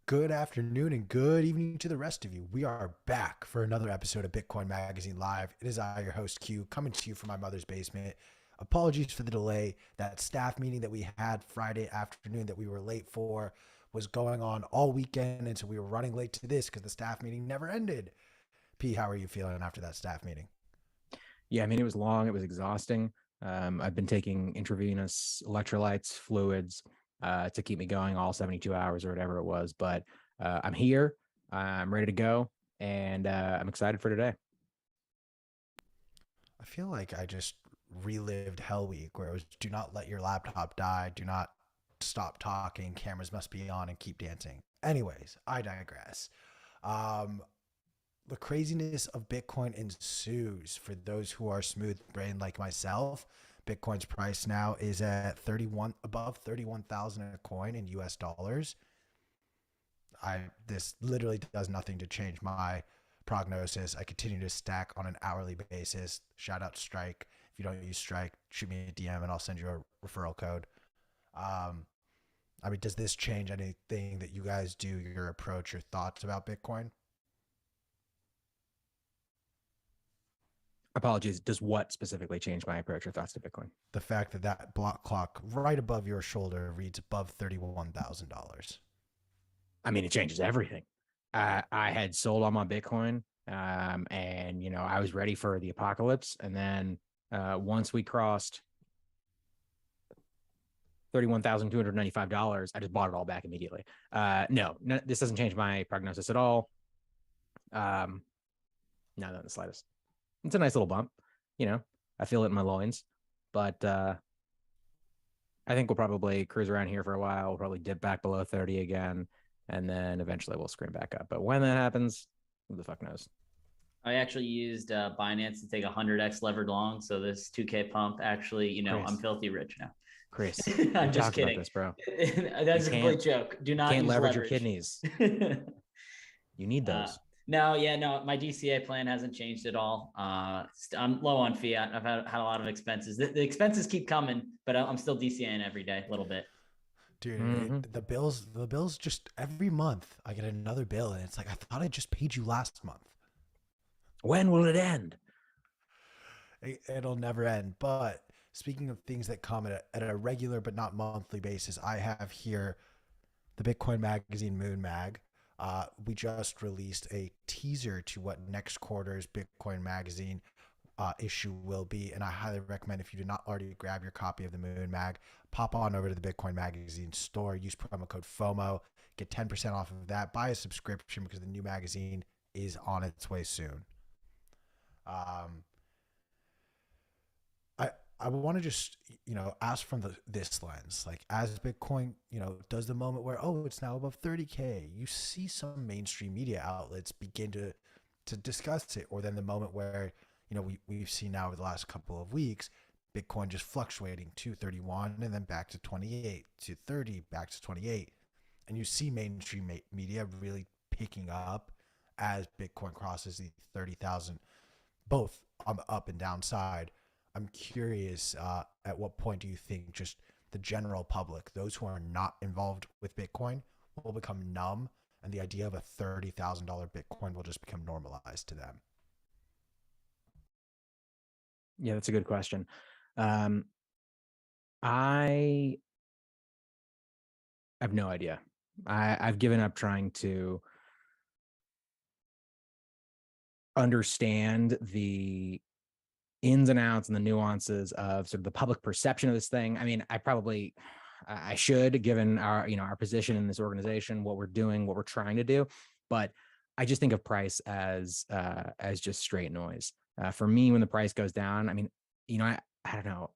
Good afternoon and good evening to the rest of you. We are back for another episode of Bitcoin Magazine Live. It is I, your host Q, coming to you from my mother's basement. Apologies for the delay. That staff meeting that we had Friday afternoon that we were late for was going on all weekend, and so we were running late to this because the staff meeting never ended. P, how are you feeling after that staff meeting? Yeah, I mean, it was long. It was exhausting. I've been taking intravenous electrolytes, fluids, to keep me going all 72 hours or whatever it was. But I'm here. I'm ready to go. And I'm excited for today. I feel like I just relived Hell Week, where it was do not let your laptop die, do not stop talking, cameras must be on, and keep dancing. Anyways, I digress. The craziness of Bitcoin ensues for those who are smooth brained like myself. Bitcoin's price now is at above 31,000 a coin in US dollars. This literally does nothing to change my prognosis. I continue to stack on an hourly basis. Shout out Strike. If you don't use Strike, shoot me a DM and I'll send you a referral code. Does this change anything that you guys do, your approach, your thoughts about Bitcoin? Apologies. Does what specifically change my approach or thoughts to Bitcoin? The fact that that block clock right above your shoulder reads above $31,000. I mean, it changes everything. I had sold all my Bitcoin, and I was ready for the apocalypse. And then once we crossed $31,295, I just bought it all back immediately. No, this doesn't change my prognosis at all. Not in the slightest. It's a nice little bump. I feel it in my loins, but I think we'll probably cruise around here for a while. We'll probably dip back below 30 again, and then eventually we'll scream back up. But when that happens, who the fuck knows? I actually used Binance to take 100x levered long. So this 2K pump actually, Chris. I'm filthy rich now. Chris, I'm just kidding. About this, bro. That's a complete joke. Do not can't use leverage your kidneys. You need those. No, my DCA plan hasn't changed at all. I'm low on fiat. I've had a lot of expenses. The expenses keep coming, but I'm still DCAing every day a little bit. Dude, the bills just every month I get another bill, and it's like, I thought I just paid you last month. When will it end? It'll never end. But speaking of things that come at a regular but not monthly basis, I have here the Bitcoin Magazine Moon Mag. We just released a teaser to what next quarter's Bitcoin Magazine issue will be, and I highly recommend, if you do not already grab your copy of the Moon Mag, pop on over to the Bitcoin Magazine store, use promo code FOMO, get 10% off of that, buy a subscription because the new magazine is on its way soon. I want to just, ask from this lens, like, as Bitcoin, does the moment where, it's now above 30K, you see some mainstream media outlets begin to discuss it, or then the moment where, we've seen now over the last couple of weeks, Bitcoin just fluctuating to 31 and then back to 28, to 30, back to 28. And you see mainstream media really picking up as Bitcoin crosses the 30,000, both on the up and down side. I'm curious, at what point do you think just the general public, those who are not involved with Bitcoin, will become numb, and the idea of a $30,000 Bitcoin will just become normalized to them? Yeah, that's a good question. I have no idea. I've given up trying to understand the ins and outs and the nuances of sort of the public perception of this thing. I mean, I I should, given our, our position in this organization, what we're doing, what we're trying to do. But I just think of price as just straight noise. For me, when the price goes down, I mean, I don't know.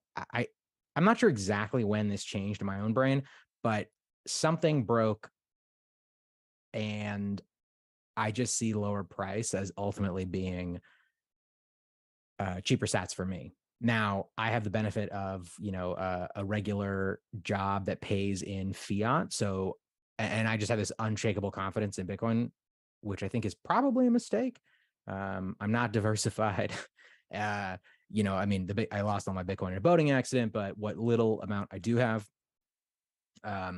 I'm not sure exactly when this changed in my own brain, but something broke, and I just see lower price as ultimately being cheaper sats for me. Now, I have the benefit of, a regular job that pays in fiat. So, and I just have this unshakable confidence in Bitcoin, which I think is probably a mistake. I'm not diversified. I mean, I lost all my Bitcoin in a boating accident, but what little amount I do have, I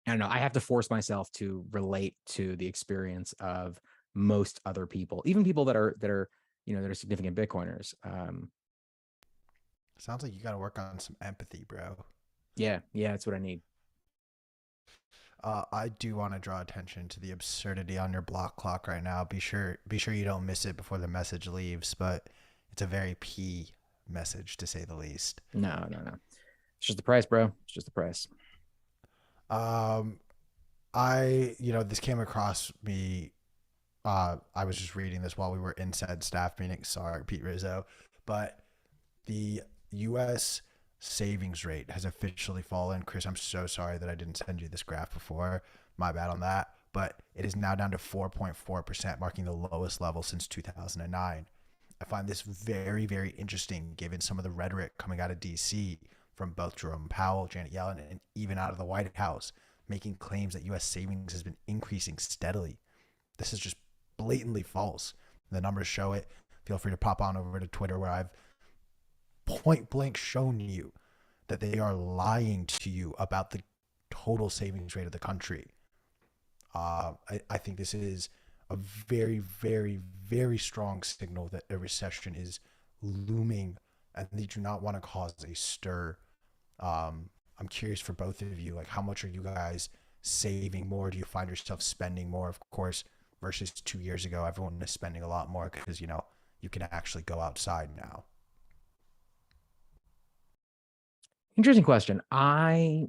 don't know. I have to force myself to relate to the experience of most other people, even people that are significant Bitcoiners. Sounds like you got to work on some empathy, bro. Yeah, that's what I need. I do want to draw attention to the absurdity on your block clock right now. Be sure you don't miss it before the message leaves, but it's a very P message, to say the least. No. It's just the price, bro. It's just the price. This came across me. I was just reading this while we were in said staff meeting. Sorry, Pete Rizzo, but the U.S. savings rate has officially fallen. Chris, I'm so sorry that I didn't send you this graph before. My bad on that. But it is now down to 4.4%, marking the lowest level since 2009. I find this very, very interesting given some of the rhetoric coming out of D.C. from both Jerome Powell, Janet Yellen, and even out of the White House, making claims that U.S. savings has been increasing steadily. This is just blatantly false. The numbers show it. Feel free to pop on over to Twitter, where I've point blank shown you that they are lying to you about the total savings rate of the country. I think this is a very, very, very strong signal that a recession is looming and they do not want to cause a stir. I'm curious for both of you, like, how much are you guys saving more? Do you find yourself spending more? Of course, versus 2 years ago, everyone is spending a lot more because, you can actually go outside now. Interesting question. I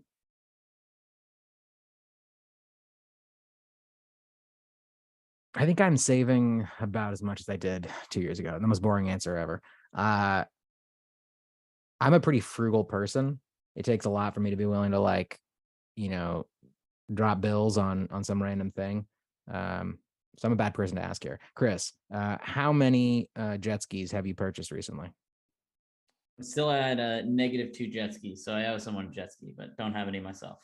think I'm saving about as much as I did 2 years ago. The most boring answer ever. I'm a pretty frugal person. It takes a lot for me to be willing to drop bills on some random thing. So I'm a bad person to ask here. Chris, how many jet skis have you purchased recently? I'm still at a -2 jet skis, so I owe someone a jet ski, but don't have any myself.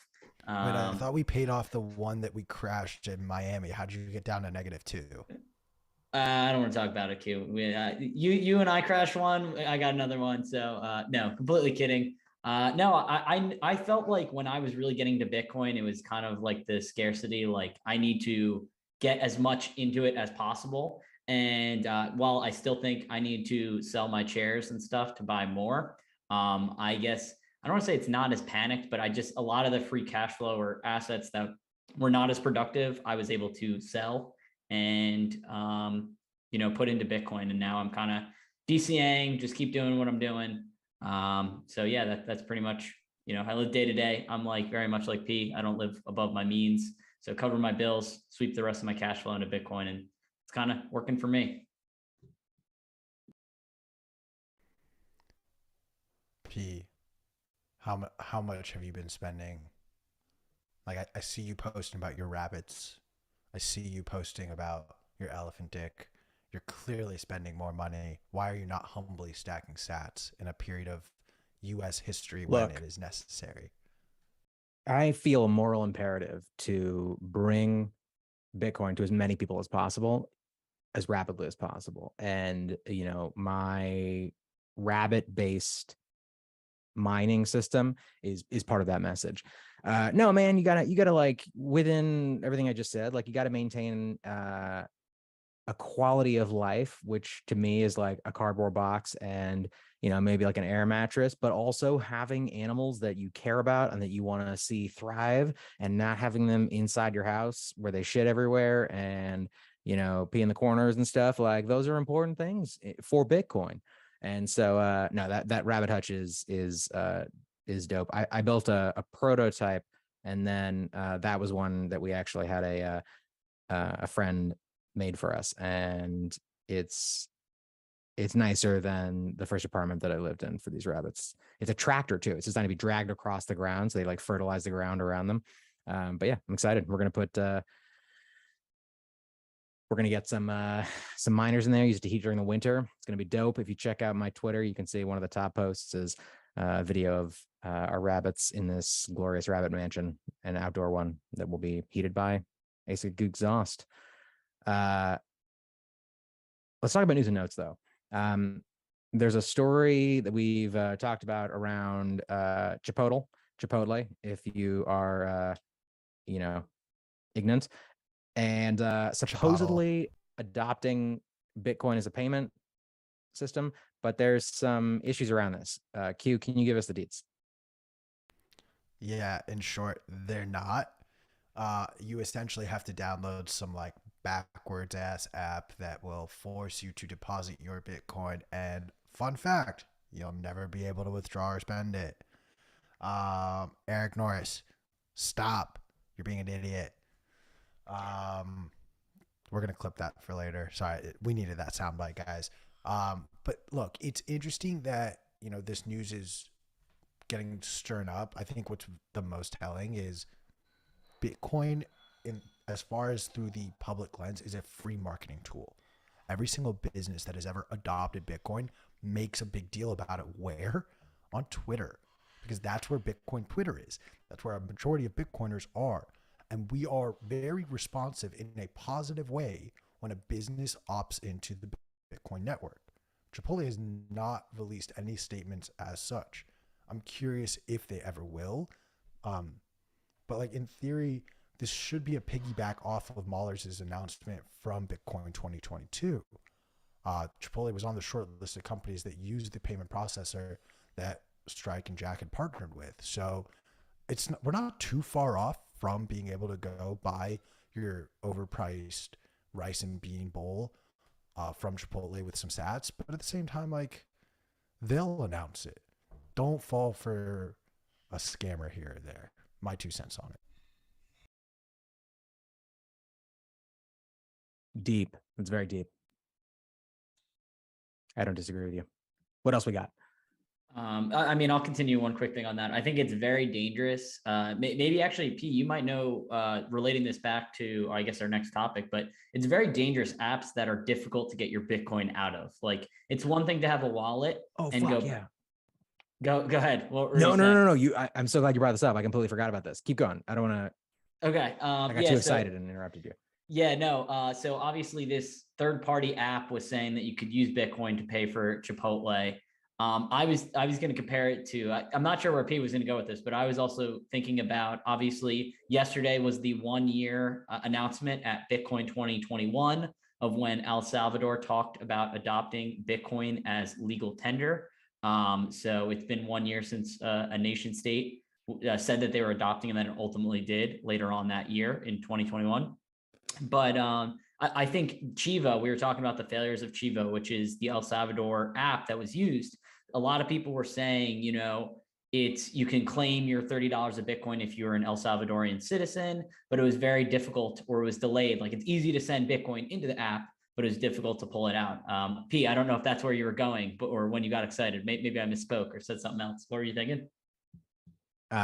Wait, I thought we paid off the one that we crashed in Miami. How did you get down to -2? I don't want to talk about it, Q. You and I crashed one. I got another one. So no, completely kidding. No, I felt like when I was really getting to Bitcoin, it was kind of like the scarcity. Like, I need to get as much into it as possible. And while I still think I need to sell my chairs and stuff to buy more, I guess I don't want to say it's not as panicked, but a lot of the free cash flow or assets that were not as productive, I was able to sell and put into Bitcoin. And now I'm kind of DCAing, just keep doing what I'm doing. So yeah, that's pretty much, I live day to day. I'm very much like P. I don't live above my means. So cover my bills, sweep the rest of my cash flow into Bitcoin, and it's kind of working for me. P, how much have you been spending? Like, I see you posting about your rabbits. I see you posting about your elephant dick. You're clearly spending more money. Why are you not humbly stacking sats in a period of U.S. history when it is necessary? I feel a moral imperative to bring Bitcoin to as many people as possible, as rapidly as possible. And, my rabbit-based mining system is part of that message. No, man, you gotta within everything I just said, you gotta maintain a quality of life, which to me is like a cardboard box and maybe like an air mattress, but also having animals that you care about and that you want to see thrive, and not having them inside your house where they shit everywhere and pee in the corners and stuff. Like, those are important things for Bitcoin. And so no, that rabbit hutch is dope. I built a prototype, and then that was one that we actually had a friend made for us, and it's nicer than the first apartment that I lived in for these rabbits. It's a tractor too. It's designed to be dragged across the ground, so they like fertilize the ground around them. But yeah, I'm excited. We're gonna get some miners in there, use it to heat during the winter. It's gonna be dope. If you check out my Twitter, you can see one of the top posts is a video of our rabbits in this glorious rabbit mansion, an outdoor one that will be heated by ASIC exhaust. Let's talk about news and notes though. There's a story that we've talked about around Chipotle, if you are ignorant, and supposedly adopting Bitcoin as a payment system, but there's some issues around this. Q, can you give us the deets? Yeah, in short, they're not. You essentially have to download some like backwards ass app that will force you to deposit your Bitcoin, and fun fact, you'll never be able to withdraw or spend it. Eric Norris, stop. You're being an idiot. We're gonna clip that for later. Sorry, we needed that soundbite, guys. But look, it's interesting that this news is getting stirred up. I think what's the most telling is Bitcoin, as far as through the public lens, is a free marketing tool. Every single business that has ever adopted Bitcoin makes a big deal about it. Where? On Twitter, because that's where Bitcoin Twitter is. That's where a majority of Bitcoiners are. And we are very responsive in a positive way when a business opts into the Bitcoin network. Chipotle has not released any statements as such. I'm curious if they ever will. But like in theory, this should be a piggyback off of Mahler's announcement from Bitcoin 2022. Chipotle was on the short list of companies that use the payment processor that Strike and Jack had partnered with. So we're not too far off from being able to go buy your overpriced rice and bean bowl from Chipotle with some sats. But at the same time, like, they'll announce it. Don't fall for a scammer here or there. My 2 cents on it. Deep. It's very deep. I don't disagree with you. What else we got? I mean, I'll continue one quick thing on that. I think it's very dangerous. Maybe actually, P, you might know, relating this back to, I guess, our next topic, but it's very dangerous apps that are difficult to get your Bitcoin out of. Like, it's one thing to have a wallet and go ahead. No. I'm so glad you brought this up. I completely forgot about this. Keep going. I don't want to. Okay. I got too excited and interrupted you. Yeah, no. So obviously this third-party app was saying that you could use Bitcoin to pay for Chipotle. I was going to compare it to, I'm not sure where P was going to go with this, but I was also thinking about, obviously yesterday was the 1 year announcement at Bitcoin 2021 of when El Salvador talked about adopting Bitcoin as legal tender. So it's been 1 year since a nation state said that they were adopting, and then ultimately did later on that year in 2021. But I think Chivo, we were talking about the failures of Chivo, which is the El Salvador app that was used. A lot of people were saying, you can claim your $30 of Bitcoin if you're an El Salvadorian citizen, but it was very difficult, or it was delayed. Like, it's easy to send Bitcoin into the app, but it was difficult to pull it out. P, I don't know if that's where you were going, or when you got excited. Maybe I misspoke or said something else. What were you thinking?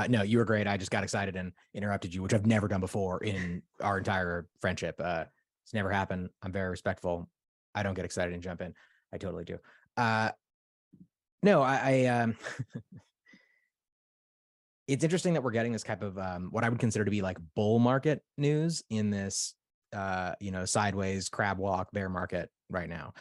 No, you were great. I just got excited and interrupted you, which I've never done before in our entire friendship. It's never happened. I'm very respectful. I don't get excited and jump in. I totally do. No, I it's interesting that we're getting this type of what I would consider to be like bull market news in this sideways crab walk bear market right now.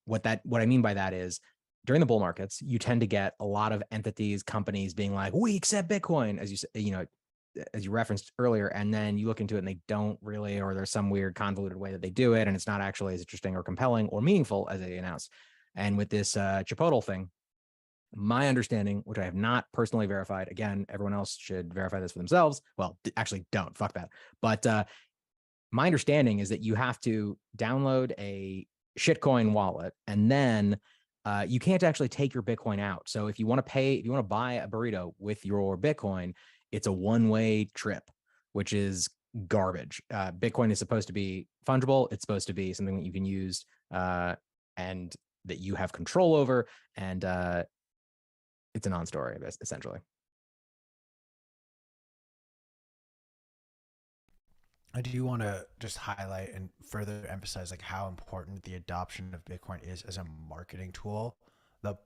What I mean by that is, during the bull markets, you tend to get a lot of entities, companies being like, we accept Bitcoin, as you referenced earlier, and then you look into it and they don't really, or there's some weird convoluted way that they do it, and it's not actually as interesting or compelling or meaningful as they announced. And with this Chipotle thing, my understanding, which I have not personally verified, again, everyone else should verify this for themselves. Well, actually don't, fuck that. But my understanding is that you have to download a shitcoin wallet, and then you can't actually take your Bitcoin out. So if you want to buy a burrito with your Bitcoin, it's a one-way trip, which is garbage. Bitcoin is supposed to be fungible. It's supposed to be something that you can use and that you have control over. And it's a non-story, essentially. I do want to just highlight and further emphasize like how important the adoption of Bitcoin is as a marketing tool. The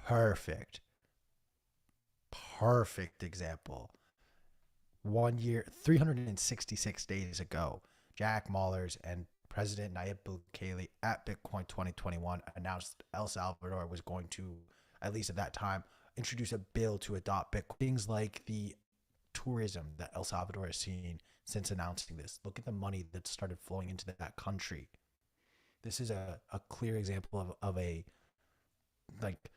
perfect, perfect example. 1 year, 366 days ago, Jack Mallers and President Nayib Bukele at Bitcoin 2021 announced El Salvador was going to, at least at that time, introduce a bill to adopt Bitcoin. Things like the tourism that El Salvador has seen since announcing this. Look at the money that started flowing into that country. This is a clear example of a, like,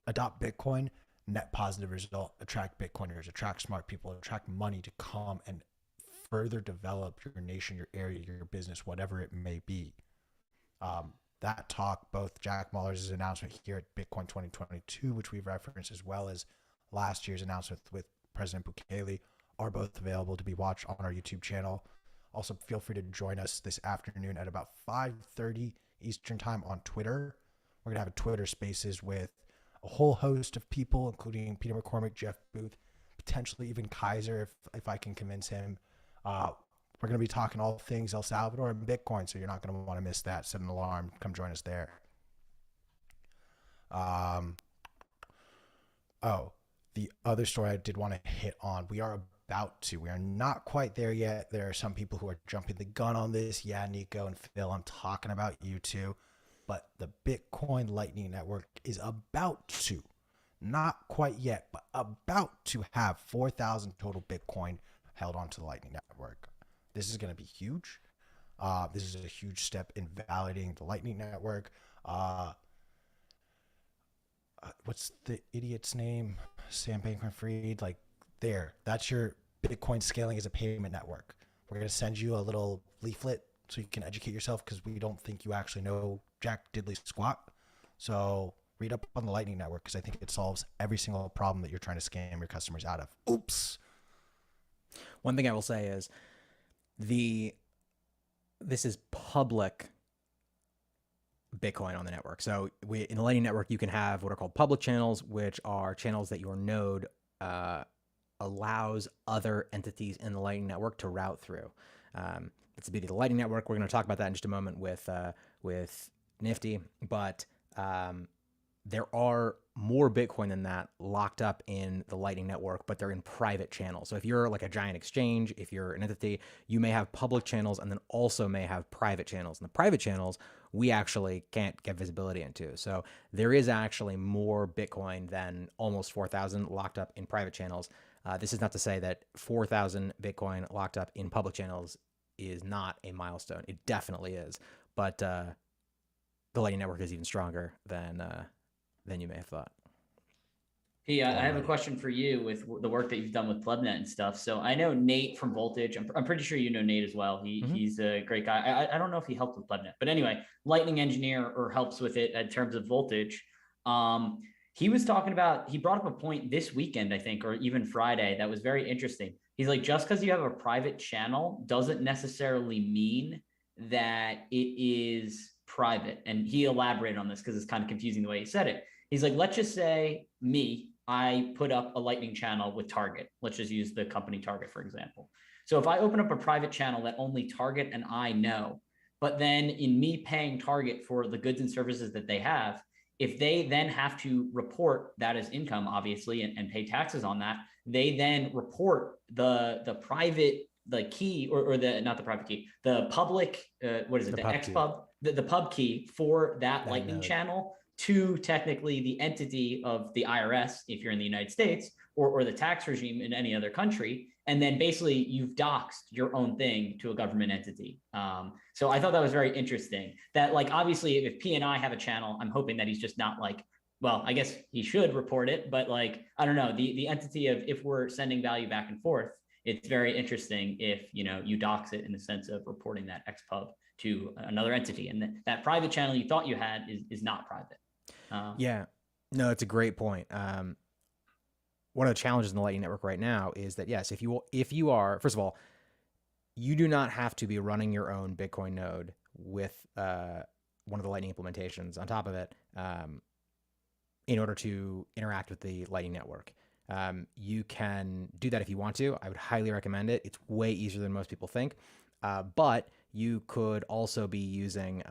adopt Bitcoin, net positive result, attract Bitcoiners, attract smart people, attract money to come and further develop your nation, your area, your business, whatever it may be. That talk, both Jack Mallers' announcement here at Bitcoin 2022, which we've referenced, as well as last year's announcement with President Bukele, are both available to be watched on our YouTube channel. Also, feel free to join us this afternoon at about 5:30 Eastern time on Twitter. We're going to have a Twitter Spaces with a whole host of people, including Peter McCormick, Jeff Booth, potentially even Kaiser, if I can convince him. We're going to be talking all things El Salvador and Bitcoin, so you're not going to want to miss that. Set an alarm. Come join us there. The other story I did want to hit on, we are not quite there yet. There are some people who are jumping the gun on this. Yeah, Nico and Phil, I'm talking about you too. But the Bitcoin Lightning Network is about to, not quite yet, but about to have 4,000 total Bitcoin held onto the Lightning Network. This is going to be huge. This is a huge step in validating the Lightning Network. What's the idiot's name? Sam Bankman-Fried. Like, there. That's your Bitcoin scaling as a payment network. We're going to send you a little leaflet so you can educate yourself, because we don't think you actually know jack diddly squat. So read up on the Lightning Network, because I think it solves every single problem that you're trying to scam your customers out of. Oops. One thing I will say is this is public Bitcoin on the network. So in the Lightning Network, you can have what are called public channels, which are channels that your node allows other entities in the Lightning Network to route through. It's the beauty of the Lightning Network. We're going to talk about that in just a moment with Nifty, but there are more Bitcoin than that locked up in the Lightning Network, but they're in private channels. So if you're like a giant exchange, if you're an entity, you may have public channels and then also may have private channels. And the private channels, we actually can't get visibility into. So there is actually more Bitcoin than almost 4,000 locked up in private channels. This is not to say that 4,000 Bitcoin locked up in public channels is not a milestone. It definitely is. But the Lightning Network is even stronger than you may have thought. Hey, I have a question for you with the work that you've done with PlebNet and stuff. So I know Nate from Voltage. I'm pretty sure you know Nate as well. He's a great guy. I don't know if he helped with PlebNet, but anyway, Lightning engineer or helps with it in terms of Voltage. He was talking about, he brought up a point this weekend, I think, or even Friday, that was very interesting. He's like, just because you have a private channel doesn't necessarily mean that it is private. And he elaborated on this because it's kind of confusing the way he said it. He's like, let's just say I put up a Lightning channel with Target. Let's just use the company Target, for example. So if I open up a private channel that only Target and I know, but then in me paying Target for the goods and services that they have, if they then have to report that as income, obviously, and pay taxes on that, they then report the private, the key, or the, not the private key, the public, what is it? The XPub, the pub key for that Lightning channel to technically the entity of the IRS, if you're in the United States, or the tax regime in any other country. And then basically you've doxed your own thing to a government entity. So I thought that was very interesting that, like, obviously if P&I have a channel, I'm hoping that he's just not like, well, I guess he should report it, but like, I don't know, the entity of, if we're sending value back and forth, it's very interesting if, you dox it in the sense of reporting that XPub to another entity, and that private channel you thought you had is not private. Yeah, no, it's a great point. One of the challenges in the Lightning Network right now is that, yes, if you are, first of all, you do not have to be running your own Bitcoin node with one of the Lightning implementations on top of it in order to interact with the Lightning Network. You can do that if you want to. I would highly recommend it. It's way easier than most people think. But you could also be using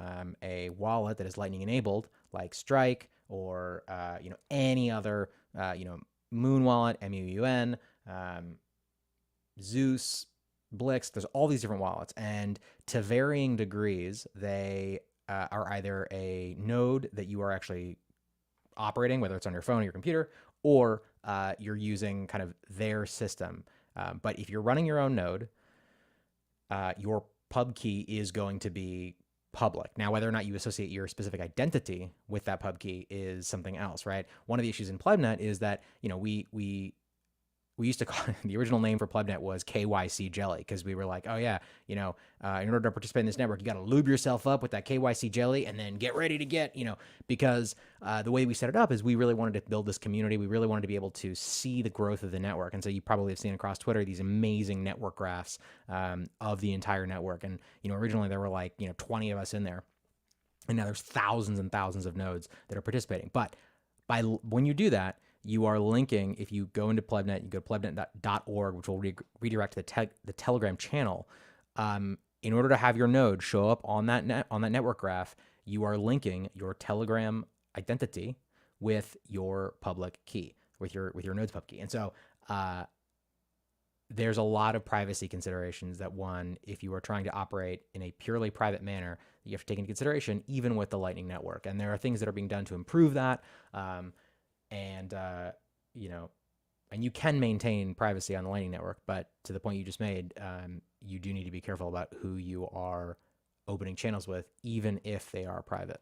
a wallet that is Lightning enabled, like Strike or any other Moon wallet, MUUN, Zeus, Blix. There's all these different wallets, and to varying degrees, they are either a node that you are actually operating, whether it's on your phone or your computer, or you're using kind of their system. But if you're running your own node, your pub key is going to be public. Now, whether or not you associate your specific identity with that pub key is something else, right? One of the issues in PlebNet is that, we used to call the original name for PlebNet was KYC Jelly, because we were like, oh yeah, in order to participate in this network, you got to lube yourself up with that KYC Jelly and then get ready to get, because the way we set it up is we really wanted to build this community. We really wanted to be able to see the growth of the network. And so you probably have seen across Twitter these amazing network graphs of the entire network. And, originally there were like, 20 of us in there. And now there's thousands and thousands of nodes that are participating. But when you do that, you are linking, if you go into PlebNet, you go to plebnet.org, which will redirect to the Telegram channel. In order to have your node show up on that network graph, you are linking your Telegram identity with your public key, with your node's pub key. And so there's a lot of privacy considerations that, one, if you are trying to operate in a purely private manner, you have to take into consideration, even with the Lightning Network. And there are things that are being done to improve that. And you can maintain privacy on the Lightning Network, but to the point you just made, you do need to be careful about who you are opening channels with, even if they are private.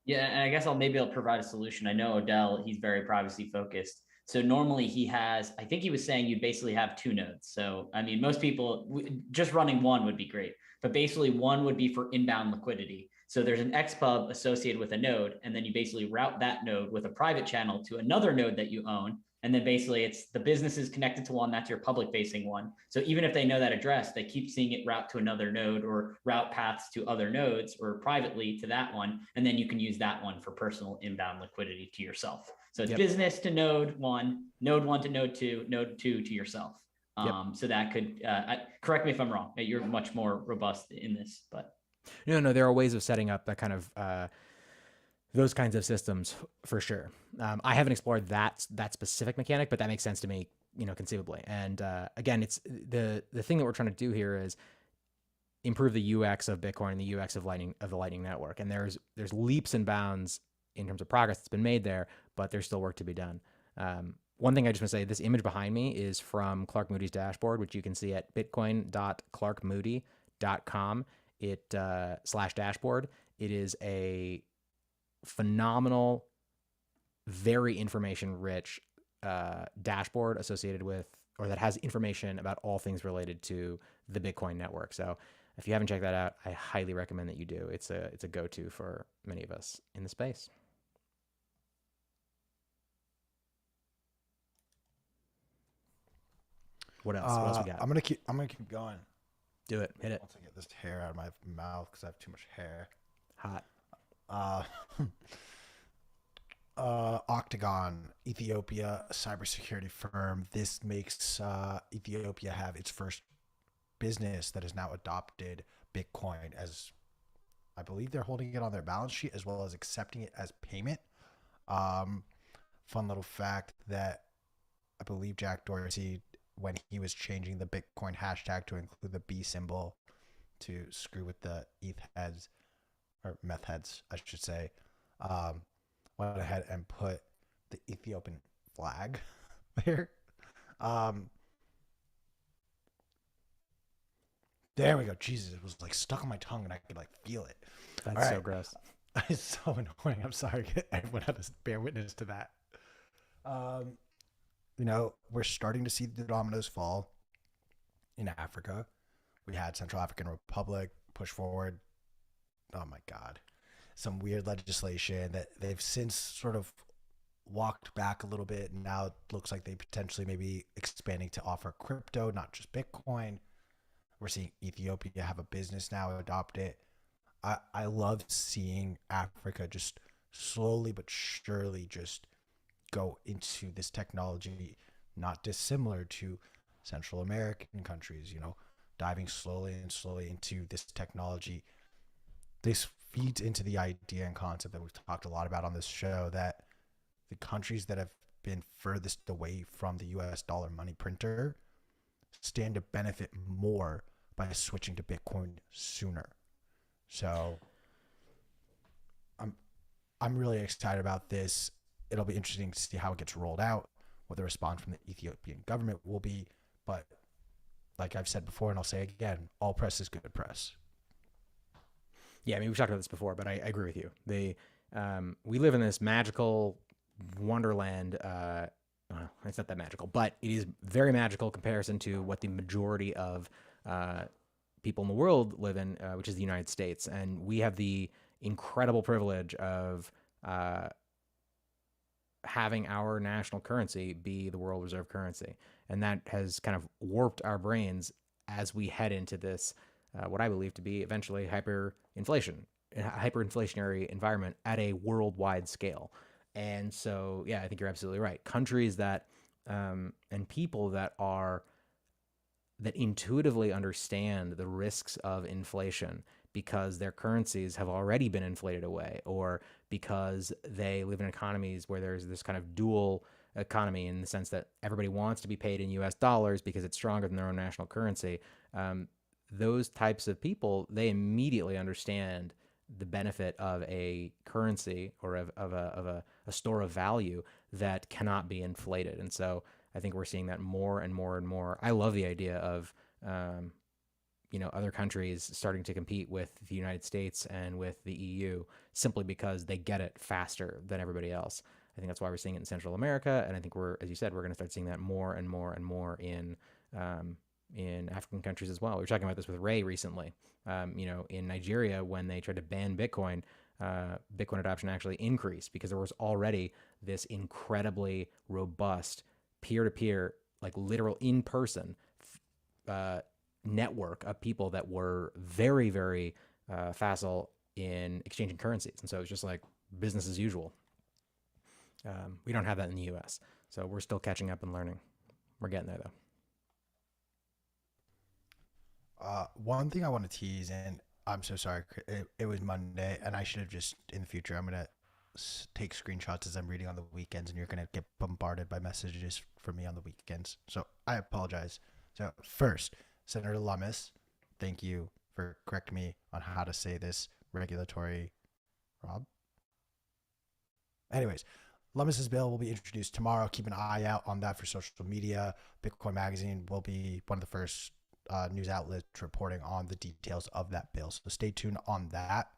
Yeah, and I guess I'll provide a solution. I know Odell, he's very privacy focused. So normally he has, I think he was saying you basically have two nodes. So, I mean, most people, just running one would be great, but basically one would be for inbound liquidity. So there's an XPub associated with a node, and then you basically route that node with a private channel to another node that you own. And then basically it's the business is connected to one, that's your public facing one. So even if they know that address, they keep seeing it route to another node or route paths to other nodes or privately to that one. And then you can use that one for personal inbound liquidity to yourself. So it's business to node one to node two to yourself. So that could, correct me if I'm wrong, you're much more robust in this, but. No, there are ways of setting up that kind of, those kinds of systems for sure. I haven't explored that specific mechanic, but that makes sense to me, conceivably. And again, it's the thing that we're trying to do here is improve the UX of Bitcoin and the UX of the Lightning Network. And there's leaps and bounds in terms of progress that's been made there, but there's still work to be done. One thing I just want to say, this image behind me is from Clark Moody's dashboard, which you can see at bitcoin.clarkmoody.com. /dashboard. It is a phenomenal, very information rich dashboard associated with, or that has information about all things related to the Bitcoin network. So if you haven't checked that out, I highly recommend that you do. It's a go-to for many of us in the space. What else? What else we got? I'm gonna keep going. Do it. Hit it. Once I get this hair out of my mouth because I have too much hair. Hot. Octagon, Ethiopia, a cybersecurity firm. This makes Ethiopia have its first business that has now adopted Bitcoin, as I believe they're holding it on their balance sheet as well as accepting it as payment. Fun little fact that I believe Jack Dorsey, when he was changing the Bitcoin hashtag to include the B symbol to screw with the ETH heads, or meth heads, I should say, went ahead and put the Ethiopian flag there. There we go. Jesus, it was like stuck on my tongue and I could like feel it. That's so gross. It's so annoying. I'm sorry. Everyone had to bear witness to that. We're starting to see the dominoes fall in Africa. We had Central African Republic push forward. Oh my God. some weird legislation that they've since sort of walked back a little bit, and now it looks like they potentially may be expanding to offer crypto, not just Bitcoin. We're seeing Ethiopia have a business now adopt it. I love seeing Africa just slowly but surely just go into this technology, not dissimilar to Central American countries, you know, diving slowly and slowly into this technology. This feeds into the idea and concept that we've talked a lot about on this show, that the countries that have been furthest away from the US dollar money printer stand to benefit more by switching to Bitcoin sooner. So I'm really excited about this. It'll be interesting to see how it gets rolled out, what the response from the Ethiopian government will be. But like I've said before, and I'll say again, all press is good press. Yeah, I mean, we've talked about this before, but I agree with you. We live in this magical wonderland. It's not that magical, but it is very magical comparison to what the majority of people in the world live in, which is the United States. And we have the incredible privilege of having our national currency be the world reserve currency. And that has kind of warped our brains as we head into this, what I believe to be eventually hyperinflationary environment at a worldwide scale. And so, yeah, I think you're absolutely right. Countries that, and people that intuitively understand the risks of inflation because their currencies have already been inflated away, or because they live in economies where there's this kind of dual economy in the sense that everybody wants to be paid in US dollars because it's stronger than their own national currency. Those types of people, they immediately understand the benefit of a currency or of a store of value that cannot be inflated. And so I think we're seeing that more and more and more. I love the idea of, other countries starting to compete with the United States and with the EU simply because they get it faster than everybody else. I think that's why we're seeing it in Central America. And I think as you said, we're going to start seeing that more and more and more in African countries as well. We were talking about this with Ray recently. In Nigeria, when they tried to ban Bitcoin, Bitcoin adoption actually increased because there was already this incredibly robust peer-to-peer, like literal in-person network of people that were very, very facile in exchanging currencies. And so it's just like business as usual. We don't have that in the US. So we're still catching up and learning. We're getting there, though. One thing I want to tease, and I'm so sorry, it was Monday, and I should have just, in the future, I'm going to take screenshots as I'm reading on the weekends, and you're going to get bombarded by messages from me on the weekends. So I apologize. So first, Senator Lummis, thank you for correcting me on how to say this regulatory, Rob? Anyways, Lummis's bill will be introduced tomorrow. Keep an eye out on that for social media. Bitcoin Magazine will be one of the first news outlets reporting on the details of that bill. So stay tuned on that.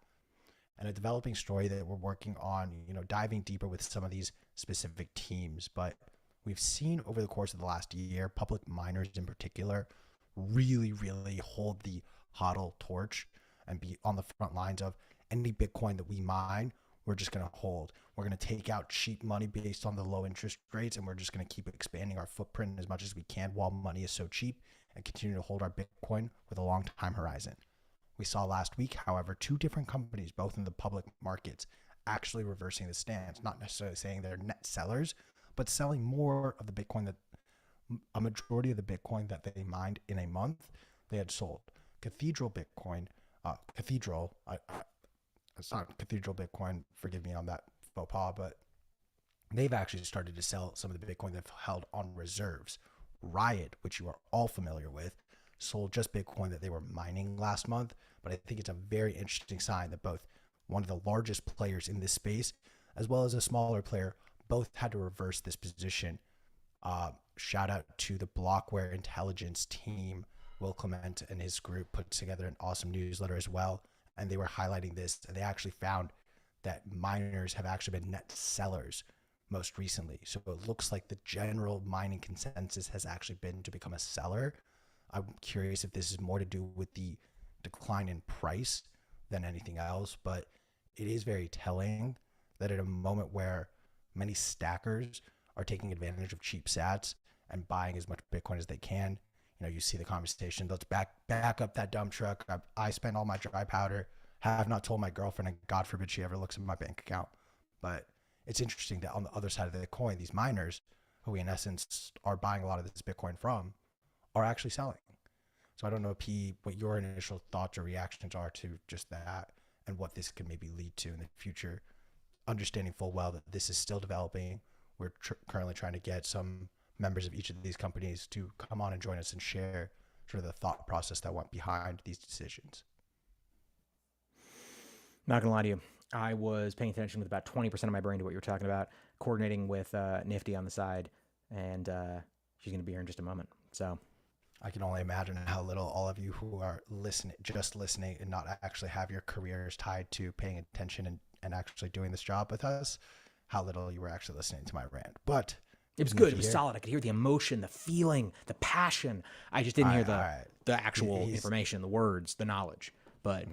And a developing story that we're working on, diving deeper with some of these specific teams. But we've seen over the course of the last year, public miners in particular, really, really hold the HODL torch and be on the front lines of any Bitcoin that we mine, we're just going to hold. We're going to take out cheap money based on the low interest rates, and we're just going to keep expanding our footprint as much as we can while money is so cheap, and continue to hold our Bitcoin with a long time horizon. We saw last week, however, two different companies, both in the public markets, actually reversing the stance, not necessarily saying they're net sellers, but selling more of the Bitcoin a majority of the Bitcoin that they mined in a month, they had sold. Cathedral Bitcoin, it's not Cathedral Bitcoin, forgive me on that faux pas, but they've actually started to sell some of the Bitcoin they've held on reserves. Riot, which you are all familiar with, sold just Bitcoin that they were mining last month, but I think it's a very interesting sign that both one of the largest players in this space, as well as a smaller player, both had to reverse this position. Shout out to the Blockware intelligence team. Will Clement and his group put together an awesome newsletter as well, and they were highlighting this, and they actually found that miners have actually been net sellers most recently. So it looks like the general mining consensus has actually been to become a seller. I'm curious if this is more to do with the decline in price than anything else, but it is very telling that at a moment where many stackers are taking advantage of cheap sats and buying as much Bitcoin as they can, you see the conversation. Let's back up that dump truck. I spent all my dry powder, have not told my girlfriend, and God forbid she ever looks at my bank account. But it's interesting that on the other side of the coin, these miners, who we in essence are buying a lot of this Bitcoin from, are actually selling. So I don't know, P, what your initial thoughts or reactions are to just that and what this could maybe lead to in the future, understanding full well that this is still developing. We're currently trying to get some members of each of these companies to come on and join us and share sort of the thought process that went behind these decisions. Not gonna lie to you, I was paying attention with about 20% of my brain to what you were talking about, coordinating with Nifty on the side, and she's gonna be here in just a moment. So I can only imagine how little all of you who are just listening and not actually have your careers tied to paying attention and actually doing this job with us, how little you were actually listening to my rant. But it was good. It was solid. I could hear the emotion, the feeling, the passion. I just didn't hear the actual information, the words, the knowledge. But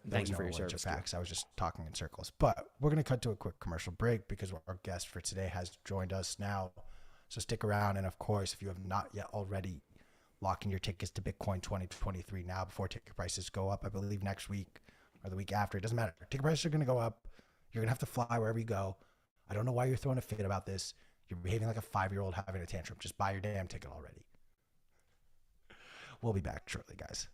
thank you for your service. Facts. I was just talking in circles. But we're going to cut to a quick commercial break because our guest for today has joined us now. So stick around. And of course, if you have not yet already, lock in your tickets to Bitcoin 2023 now before ticket prices go up. I believe next week or the week after. It doesn't matter. Ticket prices are going to go up. You're going to have to fly wherever you go. I don't know why you're throwing a fit about this. You're behaving like a 5-year-old having a tantrum. Just buy your damn ticket already. We'll be back shortly, guys.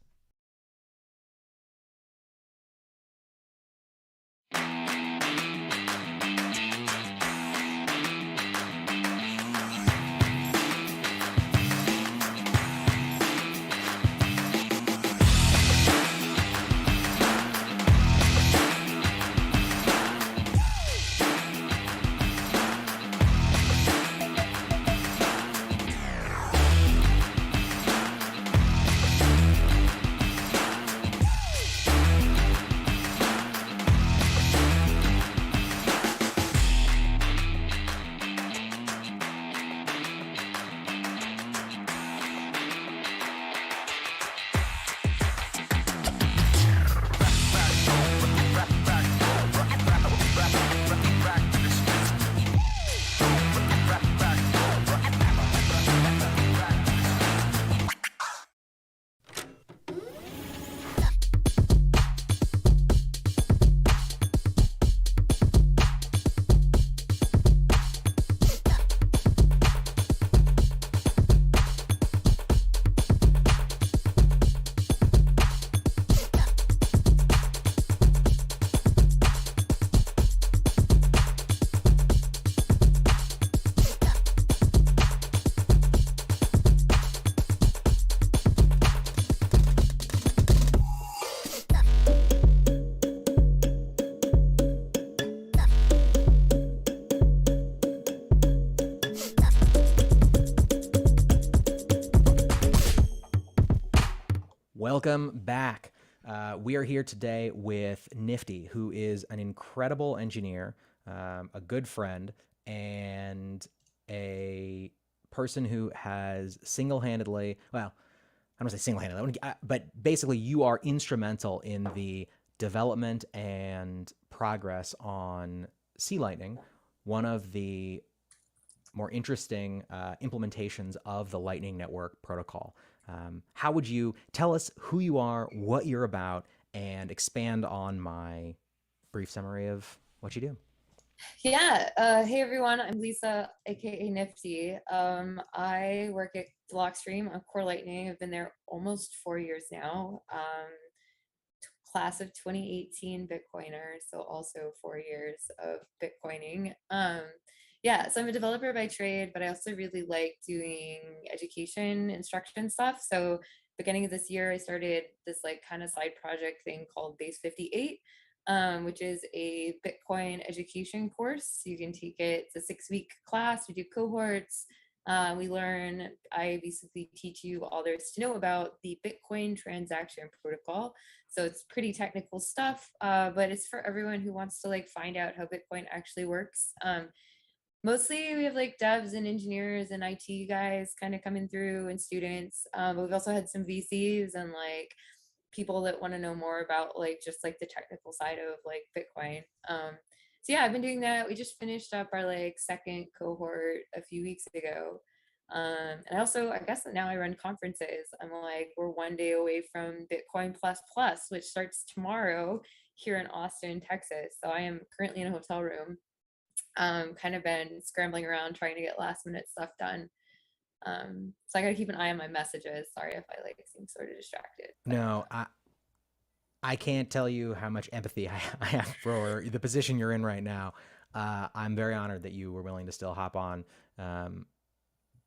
Welcome back. We are here today with Nifty, who is an incredible engineer, a good friend, and a person who has single-handedly, well, I don't want to say single-handedly, but basically you are instrumental in the development and progress on Sea Lightning, one of the more interesting implementations of the Lightning Network protocol. How would you tell us who you are, what you're about, and expand on my brief summary of what you do? Yeah. Hey, everyone. I'm Lisa, aka Nifty. I work at Blockstream on Core Lightning. I've been there almost 4 years now. Class of 2018 Bitcoiner, so also 4 years of Bitcoining. Yeah, so I'm a developer by trade, but I also really like doing education, instruction stuff. So beginning of this year, I started this like kind of side project thing called Base 58, which is a Bitcoin education course. You can take it. It's a 6-week class. We do cohorts. I basically teach you all there is to know about the Bitcoin transaction protocol. So it's pretty technical stuff, but it's for everyone who wants to like find out how Bitcoin actually works. Mostly we have like devs and engineers and IT guys kind of coming through and students, but we've also had some VCs and like people that want to know more about like just like the technical side of like Bitcoin. So yeah, I've been doing that. We just finished up our like second cohort a few weeks ago. And also, I guess that now I run conferences. I'm like, we're one day away from Bitcoin Plus Plus, which starts tomorrow here in Austin, Texas. So I am currently in a hotel room. Kind of been scrambling around trying to get last minute stuff done. So I gotta keep an eye on my messages. Sorry if I like seem sort of distracted. No, I can't tell you how much empathy I have for the position you're in right now. I'm very honored that you were willing to still hop on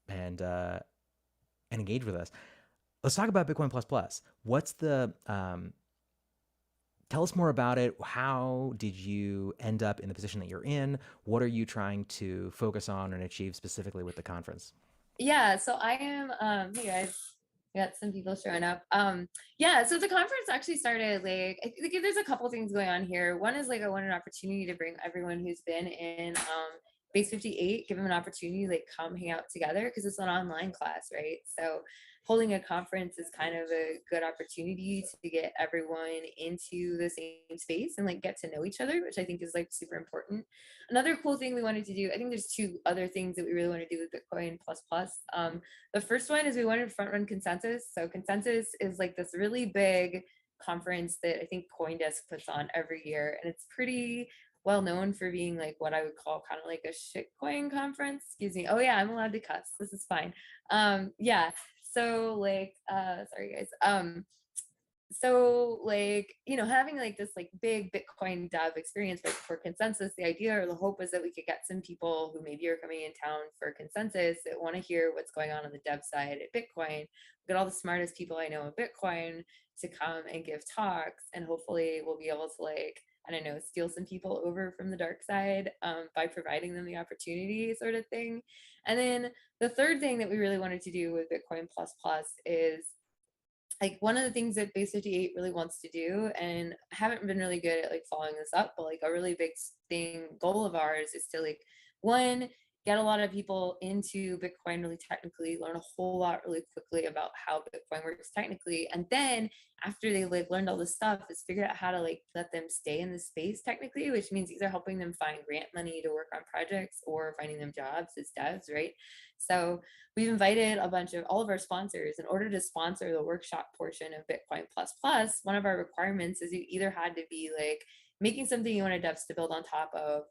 and engage with us. Let's talk about Bitcoin Plus Plus. What's the tell us more about it. How did you end up in the position that you're in? What are you trying to focus on and achieve specifically with the conference? Yeah, so I am hey guys, we got some people showing up. Yeah, so the conference actually started like I think there's a couple things going on here. One is like I want an opportunity to bring everyone who's been in Base 58, give them an opportunity to like come hang out together because it's an online class, right? So holding a conference is kind of a good opportunity to get everyone into the same space and like get to know each other, which I think is like super important. Another cool thing we wanted to do, I think there's two other things that we really want to do with Bitcoin Plus Plus. The first one is we wanted to front run Consensus. So Consensus is like this really big conference that I think CoinDesk puts on every year, and it's pretty well known for being like what I would call kind of like a shitcoin conference. Excuse me. Oh yeah, I'm allowed to cuss. This is fine. Yeah. So like, sorry guys. So like, you know, having like this like big Bitcoin dev experience like for Consensus, the idea or the hope is that we could get some people who maybe are coming in town for Consensus that want to hear what's going on the dev side at Bitcoin, get all the smartest people I know in Bitcoin to come and give talks, and hopefully we'll be able to like, I don't know, steal some people over from the dark side by providing them the opportunity sort of thing. And then the third thing that we really wanted to do with Bitcoin Plus Plus is like one of the things that Base 58 really wants to do, and I haven't been really good at like following this up, but like a really big goal of ours is to like, one, get a lot of people into Bitcoin really technically, learn a whole lot really quickly about how Bitcoin works technically. And then after they like learned all this stuff, is figure out how to like let them stay in the space technically, which means either helping them find grant money to work on projects or finding them jobs as devs, right? So we've invited a bunch of all of our sponsors. In order to sponsor the workshop portion of Bitcoin Plus Plus, one of our requirements is you either had to be like making something you wanted devs to build on top of,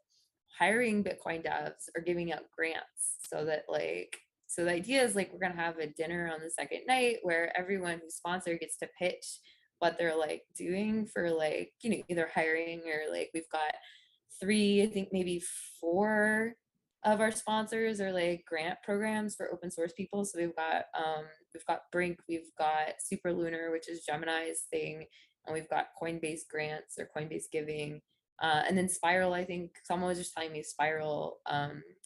hiring Bitcoin devs, or giving out grants. So that like, so the idea is like we're gonna have a dinner on the second night where everyone who's sponsored gets to pitch what they're like doing for like, you know, either hiring or like we've got 3, I think maybe 4 of our sponsors are like grant programs for open source people. So we've got Brink, we've got Super Lunar, which is Gemini's thing, and we've got Coinbase grants or Coinbase giving. And then Spiral, I think someone was just telling me Spiral,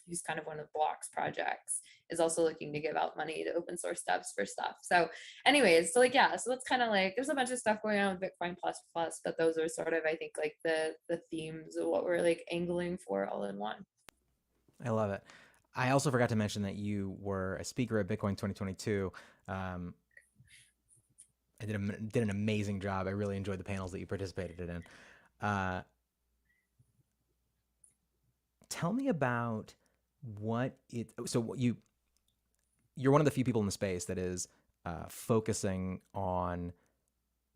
who's kind of one of Block's projects, is also looking to give out money to open source devs for stuff. So anyways, so like, yeah, so that's kind of like, there's a bunch of stuff going on with Bitcoin Plus Plus, but those are sort of, I think, like the themes of what we're like angling for all in one. I love it. I also forgot to mention that you were a speaker at Bitcoin 2022. I did an amazing job. I really enjoyed the panels that you participated in. Tell me about what it. So you're one of the few people in the space that is focusing on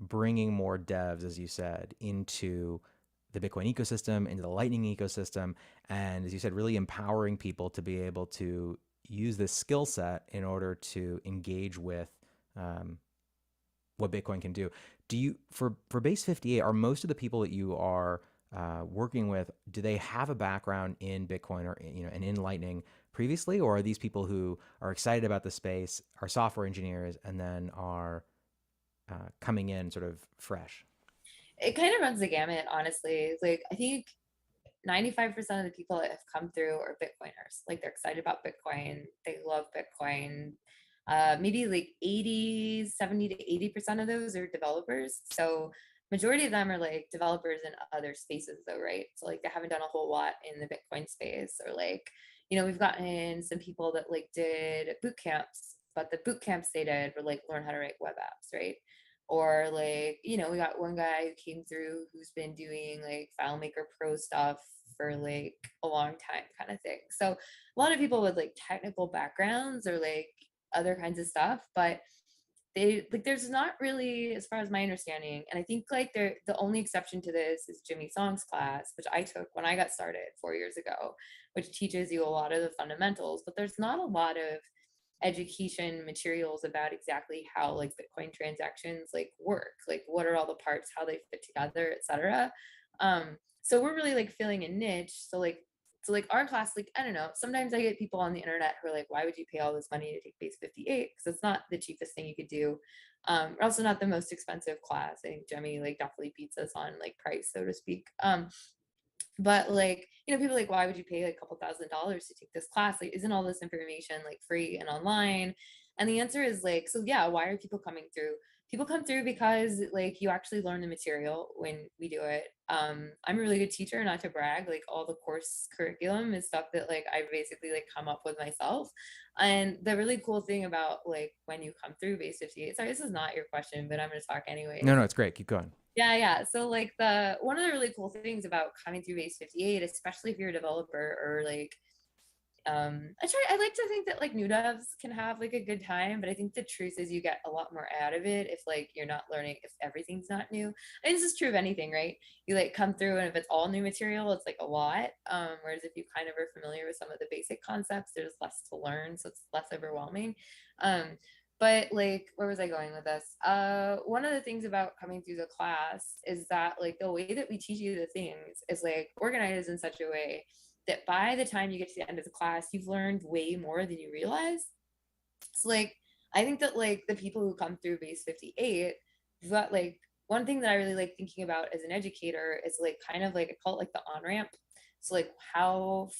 bringing more devs, as you said, into the Bitcoin ecosystem, into the Lightning ecosystem, and as you said, really empowering people to be able to use this skill set in order to engage with what Bitcoin can do. Do you, for Base 58, are most of the people that you are working with, do they have a background in Bitcoin or, you know, and in Lightning previously, or are these people who are excited about the space, are software engineers, and then are coming in sort of fresh? It kind of runs the gamut, honestly. Like I think 95% of the people that have come through are Bitcoiners. Like they're excited about Bitcoin, they love Bitcoin. Maybe like 70 to 80% of those are developers. So majority of them are like developers in other spaces though, right? So like they haven't done a whole lot in the Bitcoin space, or like, you know, we've gotten some people that like did boot camps, but the boot camps they did were like learn how to write web apps, right? or like, you know, we got one guy who came through who's been doing like FileMaker Pro stuff for like a long time kind of thing. So a lot of people with like technical backgrounds or like other kinds of stuff, but they like there's not really, as far as my understanding, and I think like the only exception to this is Jimmy Song's class, which I took when I got started 4 years ago, which teaches you a lot of the fundamentals, but there's not a lot of education materials about exactly how like Bitcoin transactions like work, like what are all the parts, how they fit together, etc. So we're really like filling a niche. So like our class, like I don't know, sometimes I get people on the internet who are like, why would you pay all this money to take base 58? Because it's not the cheapest thing you could do. Also not the most expensive class. I think Jemmy like definitely beats us on like price, so to speak. But like, you know, people are like, why would you pay like a couple $1,000s to take this class? Like, isn't all this information like free and online? And the answer is like, so yeah, why are people coming through? People come through because like you actually learn the material when we do it. I'm a really good teacher, not to brag. Like all the course curriculum is stuff that like I basically like come up with myself. And the really cool thing about like when you come through Base 58, sorry, this is not your question, but I'm going to talk anyway. No, it's great. Keep going. Yeah. So like one of the really cool things about coming through Base 58, especially if you're a developer or like, I like to think that like new devs can have like a good time, but I think the truth is you get a lot more out of it if like you're not learning, if everything's not new. And this is true of anything, right? You like come through and if it's all new material, it's like a lot. Whereas if you kind of are familiar with some of the basic concepts, there's less to learn, so it's less overwhelming. But like, where was I going with this? One of the things about coming through the class is that like the way that we teach you the things is like organized in such a way that by the time you get to the end of the class, you've learned way more than you realize. So like, I think that like the people who come through Base 58, you've got like, one thing that I really like thinking about as an educator is like kind of like, I call it like the on-ramp. So like how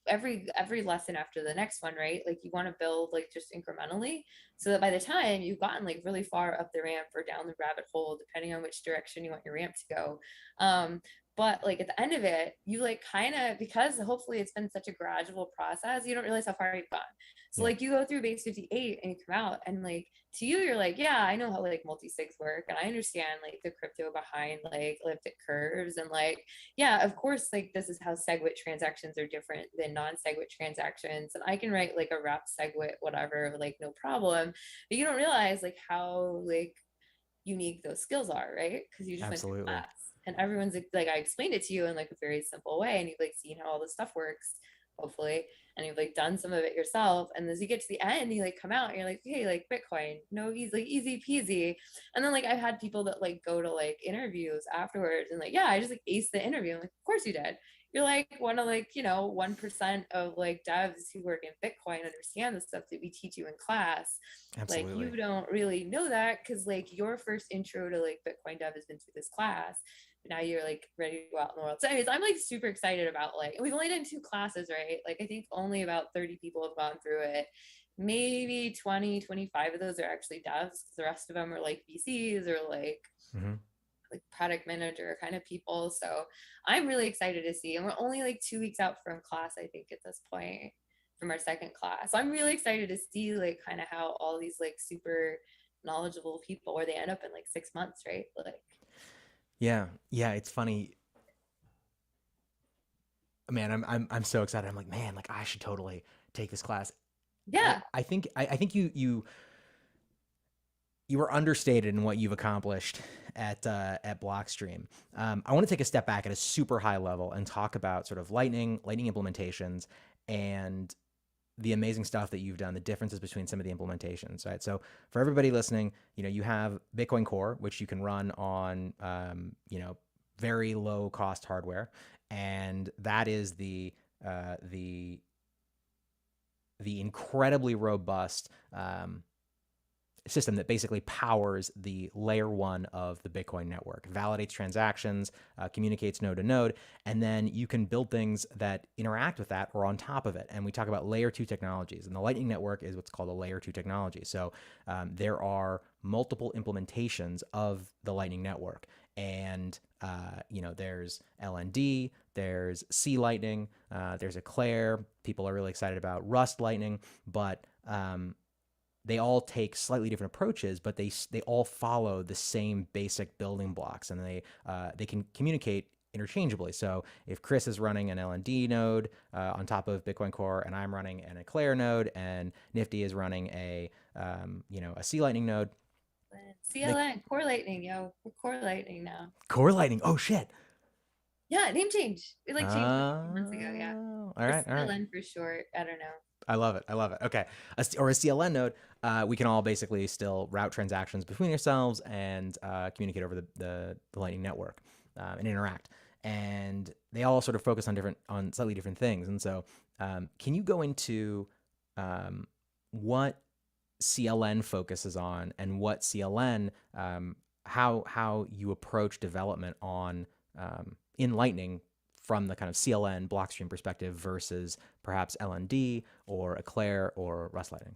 every lesson after the next one, right? Like you want to build like just incrementally so that by the time you've gotten like really far up the ramp or down the rabbit hole, depending on which direction you want your ramp to go. But like at the end of it, you like kind of, because hopefully it's been such a gradual process, you don't realize how far you've gone. So like you go through Base 58 and you come out and like to you, you're like, yeah, I know how like multi-sigs work and I understand like the crypto behind like elliptic curves and like, yeah, of course, like this is how SegWit transactions are different than non-SegWit transactions. And I can write like a wrap SegWit, whatever, like no problem. But you don't realize like how like unique those skills are, right? Because you just went through class. And everyone's like, I explained it to you in like a very simple way, and you've like seen how all this stuff works, hopefully, and you've like done some of it yourself. And as you get to the end, you like come out and you're like, hey, like Bitcoin, no, easy, like easy peasy. And then like I've had people that like go to like interviews afterwards and like, yeah, I just like aced the interview. I'm like, of course you did. You're like one of like, you know, 1% of like devs who work in Bitcoin understand the stuff that we teach you in class. Absolutely. Like you don't really know that because like your first intro to like Bitcoin dev has been through this class. Now you're like ready to go out in the world. So anyways, I'm like super excited about like, we've only done 2 classes, right? Like I think only about 30 people have gone through it. Maybe 20, 25 of those are actually devs because the rest of them are like VCs or like, like product manager kind of people. So I'm really excited to see, and we're only like 2 weeks out from class, I think at this point, from our second class. So I'm really excited to see like kind of how all these like super knowledgeable people, where they end up in like 6 months, right? Like, yeah, it's funny, man. I'm so excited. I'm like, man, like I should totally take this class. Yeah, I think you were understated in what you've accomplished at Blockstream. I want to take a step back at a super high level and talk about sort of lightning implementations and the amazing stuff that you've done, the differences between some of the implementations, right? So for everybody listening, you know, you have Bitcoin Core, which you can run on, you know, very low cost hardware. And that is the incredibly robust, system that basically powers the layer 1 of the Bitcoin network, validates transactions, communicates node to node, and then you can build things that interact with that or on top of it. And we talk about layer 2 technologies, and the Lightning Network is what's called a layer 2 technology. So there are multiple implementations of the Lightning Network, and you know, there's LND, there's C Lightning, there's Eclair. People are really excited about Rust Lightning, but they all take slightly different approaches, but they all follow the same basic building blocks, and they can communicate interchangeably. So if Chris is running an LND node on top of Bitcoin Core, and I'm running an Eclair node, and Nifty is running a a C Lightning node. CLN, Core Lightning, yo, we're Core Lightning now. Core Lightning. Oh shit. Yeah, name change. We like changed it a few months ago. Yeah. All right. All right. CLN for short. I don't know. I love it. I love it. Okay. Or a CLN node, we can all basically still route transactions between yourselves and communicate over the Lightning network and interact. And they all sort of focus on slightly different things. And so, can you go into what CLN focuses on, and what CLN, how you approach development on in Lightning from the kind of CLN Blockstream perspective versus perhaps LND or Eclair or Rust Lightning?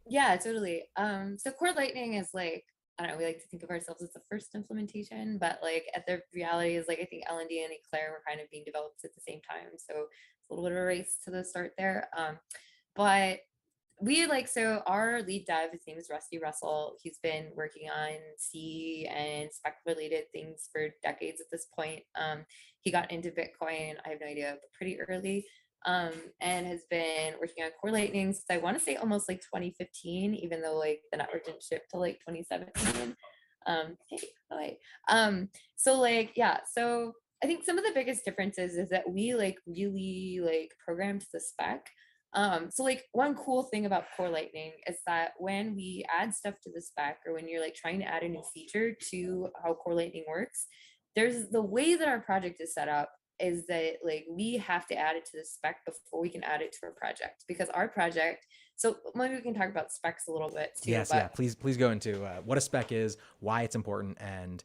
Yeah, totally. So Core Lightning is like, I don't know, we like to think of ourselves as the first implementation, but like at the reality is like, I think LND and Eclair were kind of being developed at the same time. So it's a little bit of a race to the start there. But we like, so our lead dev, his name is Rusty Russell. He's been working on C and spec related things for decades at this point. He got into Bitcoin, I have no idea, but pretty early, and has been working on Core Lightning since I want to say almost like 2015, even though like the network didn't ship till like 2017. So like, yeah, so I think some of the biggest differences is that we like really like programmed the spec. So like one cool thing about Core Lightning is that when we add stuff to the spec, or when you're like trying to add a new feature to how Core Lightning works, there's the way that our project is set up is that like we have to add it to the spec before we can add it to our project, because our project, so maybe we can talk about specs a little bit too. Yes, yeah. Please go into what a spec is, why it's important, and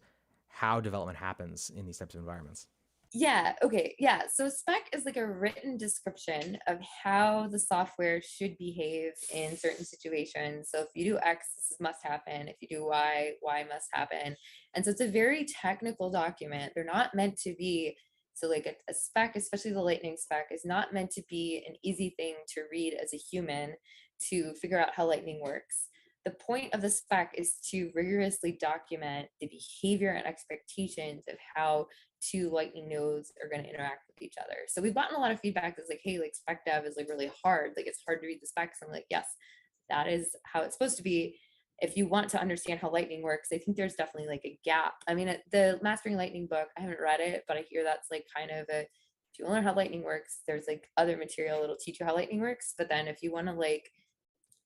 how development happens in these types of environments. Yeah, okay, yeah. So spec is like a written description of how the software should behave in certain situations. So if you do X, this must happen. If you do Y, Y must happen. And so it's a very technical document. They're not meant to be, so like a spec, especially the Lightning spec, is not meant to be an easy thing to read as a human to figure out how Lightning works. The point of the spec is to rigorously document the behavior and expectations of how two Lightning nodes are going to interact with each other. So we've gotten a lot of feedback that's like, hey, like spec dev is like really hard. Like it's hard to read the specs. I'm like, yes, that is how it's supposed to be. If you want to understand how Lightning works, I think there's definitely like a gap. I mean, the Mastering Lightning book, I haven't read it, but I hear that's like kind of a, if you want to learn how Lightning works, there's like other material that'll teach you how Lightning works. But then if you want to like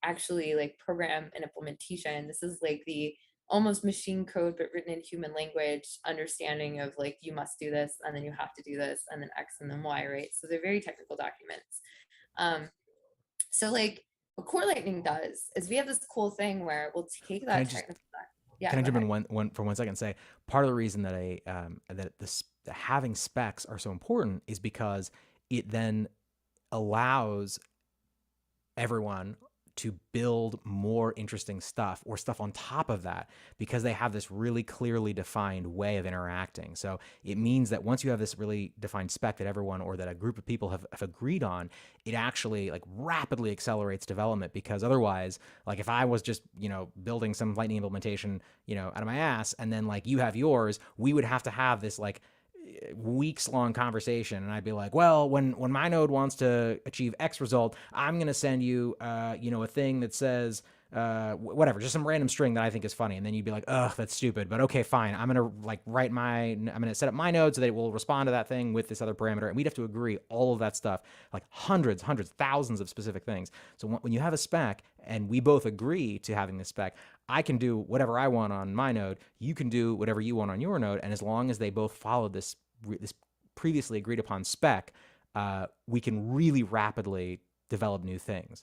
actually like program an implementation, this is like the almost machine code but written in human language understanding of like, you must do this, and then you have to do this, and then X and then Y, right? So they're very technical documents. So like what Core Lightning does is we have this cool thing where we'll take that technical. Yeah, can I jump in one for 1 second and say part of the reason that that having specs are so important is because it then allows everyone to build more interesting stuff or stuff on top of that, because they have this really clearly defined way of interacting. So it means that once you have this really defined spec that everyone or that a group of people have agreed on, it actually like rapidly accelerates development. Because otherwise, like if I was just, building some Lightning implementation, out of my ass, and then like you have yours, we would have to have this like weeks long conversation, and I'd be like, well, when my node wants to achieve X result, I'm going to send you a thing that says whatever, just some random string that I think is funny. And then you'd be like, ugh, that's stupid, but okay, fine, I'm going to like I'm going to set up my node so that it will respond to that thing with this other parameter, and we'd have to agree all of that stuff, like hundreds, thousands of specific things. So when you have a spec and we both agree to having this spec, I can do whatever I want on my node, you can do whatever you want on your node, and as long as they both follow this previously agreed upon spec, we can really rapidly develop new things.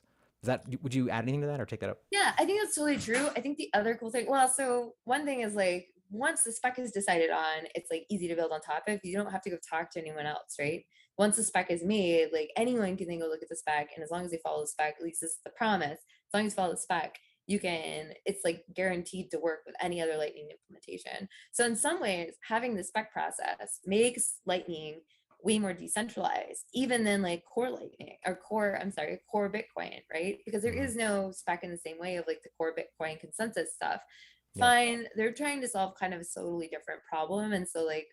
Would you add anything to that or take that up? Yeah, I think that's totally true. I think the other cool thing, well, so one thing is like, once the spec is decided on, it's like easy to build on top of. You don't have to go talk to anyone else, right? Once the spec is made, like anyone can then go look at the spec, and as long as they follow the spec, at least this is the promise, as long as you follow the spec, it's like guaranteed to work with any other Lightning implementation. So in some ways, having the spec process makes Lightning way more decentralized, even than like core Lightning or core Bitcoin, right? Because there is no spec in the same way of like the core Bitcoin consensus stuff. Fine, they're trying to solve kind of a totally different problem, and so like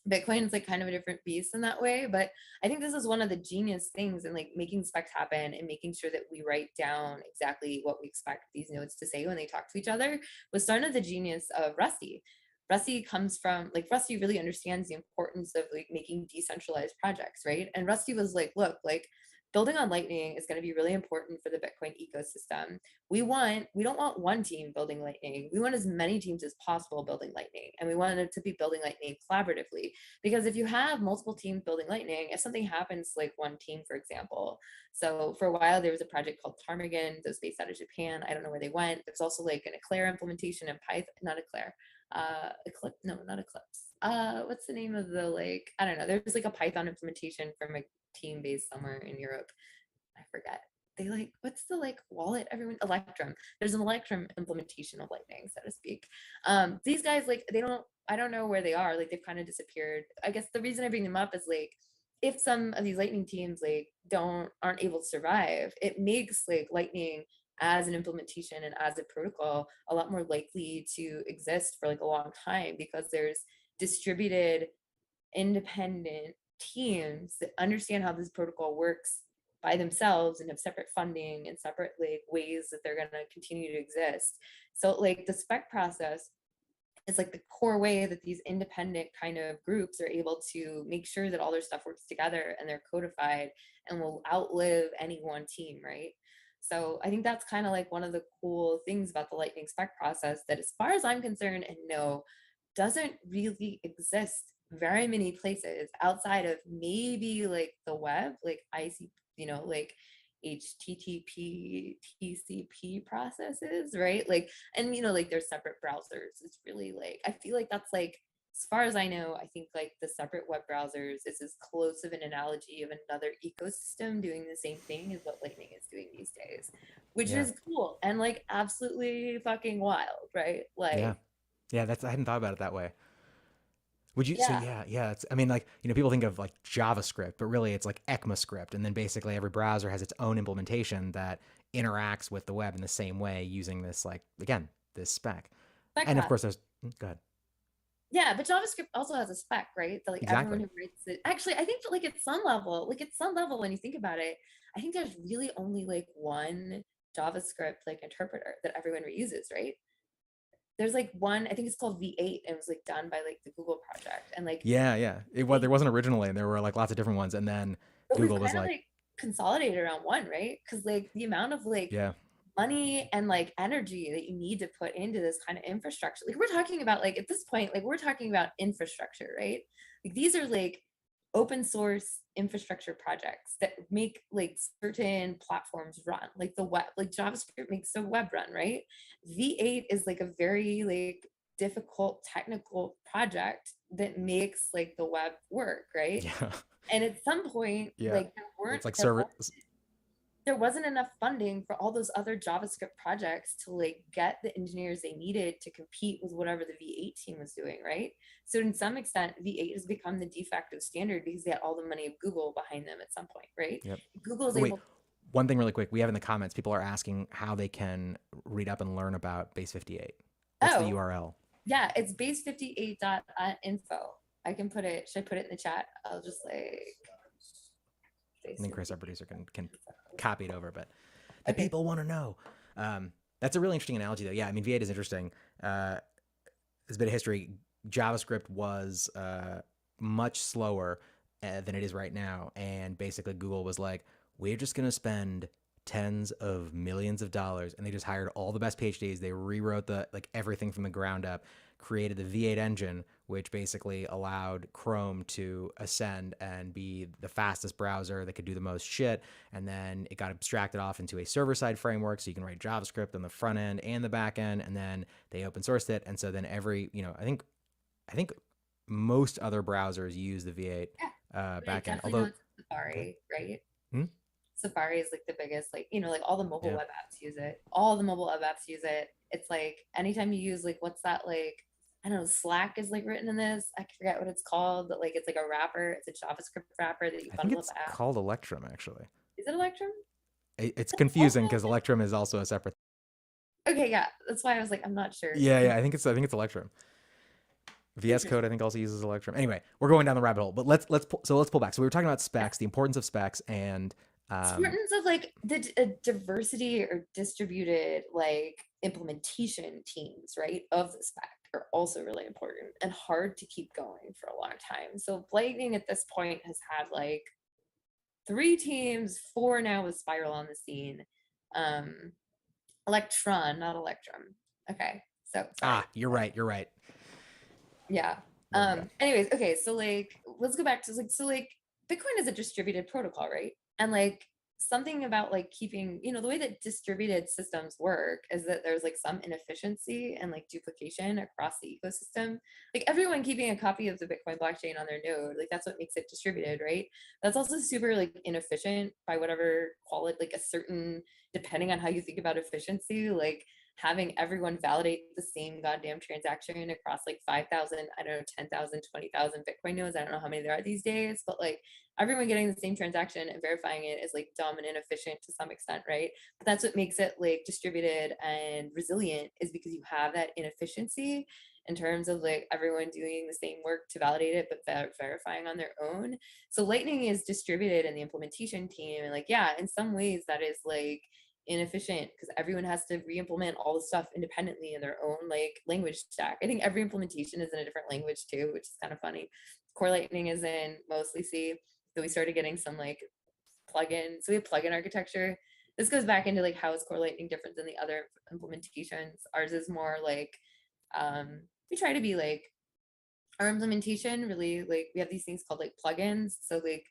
Bitcoin is like kind of a different beast in that way. But I think this is one of the genius things in like making specs happen and making sure that we write down exactly what we expect these nodes to say when they talk to each other was sort of the genius of Rusty. Rusty comes from like Rusty really understands the importance of like making decentralized projects, right? And Rusty was like, look, like building on Lightning is going to be really important for the Bitcoin ecosystem. We don't want one team building Lightning. We want as many teams as possible building Lightning. And we wanted to be building Lightning collaboratively. Because if you have multiple teams building Lightning, if something happens to like one team, for example, so for a while there was a project called Ptarmigan that was based out of Japan. I don't know where they went. There's also like an Eclair implementation in Python, not Eclair. Eclipse, no, not Eclipse. What's the name of the like, I don't know. There's like a Python implementation from a team based somewhere in Europe. I forget. They like, what's the like wallet everyone, Electrum. There's an Electrum implementation of Lightning, so to speak. These guys, like, I don't know where they are. Like, they've kind of disappeared. I guess the reason I bring them up is like, if some of these Lightning teams like aren't able to survive, it makes like Lightning as an implementation and as a protocol a lot more likely to exist for like a long time, because there's distributed independent teams that understand how this protocol works by themselves and have separate funding and separate like ways that they're going to continue to exist. So like the spec process is like the core way that these independent kind of groups are able to make sure that all their stuff works together and they're codified and will outlive any one team, right? So I think that's kind of like one of the cool things about the Lightning spec process that, as far as I'm concerned and know, doesn't really exist very many places outside of maybe like the web, like IC, like HTTP, TCP processes, right? Like, and like there's separate browsers. It's really like, I feel like that's like, as far as I know, I think like the separate web browsers is as close of an analogy of another ecosystem doing the same thing as what Lightning is doing these days, which is cool and like absolutely fucking wild, right? Like, yeah, that's, I hadn't thought about it that way. Would you? So yeah. it's, I mean, like, people think of like JavaScript, but really it's like ECMAScript, and then basically every browser has its own implementation that interacts with the web in the same way using this, like, again, this spec. And of course, there's, go ahead. Yeah, but JavaScript also has a spec, right? That like everyone who writes it. Actually, I think that like at some level, when you think about it, I think there's really only like one JavaScript like interpreter that everyone reuses, right? There's like one, I think it's called V8, and it was like done by like the Google project, and like There wasn't originally, and there were like lots of different ones, and then Google was like consolidated around one, right? Because like the amount of like money and like energy that you need to put into this kind of infrastructure, like we're talking about, like at this point, like we're talking about infrastructure, right? Like these are like open source infrastructure projects that make like certain platforms run, like the web, like JavaScript makes the web run, right? V8 is like a very like difficult technical project that makes like the web work, right? And at some point, like there wasn't enough funding for all those other JavaScript projects to like get the engineers they needed to compete with whatever the V8 team was doing, right? So in some extent, V8 has become the de facto standard because they had all the money of Google behind them at some point, right? Google is able. One thing really quick, we have in the comments, people are asking how they can read up and learn about Base 58. What's the URL? Yeah, it's base58.info. I can put it, should I put it in the chat? I'll just like. I think Chris, our producer, can copy it over, but the people want to know. That's a really interesting analogy, though. Yeah, I mean, V8 is interesting. There's a bit of history. JavaScript was much slower than it is right now, and basically Google was like, we're just going to spend tens of millions of dollars, and they just hired all the best PhDs. They rewrote everything from the ground up, created the V8 engine, which basically allowed Chrome to ascend and be the fastest browser that could do the most shit. And then it got abstracted off into a server-side framework, so you can write JavaScript on the front end and the back end, and then they open sourced it. And so then I think most other browsers use the V8 backend. Although Safari, right? Safari is like the biggest, like, like all the mobile web apps use it. All the mobile web apps use it. It's like anytime you use like, what's that, like I don't know, Slack is like written in this. I forget what it's called, but like it's like a wrapper. It's a JavaScript wrapper that you I think bundle up it's apps. called Electrum, actually. Is it Electrum? It's That's confusing also because Electrum is also a separate. okay. Yeah, that's why I was like, I'm not sure. Yeah, I think it's Electrum. VS Code, I think, also uses Electrum. Anyway, we're going down the rabbit hole, but let's pull back. So we were talking about specs, the importance of specs, and Importance of like the diversity or distributed like implementation teams, right, of the spec are also really important and hard to keep going for a long time. So Lightning at this point has had like 3 teams, 4 now with Spiral on the scene. Electron, not Electrum. Okay, so sorry. you're right. Yeah. There we go. Anyways, okay, so like let's go back to like so like Bitcoin is a distributed protocol, right? And like something about like keeping, you know, the way that distributed systems work is that there's like some inefficiency and like duplication across the ecosystem. Like everyone keeping a copy of the Bitcoin blockchain on their node, like that's what makes it distributed, right? That's also super like inefficient by whatever quality, like a certain, depending on how you think about efficiency, like having everyone validate the same goddamn transaction across like 5,000, I don't know, 10,000, 20,000 Bitcoin nodes. I don't know how many there are these days, but like everyone getting the same transaction and verifying it is like dumb and inefficient to some extent, right? But that's what makes it like distributed and resilient, is because you have that inefficiency in terms of like everyone doing the same work to validate it, but verifying on their own. So Lightning is distributed in the implementation team. And like, yeah, in some ways that is like inefficient because everyone has to re-implement all the stuff independently in their own like language stack. I think every implementation is in a different language too, which is kind of funny. Core Lightning is in mostly C. So we started getting some like plugin. So we have plugin architecture. This goes back into like how is Core Lightning different than the other implementations. Ours is more like we try to be like our implementation really like we have these things called like plugins. So like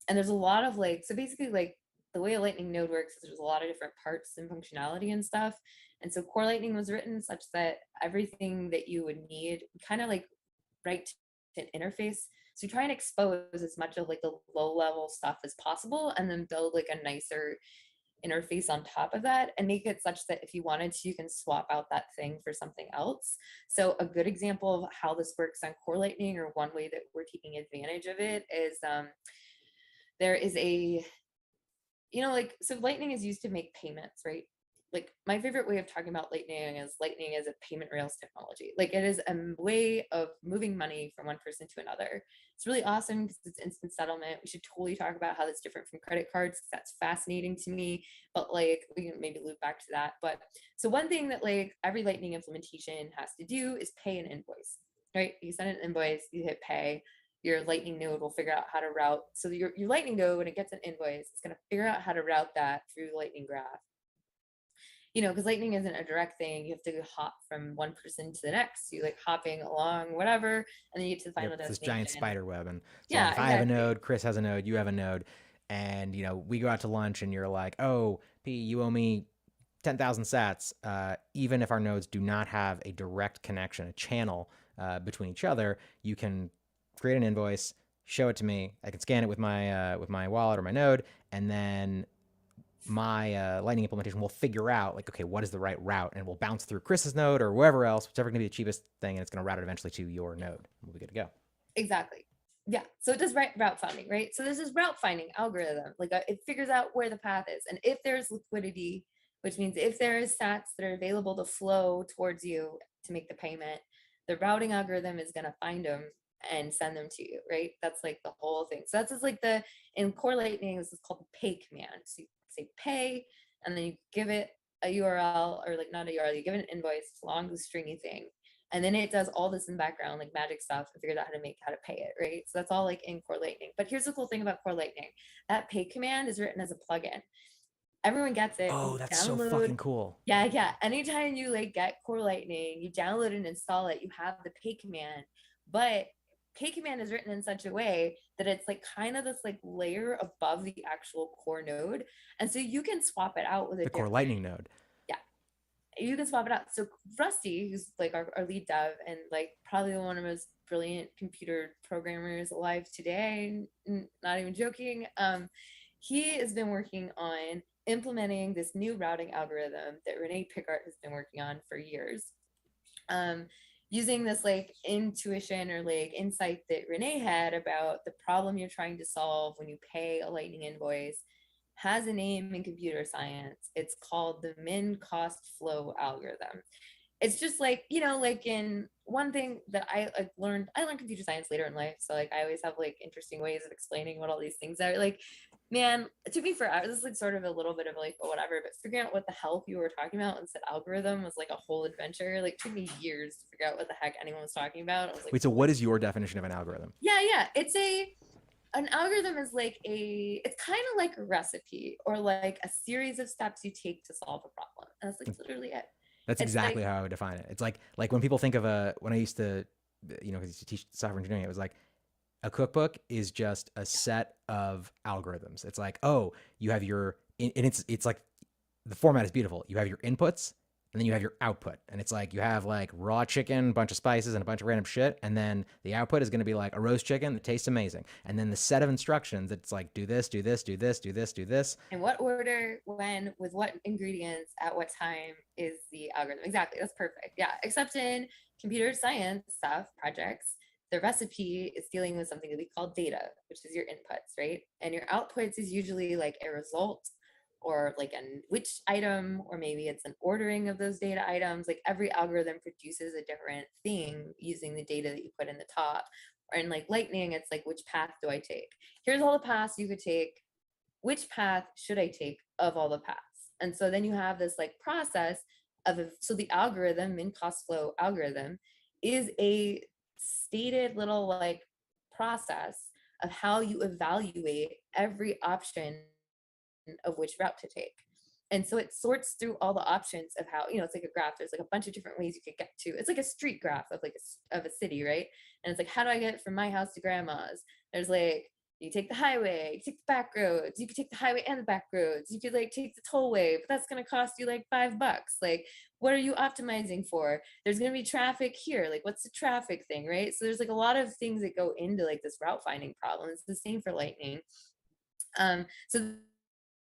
and there's a lot of like so basically like the way a lightning node works is there's a lot of different parts and functionality and stuff. And so core lightning was written such that everything that you would need kind of like write to an interface. So try and expose as much of like the low level stuff as possible and then build like a nicer interface on top of that and make it such that if you wanted to, you can swap out that thing for something else. So a good example of how this works on core lightning, or one way that we're taking advantage of it, is there is a, you know, like, so Lightning is used to make payments, right? Like my favorite way of talking about Lightning is a payment rails technology. Like it is a way of moving money from one person to another. It's really awesome because it's instant settlement. We should totally talk about how that's different from credit cards, because that's fascinating to me. But like we can maybe loop back to that. But so one thing that like every Lightning implementation has to do is pay an invoice, right? You send an invoice, you hit pay, your Lightning node will figure out how to route. So your Lightning node, when it gets an invoice, it's going to figure out how to route that through the Lightning graph. You know, because Lightning isn't a direct thing. You have to hop from one person to the next. You like hopping along, whatever, and then you get to the final destination. This giant spider web. And so yeah, like if I have a node, Chris has a node, you have a node, and you know we go out to lunch, and you're like, oh, P, you owe me 10,000 sats. Even if our nodes do not have a direct connection, a channel between each other, you can create an invoice, show it to me. I can scan it with my wallet or my node, and then my Lightning implementation will figure out like, okay, what is the right route, and we'll bounce through Chris's node or wherever else, whichever going to be the cheapest thing, and it's going to route it eventually to your node. We'll be good to go. Exactly. Yeah. So it does route finding, right? So there's this route finding algorithm. Like it figures out where the path is, and if there's liquidity, which means if there is sats that are available to flow towards you to make the payment, the routing algorithm is going to find them and send them to you, right? That's like the whole thing. So that's just like in core Lightning, this is called the pay command. So you say pay, and then you give it a URL, or like not a URL, you give it an invoice, it's a long stringy thing. And then it does all this in the background, like magic stuff, and figures out how to pay it, right? So that's all like in core Lightning. But here's the cool thing about core Lightning. That pay command is written as a plugin. Everyone gets it. Oh, that's so fucking cool. Yeah. Anytime you like get core Lightning, you download and install it, you have the pay command. But pay command is written in such a way that it's like kind of this like layer above the actual core node. And so you can swap it out with the core Lightning node. Yeah. You can swap it out. So Rusty, who's like our lead dev and like probably one of the most brilliant computer programmers alive today, not even joking, he has been working on implementing this new routing algorithm that Renee Pickart has been working on for years. using this like intuition or like insight that Renee had about the problem you're trying to solve when you pay a Lightning invoice has a name in computer science. It's called the min cost flow algorithm. It's just like, you know, like in one thing that I learned computer science later in life. So like I always have like interesting ways of explaining what all these things are. Like, man, it took me forever. This is like sort of a little bit of like, oh, whatever, but figuring out what the hell you were talking about and said algorithm was like a whole adventure. Like, took me years to figure out what the heck anyone was talking about. I was like, Wait, so what is your definition of an algorithm? yeah. An algorithm is like it's kind of like a recipe or like a series of steps you take to solve a problem. And that's like literally it. That's exactly how I would define it. It's like when people think of when I used to, you know, because I used to teach software engineering, it was like a cookbook is just a set of algorithms. It's like, oh, you have your, and it's like the format is beautiful. You have your inputs and then you have your output. And it's like you have like raw chicken, a bunch of spices and a bunch of random shit. And then the output is going to be like a roast chicken that tastes amazing. And then the set of instructions, it's like do this, do this, do this, do this, do this. In what order, when, with what ingredients, at what time is the algorithm. Exactly. That's perfect. Yeah. Except in computer science stuff, projects, the recipe is dealing with something that we call data, which is your inputs, right? And your outputs is usually like a result or like an which item, or maybe it's an ordering of those data items. Like every algorithm produces a different thing using the data that you put in the top. Or in like Lightning, it's like, which path do I take? Here's all the paths you could take. Which path should I take of all the paths? And so then you have this like process of, so the algorithm, min cost flow algorithm, is a stated little like process of how you evaluate every option of which route to take. And so it sorts through all the options of how, you know, it's like a graph. There's like a bunch of different ways you could get to. It's like a street graph of like of a city, right? And it's like, how do I get from my house to grandma's? There's like, you take the highway, you take the back roads, you could take the highway and the back roads, you could like take the tollway, but that's going to cost you like $5. Like, what are you optimizing for? There's going to be traffic here. Like, what's the traffic thing, right? So there's like a lot of things that go into like this route finding problem. It's the same for Lightning. So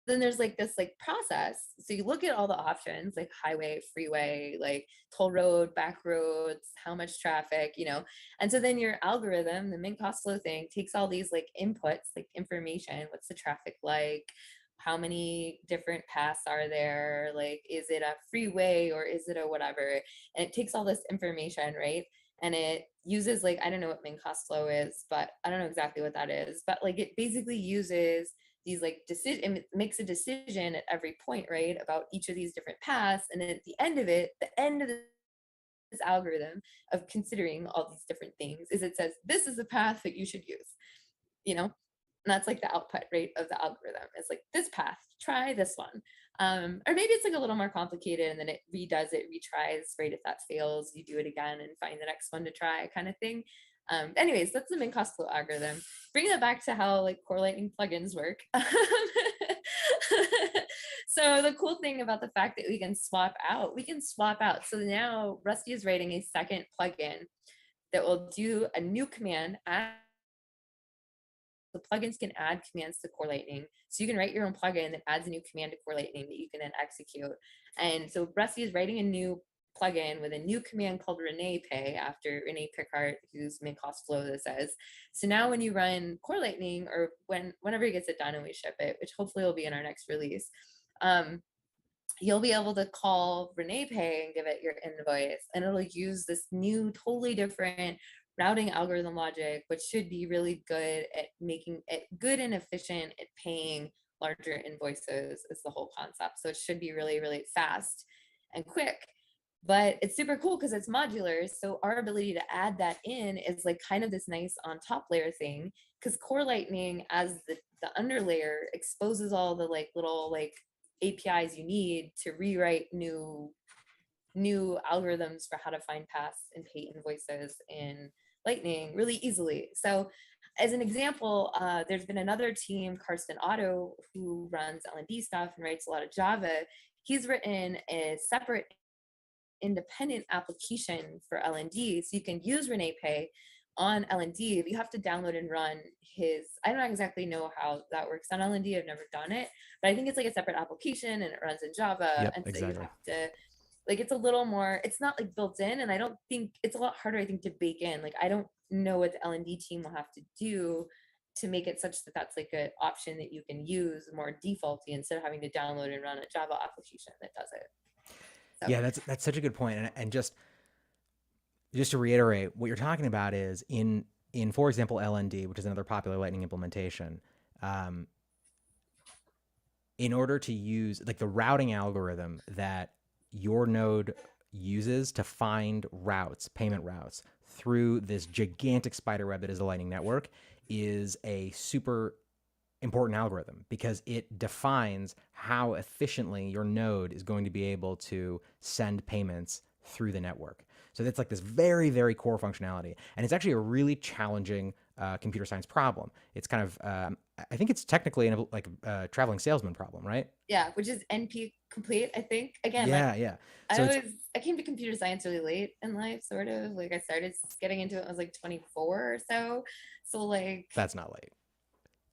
then there's like this like process. So you look at all the options, like highway, freeway, like toll road, back roads, how much traffic, you know. And so then your algorithm, the min cost flow thing, takes all these like inputs, like information. What's the traffic like? How many different paths are there? Like, is it a freeway or is it a whatever? And it takes all this information, right? And it uses like, I don't know what min cost flow is, but I don't know exactly what that is. But like it basically uses these like decision, it makes a decision at every point, right, about each of these different paths. And then at the end of it, the end of this algorithm of considering all these different things is it says, this is the path that you should use, you know? And that's like the output rate of the algorithm. It's like this path, try this one. Or maybe it's like a little more complicated and then it redoes it, retries, right? If that fails, you do it again and find the next one to try kind of thing. Anyways, that's the min cost flow algorithm. Bringing it back to how like core Lightning plugins work. So the cool thing about the fact that we can swap out. So now Rusty is writing a second plugin that will do a new command. The plugins can add commands to core Lightning. So you can write your own plugin that adds a new command to core Lightning that you can then execute. And so Rusty is writing a new plugin with a new command called Renee Pay after Renee Pickart, whose min cost flow this is. So now when you run core Lightning, or whenever he gets it done and we ship it, which hopefully will be in our next release, you'll be able to call Renee Pay and give it your invoice, and it'll use this new, totally different routing algorithm logic, which should be really good at making it good and efficient at paying larger invoices is the whole concept. So it should be really, really fast and quick. But it's super cool because it's modular. So our ability to add that in is like kind of this nice on top layer thing, because core Lightning as the underlayer exposes all the like little like APIs you need to rewrite new algorithms for how to find paths and pay invoices in Lightning really easily. So as an example, there's been another team, Karsten Otto, who runs L&D stuff and writes a lot of Java. He's written a separate independent application for L&D. So you can use Renee Pay on L&D. You have to download and run his, I don't exactly know how that works on L&D. I've never done it, but I think it's like a separate application and it runs in Java. Yep, and so exactly. you have to Like it's a little more, it's not like built in, and I don't think it's a lot harder, I think, to bake in. Like I don't know what the L&D team will have to do to make it such that that's like an option that you can use more defaulty instead of having to download and run a Java application that does it. So Yeah, that's such a good point. And just to reiterate, what you're talking about is in for example LND, which is another popular Lightning implementation. In order to use like the routing algorithm that your node uses to find routes, payment routes through this gigantic spider web that is the Lightning Network, is a super important algorithm because it defines how efficiently your node is going to be able to send payments through the network. So that's like this very, very core functionality. And it's actually a really challenging computer science problem. It's kind of, I think it's technically like a traveling salesman problem, right? yeah, which is NP complete, I think. Again, Yeah, like yeah. I came to computer science really late in life, sort of. Like I started getting into it when I was like 24 or so. So like That's not late.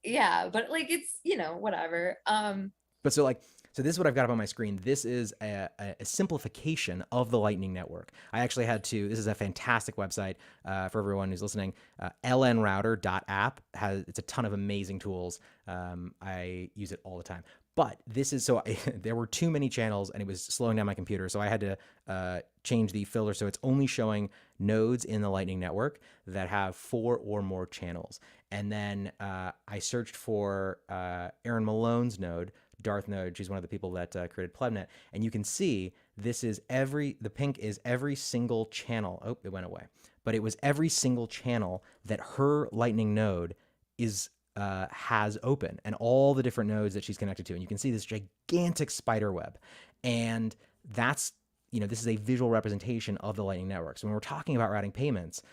yeah, but like it's, whatever. But so this is what I've got up on my screen. This is a simplification of the Lightning Network. I actually had to, this is a fantastic website for everyone who's listening. lnrouter.app it's a ton of amazing tools. I use it all the time. But this is, there were too many channels and it was slowing down my computer. So I had to change the filter. So it's only showing nodes in the Lightning Network that have 4 or more channels. And then I searched for Aaron Malone's node, Darth node. She's one of the people that created PlebNet. And you can see this is the pink is every single channel. Oh, it went away. But it was every single channel that her Lightning node has open and all the different nodes that she's connected to. And you can see this gigantic spider web. And that's, this is a visual representation of the Lightning Network. So when we're talking about routing payments,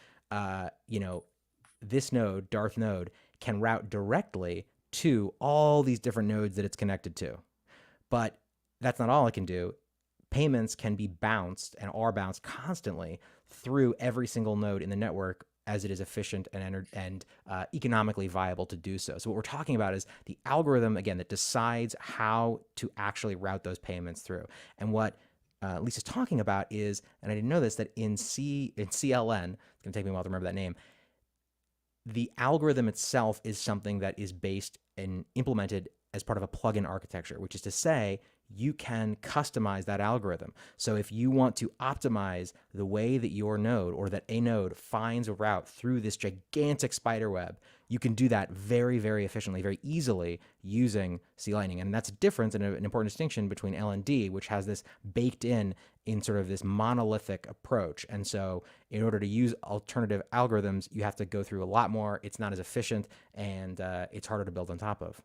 this node, Darth node, can route directly to all these different nodes that it's connected to. But that's not all it can do. Payments can be bounced and are bounced constantly through every single node in the network as it is efficient and economically viable to do so. So what we're talking about is the algorithm, again, that decides how to actually route those payments through. And what Lisa's talking about is, and I didn't know this, that in CLN, it's going to take me a while to remember that name, the algorithm itself is something that is based and implemented as part of a plugin architecture, which is to say you can customize that algorithm. So if you want to optimize the way that your node or that a node finds a route through this gigantic spider web, you can do that very, very efficiently, very easily using C-Lightning. And that's a difference and an important distinction between LND, which has this baked in sort of this monolithic approach. And so in order to use alternative algorithms, you have to go through a lot more. It's not as efficient and it's harder to build on top of.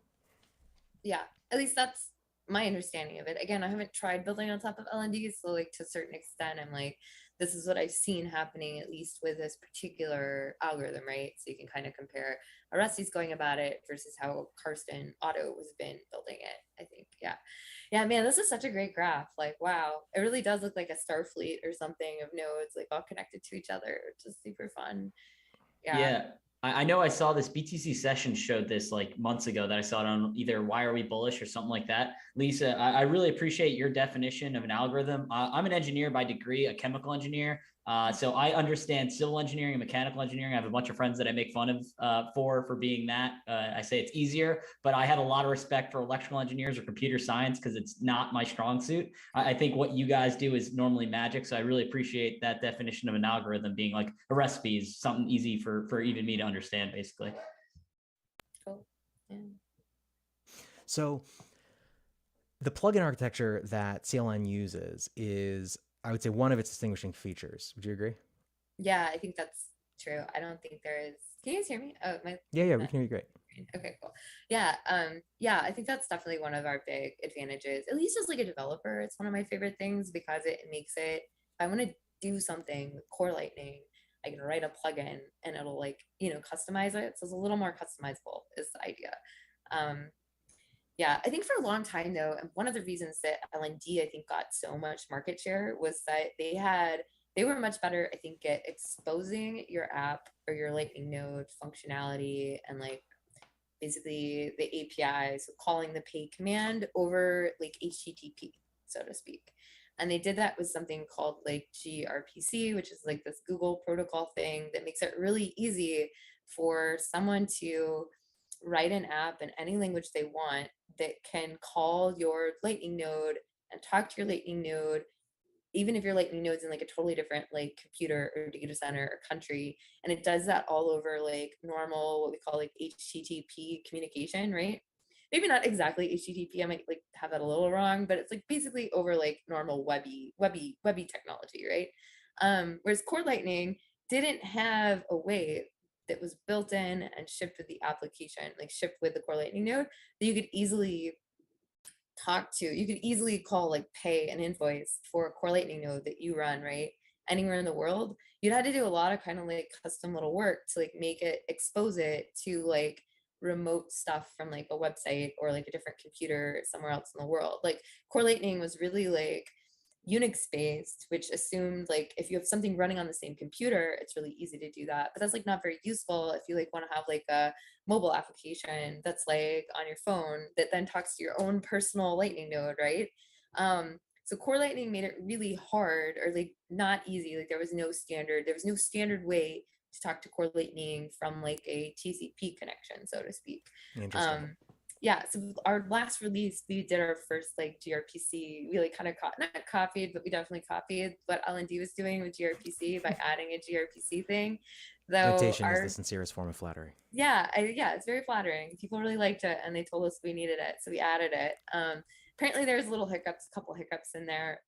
Yeah, at least that's my understanding of it. Again, I haven't tried building on top of LND, so like to a certain extent, I'm like, this is what I've seen happening, at least with this particular algorithm, right? So you can kind of compare how Rusty's going about it versus how Karsten Otto has been building it, I think. Yeah. Yeah, man, this is such a great graph. Like, wow, it really does look like a Starfleet or something of nodes like all connected to each other, which is super fun. Yeah. I know I saw this BTC session showed this like months ago that I saw it on either Why Are We Bullish or something like that. Lisa, I really appreciate your definition of an algorithm. I'm an engineer by degree, a chemical engineer. So I understand civil engineering and mechanical engineering. I have a bunch of friends that I make fun of for being that. I say it's easier, but I have a lot of respect for electrical engineers or computer science because it's not my strong suit. I think what you guys do is normally magic. So I really appreciate that definition of an algorithm being like a recipe is something easy for even me to understand, basically. Cool. Yeah. So the plugin architecture that CLN uses is, I would say, one of its distinguishing features. Would you agree? Yeah, I think that's true. I don't think there is. Can you guys hear me? Oh, Yeah, we can hear you great. Okay, cool. Yeah, yeah, I think that's definitely one of our big advantages. At least as like a developer, it's one of my favorite things because it makes it. If I want to do something with Core Lightning, I can write a plugin and it'll like customize it. So it's a little more customizable is the idea. Yeah, I think for a long time though, and one of the reasons that LND I think got so much market share was that they were much better, I think, at exposing your app or your Lightning node functionality and like basically the API, so calling the pay command over like HTTP, so to speak. And they did that with something called like gRPC, which is like this Google protocol thing that makes it really easy for someone to write an app in any language they want that can call your Lightning node and talk to your Lightning node, even if your Lightning node's in like a totally different like computer or data center or country. And it does that all over like normal, what we call like HTTP communication, right? Maybe not exactly HTTP. I might like have that a little wrong, but it's like basically over like normal webby technology, right? Whereas Core Lightning didn't have a way that was built in and shipped with the application, like shipped with the Core Lightning node, that you could easily you could easily call, like pay an invoice for a Core Lightning node that you run, right? Anywhere in the world. You'd had to do a lot of kind of like custom little work to like make it, expose it to like remote stuff from like a website or like a different computer somewhere else in the world. Like Core Lightning was really like Unix based, which assumed like if you have something running on the same computer, it's really easy to do that. But that's like not very useful if you like want to have like a mobile application that's like on your phone that then talks to your own personal Lightning node, right? So Core Lightning made it really hard, or like not easy. Like there was no standard way to talk to Core Lightning from like a TCP connection, so to speak. Interesting. Yeah, so our last release, we did our first like gRPC. We like kind of not copied, but we definitely copied what L&D was doing with gRPC by adding a gRPC thing. Though Imitation is the sincerest form of flattery. yeah, it's very flattering. People really liked it, and they told us we needed it, so we added it. Apparently, there's a couple hiccups in there.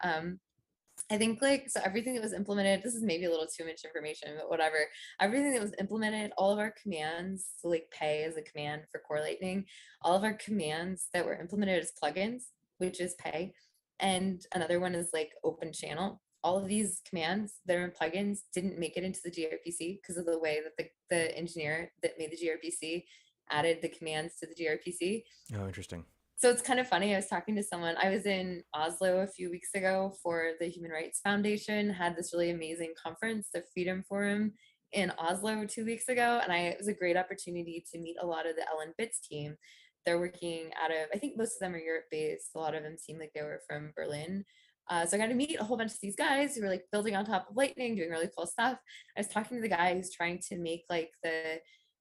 I think like, so everything that was implemented, this is maybe a little too much information, but whatever. Everything that was implemented, all of our commands, so like pay is a command for Core Lightning, all of our commands that were implemented as plugins, which is pay. And another one is like open channel. All of these commands that are in plugins didn't make it into the gRPC because of the way that the engineer that made the gRPC added the commands to the gRPC. Oh, interesting. So it's kind of funny. I was talking to someone. I was in Oslo a few weeks ago for the Human Rights Foundation, had this really amazing conference, the Freedom Forum in Oslo 2 weeks ago. And it was a great opportunity to meet a lot of the Ellen Bits team. They're working out of, I think most of them are Europe based. A lot of them seem like they were from Berlin. So I got to meet a whole bunch of these guys who were like building on top of Lightning, doing really cool stuff. I was talking to the guy who's trying to make like the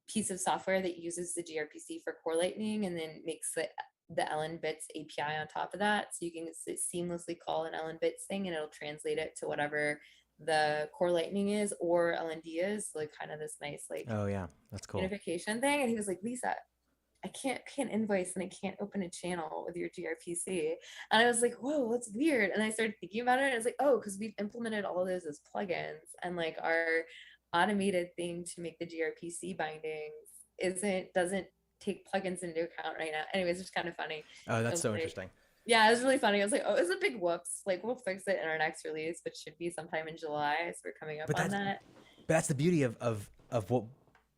piece of software that uses the gRPC for Core Lightning and then makes the Ellen Bits API on top of that. So you can seamlessly call an Ellen Bits thing and it'll translate it to whatever the Core Lightning is or LND is. So like kind of this nice like, oh yeah, that's cool, unification thing. And he was like, Lisa, I can't invoice and I can't open a channel with your gRPC. And I was like, whoa, that's weird. And I started thinking about it. And I was like, oh, because we've implemented all of those as plugins, and like our automated thing to make the gRPC bindings doesn't take plugins into account right now. Anyways, it's kind of funny. oh, that's so like, interesting. Yeah, it was really funny. I was like, oh, it's a big whoops. Like we'll fix it in our next release, which should be sometime in July. So we're coming up on that. But that's the beauty of what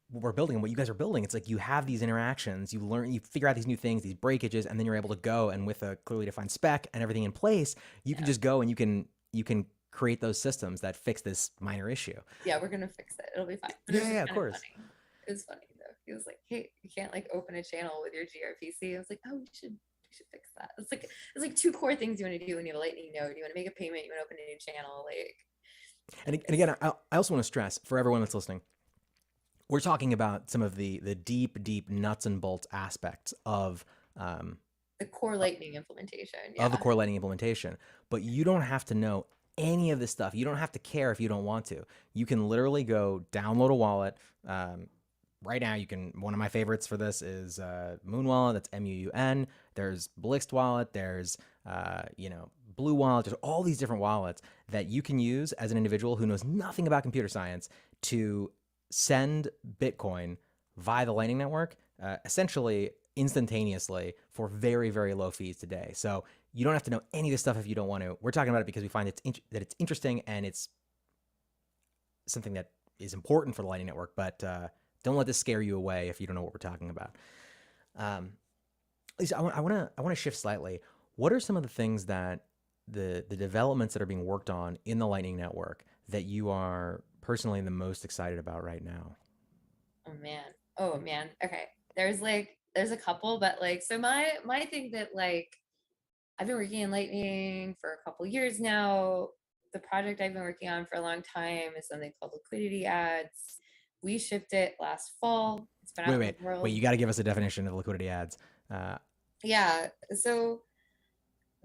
we're building and what you guys are building. It's like you have these interactions, you learn, you figure out these new things, these breakages, and then you're able to go, and with a clearly defined spec and everything in place, you can just go and you can create those systems that fix this minor issue. Yeah, we're gonna fix it. It'll be fine. But yeah, of course. Funny. It was funny though. He was like, "Hey, you can't like open a channel with your gRPC." I was like, "Oh, we should fix that." It's like two core things you want to do when you have a Lightning node. You want to make a payment. You want to open a new channel. Like, and again, I also want to stress for everyone that's listening, we're talking about some of the deep nuts and bolts aspects of the Core Lightning implementation. Of the Core Lightning implementation. But you don't have to know any of this stuff. You don't have to care if you don't want to. You can literally go download a wallet. Right now, one of my favorites for this is Moon Wallet. That's MUUN. There's Blixt Wallet. There's Blue Wallet. There's all these different wallets that you can use as an individual who knows nothing about computer science to send Bitcoin via the Lightning Network, essentially instantaneously for very, very low fees today. So you don't have to know any of this stuff if you don't want to. We're talking about it because we find that it's interesting and it's something that is important for the Lightning Network, but don't let this scare you away if you don't know what we're talking about. Lisa, I want to shift slightly. What are some of the things that the developments that are being worked on in the Lightning Network that you are personally the most excited about right now? Oh man. Okay. There's a couple, but like, so my thing that like I've been working in Lightning for a couple years now. The project I've been working on for a long time is something called Liquidity Ads. We shipped it last fall. It's been out in the Wait. world. You got to give us a definition of liquidity ads. Yeah. So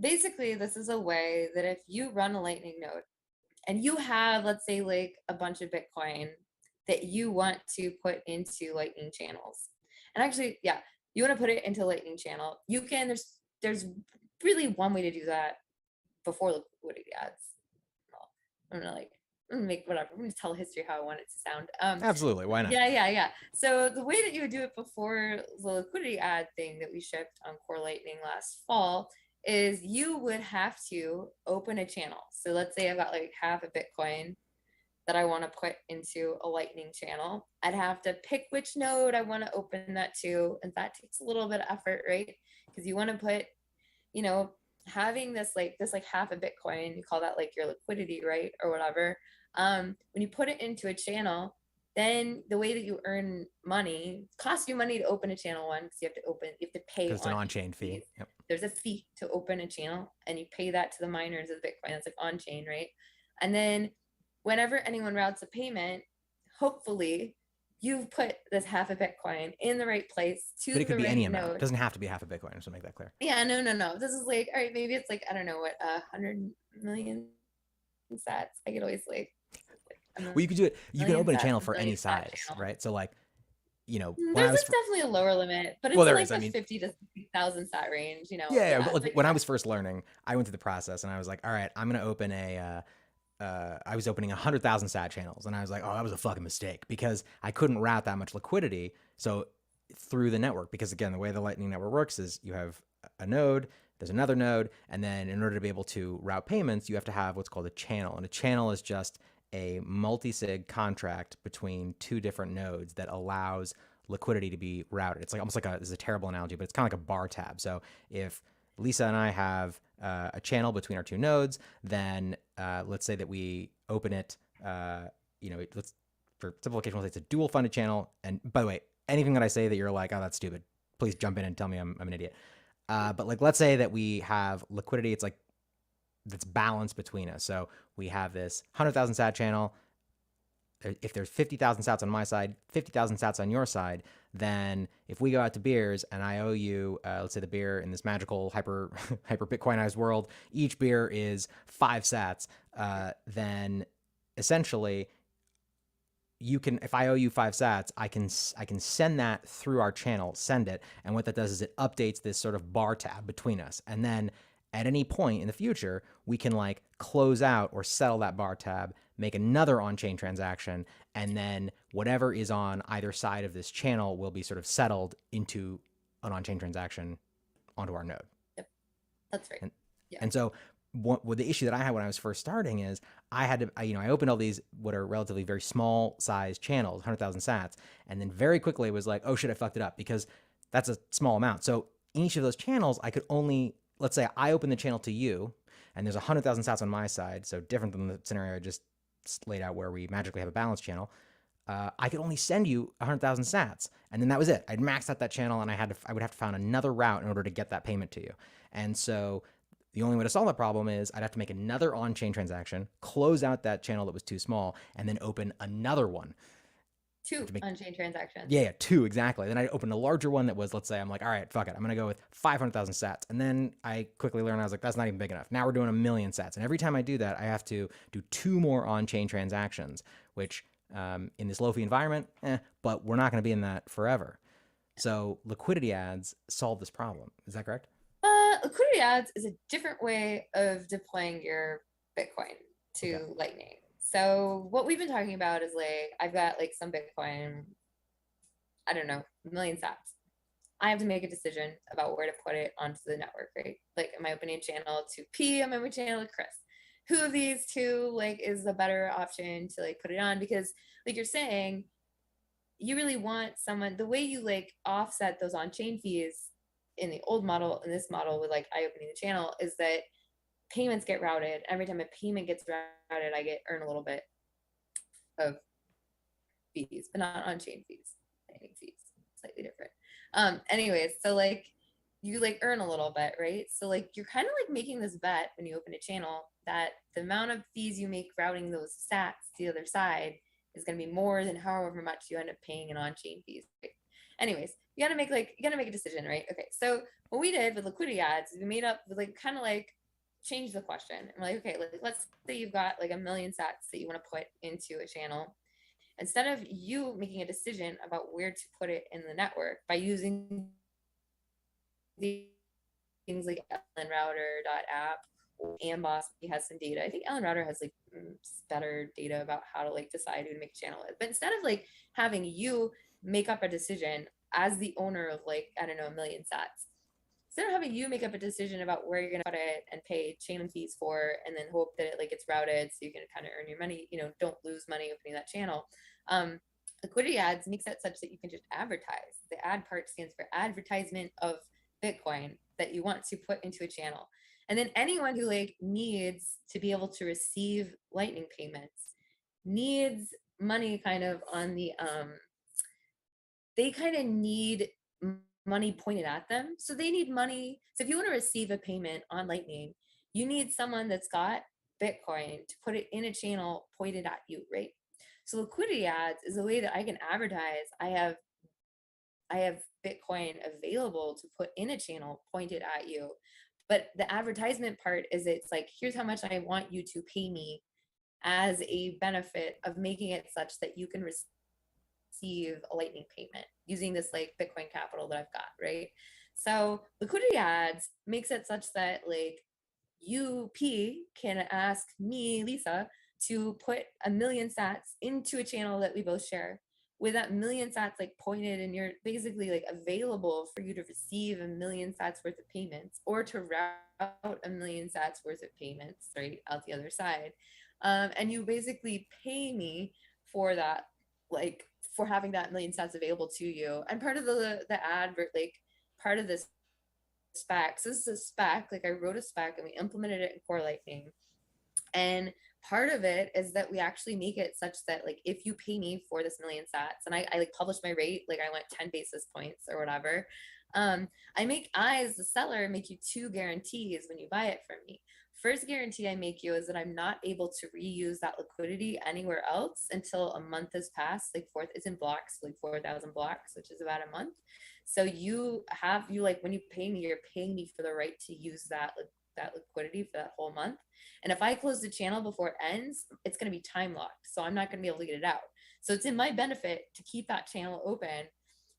basically, this is a way that if you run a Lightning node and you have, let's say, like a bunch of Bitcoin that you want to put into Lightning channels, and actually, yeah, you want to put it into Lightning channel, you can. There's really one way to do that before liquidity ads. Well, I'm gonna make whatever. I'm gonna tell history how I want it to sound. Absolutely, why not? Yeah. So the way that you would do it before the liquidity ad thing that we shipped on Core Lightning last fall is you would have to open a channel. So let's say I've got like half a Bitcoin that I want to put into a Lightning channel. I'd have to pick which node I want to open that to, and that takes a little bit of effort, right? Because you want to put, having this half a Bitcoin, you call that like your liquidity, right, or whatever. When you put it into a channel, then the way that you earn money costs you money to open a channel, one, because you have to pay Because it's an on-chain fee. Yep. There's a fee to open a channel, and you pay that to the miners of Bitcoin. That's like on chain, right? And then whenever anyone routes a payment, hopefully you've put this half a Bitcoin in the right place to the right node. But it could be any amount. It doesn't have to be half a Bitcoin, just to make that clear. Yeah, no. This is like, all right, maybe it's like, I don't know what, 100 million sats. I could always like. Well, you could do it. You can open a channel for any size, right? So like, there's definitely a lower limit, but it's like the 50 to 60,000 sat range, Yeah, but like when I was first learning, I went through the process and I was like, all right, I'm gonna open I was opening 100,000 sat channels, and I was like, oh, that was a fucking mistake because I couldn't route that much liquidity through the network. Because again, the way the Lightning Network works is you have a node, there's another node, and then in order to be able to route payments, you have to have what's called a channel, and a channel is just a multi-sig contract between two different nodes that allows liquidity to be routed. It's like almost like this is a terrible analogy, but it's kind of like a bar tab. So if Lisa and I have a channel between our two nodes, then let's say that we open it, let's, for simplification, we'll say it's a dual funded channel. And by the way, anything that I say that you're like, oh, that's stupid, please jump in and tell me I'm an idiot. But like, let's say that we have liquidity. It's like that's balanced between us. So we have this 100,000 sat channel. If there's 50,000 sats on my side, 50,000 sats on your side, then if we go out to beers and I owe you, let's say the beer in this magical hyper Bitcoinized world, each beer is 5 sats, then essentially you can, if I owe you 5 sats, I can send that through our channel, send it. And what that does is it updates this sort of bar tab between us. And then at any point in the future, we can like close out or settle that bar tab, make another on-chain transaction, and then whatever is on either side of this channel will be sort of settled into an on-chain transaction onto our node. Yep, that's right. And so what the issue that I had when I was first starting is I had to, I opened all these what are relatively very small size channels, 100,000 sats, and then very quickly it was like, oh shit, I fucked it up because that's a small amount. So in each of those channels, I could only, let's say I open the channel to you and there's 100,000 sats on my side. So different than the scenario I just laid out where we magically have a balance channel. I could only send you 100,000 sats, and then that was it. I'd maxed out that channel, and I would have to find another route in order to get that payment to you. And so the only way to solve that problem is I'd have to make another on-chain transaction, close out that channel that was too small, and then open another one. Two on-chain transactions. Yeah, 2 exactly. Then I opened a larger one that was, let's say, I'm like, all right, fuck it, I'm gonna go with 500,000 sats. And then I quickly learned, I was like, that's not even big enough. Now we're doing 1 million sats, and every time I do that, I have to do 2 more on-chain transactions, which in this low fee environment, but we're not going to be in that forever. So liquidity ads solve this problem. Is that correct? Liquidity ads is a different way of deploying your Bitcoin to Lightning. So what we've been talking about is like, I've got like some Bitcoin, I don't know, 1 million sats. I have to make a decision about where to put it onto the network, right? Like, am I opening a channel to P? Am I opening a channel to Chris? Who of these two like is the better option to like put it on? Because like you're saying, you really want someone, the way you like offset those on-chain fees in the old model, in this model with like I opening the channel, is that payments get routed. Every time a payment gets routed, I earn a little bit of fees, but not on-chain fees. Fees, slightly different. Anyways, so like you like earn a little bit, right? So like you're kind of like making this bet when you open a channel that the amount of fees you make routing those sats to the other side is going to be more than however much you end up paying in on-chain fees. Right? Anyways, you got to make a decision, right? Okay, so what we did with liquidity ads is we made up like kind of like change the question. And we're like, okay, let's say you've got like 1 million sats that you want to put into a channel. Instead of you making a decision about where to put it in the network by using things like ellenrouter.app or Amboss has some data. I think Ellen Router has like better data about how to like decide who to make a channel with. But instead of like having you make up a decision as the owner of like, I don't know, 1 million sats, instead of having you make up a decision about where you're going to put it and pay channel fees for, and then hope that it like gets routed so you can kind of earn your money, you know, don't lose money opening that channel. Liquidity ads makes that such that you can just advertise. The ad part stands for advertisement of Bitcoin that you want to put into a channel. And then anyone who like needs to be able to receive lightning payments needs money kind of on the, they kind of need money pointed at them. So they need money. So if you want to receive a payment on lightning, you need someone that's got Bitcoin to put it in a channel pointed at you, right? So liquidity ads is a way that I can advertise. I have Bitcoin available to put in a channel pointed at you. But the advertisement part is it's like, here's how much I want you to pay me as a benefit of making it such that you can receive a lightning payment using this like Bitcoin capital that I've got, right? So liquidity ads makes it such that like you, P, can ask me, Lisa, to put 1 million sats into a channel that we both share, with that 1 million sats like pointed, and you're basically like available for you to receive 1 million sats worth of payments or to route 1 million sats worth of payments right out the other side. And you basically pay me for that, like for having that 1 million sats available to you. And part of the advert, like part of this spec, so this is a spec, like I wrote a spec and we implemented it in Core Lightning. And part of it is that we actually make it such that like if you pay me for this 1 million sats, and I like publish my rate, like I went 10 basis points or whatever, I as the seller make you 2 guarantees when you buy it from me. First guarantee I make you is that I'm not able to reuse that liquidity anywhere else until a month has passed. Like it's in blocks, like 4,000 blocks, which is about a month. So you like when you pay me, you're paying me for the right to use that liquidity for that whole month. And if I close the channel before it ends, it's going to be time locked. So I'm not going to be able to get it out. So it's in my benefit to keep that channel open,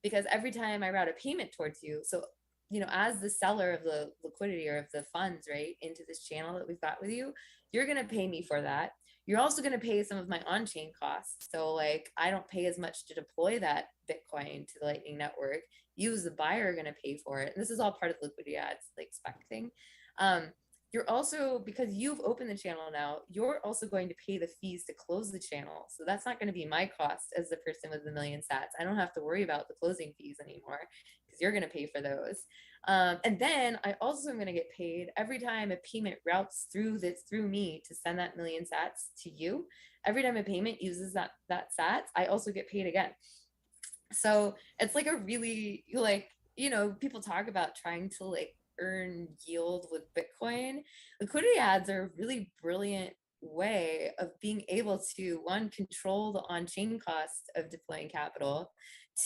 because every time I route a payment towards you, so, you know, as the seller of the liquidity or of the funds, right, into this channel that we've got with you, you're going to pay me for that. You're also going to pay some of my on-chain costs. So like, I don't pay as much to deploy that Bitcoin to the Lightning Network. You as the buyer are going to pay for it. And this is all part of the liquidity ads, like spec thing. You're also, because you've opened the channel now, you're also going to pay the fees to close the channel. So that's not going to be my cost as the person with the 1 million sats. I don't have to worry about the closing fees anymore because you're going to pay for those. And then I also am going to get paid every time a payment routes through me to send that 1 million sats to you. Every time a payment uses that sats, I also get paid again. So it's like a really, like, you know, people talk about trying to like earn yield with Bitcoin. Liquidity ads are a really brilliant way of being able to, one, control the on-chain cost of deploying capital,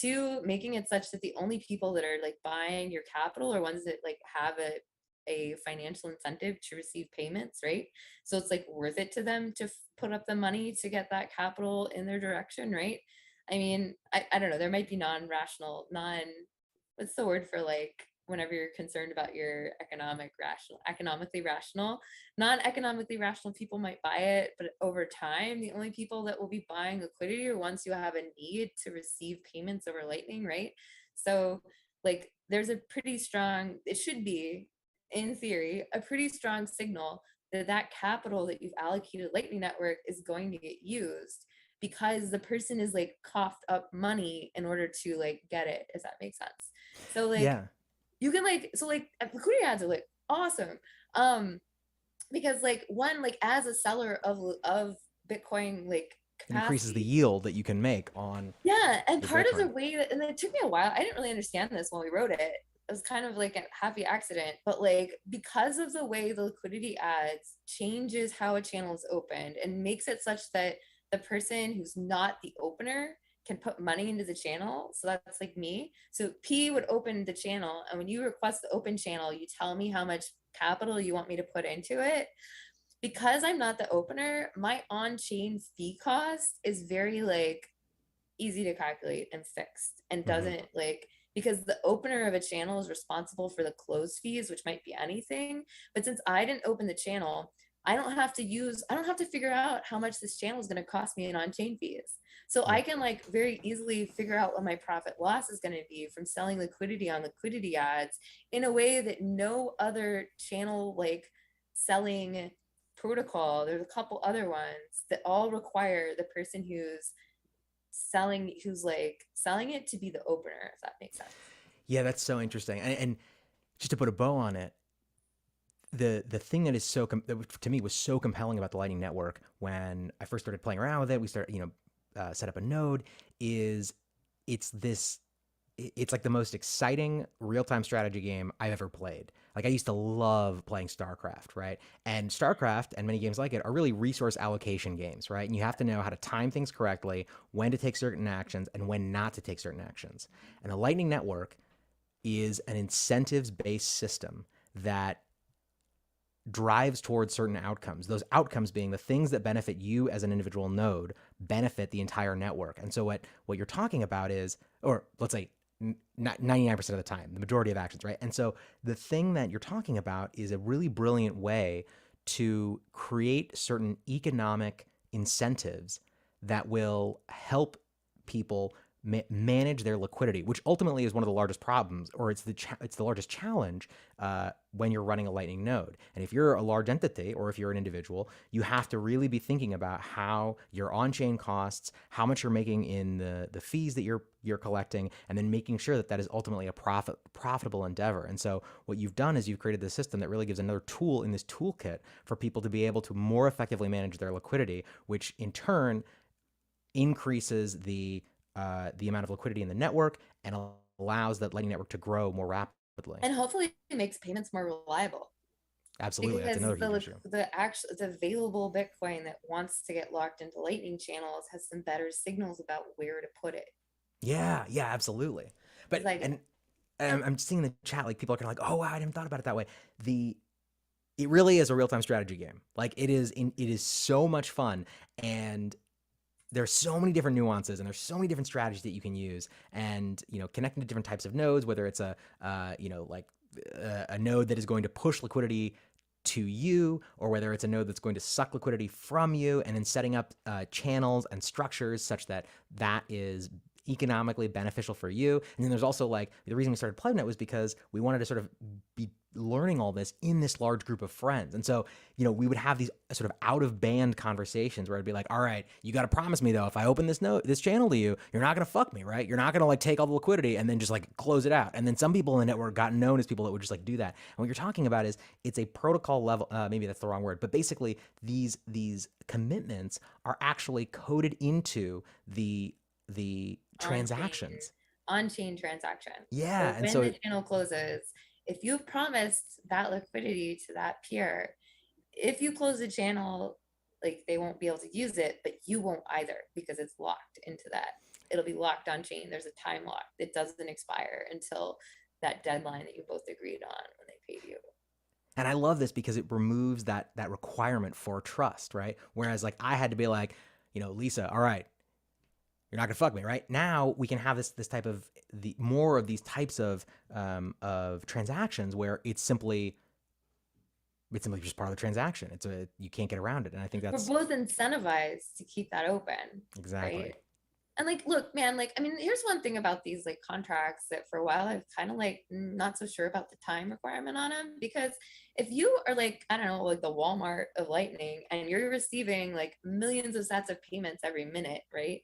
two, making it such that the only people that are like buying your capital are ones that like have a financial incentive to receive payments, right? So it's like worth it to them to put up the money to get that capital in their direction, right? I mean, I don't know, there might be what's the word for like whenever you're concerned about your economically rational, non-economically rational people might buy it, but over time, the only people that will be buying liquidity are ones who have a need to receive payments over Lightning, right? So like there's a pretty strong, it should be, in theory, a pretty strong signal that capital that you've allocated Lightning Network is going to get used, because the person is like coughed up money in order to like get it, if that makes sense. So like, yeah. You can like, so like liquidity ads are like awesome. Because like one, like as a seller of Bitcoin, like capacity, increases the yield that you can make on. Yeah. And part Bitcoin. Of the way that, and it took me a while, I didn't really understand this when we wrote it, it was kind of like a happy accident, but like because of the way the liquidity ads changes how a channel is opened and makes it such that the person who's not the opener can put money into the channel. So that's like me. So P would open the channel, and when you request the open channel, you tell me how much capital you want me to put into it. Because I'm not the opener, my on-chain fee cost is very like easy to calculate and fixed, and doesn't like, because the opener of a channel is responsible for the close fees, which might be anything. But since I didn't open the channel, I don't have to figure out how much this channel is going to cost me in on-chain fees. So I can like very easily figure out what my profit loss is going to be from selling liquidity on liquidity ads in a way that no other channel like selling protocol. There's a couple other ones that all require the person who's selling it to be the opener, if that makes sense. Yeah, that's so interesting. And just to put a bow on it, the thing that is that to me was so compelling about the Lightning Network when I first started playing around with it, we started, set up a node, is it's like the most exciting real-time strategy game I've ever played. Like, I used to love playing StarCraft, right? And StarCraft and many games like it are really resource allocation games, right? And you have to know how to time things correctly, when to take certain actions, and when not to take certain actions. And the Lightning Network is an incentives-based system that drives towards certain outcomes. Those outcomes being the things that benefit you as an individual node benefit the entire network. And so what you're talking about is, or let's say 99% of the time, the majority of actions, right? And so the thing that you're talking about is a really brilliant way to create certain economic incentives that will help people manage their liquidity, which ultimately is one of the largest problems, or it's the largest challenge when you're running a Lightning node. And if you're a large entity, or if you're an individual, you have to really be thinking about how your on-chain costs, how much you're making in the fees that you're collecting, and then making sure that is ultimately a profitable endeavor. And so what you've done is you've created this system that really gives another tool in this toolkit for people to be able to more effectively manage their liquidity, which in turn increases the amount of liquidity in the network and allows that Lightning Network to grow more rapidly. And hopefully it makes payments more reliable. Absolutely, that's another huge issue. The available Bitcoin that wants to get locked into Lightning channels has some better signals about where to put it. Yeah, absolutely. But like, and I'm seeing in the chat, like, people are kind of like, oh wow, I didn't thought about it that way. It really is a real-time strategy game. Like, it is so much fun, and there's so many different nuances, and there's so many different strategies that you can use, and connecting to different types of nodes, whether it's a node that is going to push liquidity to you, or whether it's a node that's going to suck liquidity from you, and then setting up channels and structures such that is economically beneficial for you. And then there's also, like, the reason we started PlebNet was because we wanted to sort of be learning all this in this large group of friends. And so, we would have these sort of out of band conversations where I'd be like, all right, you got to promise me though, if I open this channel to you, you're not going to fuck me, right? You're not going to like take all the liquidity and then just like close it out. And then some people in the network got known as people that would just like do that. And what you're talking about is it's a protocol level, maybe that's the wrong word, but basically these commitments are actually coded into the transactions. On-chain transaction. Yeah. So when the channel closes, if you've promised that liquidity to that peer, if you close the channel, like, they won't be able to use it, but you won't either, because it's locked into that. It'll be locked on chain. There's a time lock. It doesn't expire until that deadline that you both agreed on when they paid you. And I love this because it removes that requirement for trust, right? Whereas, like, I had to be like, Lisa, all right, you're not gonna fuck me, right? Now we can have this type of more of these types of transactions where it's simply just part of the transaction. You can't get around it, and I think that's, we're both incentivized to keep that open. Exactly. Right? And like, look, man, like, I mean, here's one thing about these like contracts that for a while I've kind of like not so sure about the time requirement on them, because if you are like, I don't know, like the Walmart of Lightning, and you're receiving like millions of sets of payments every minute, right?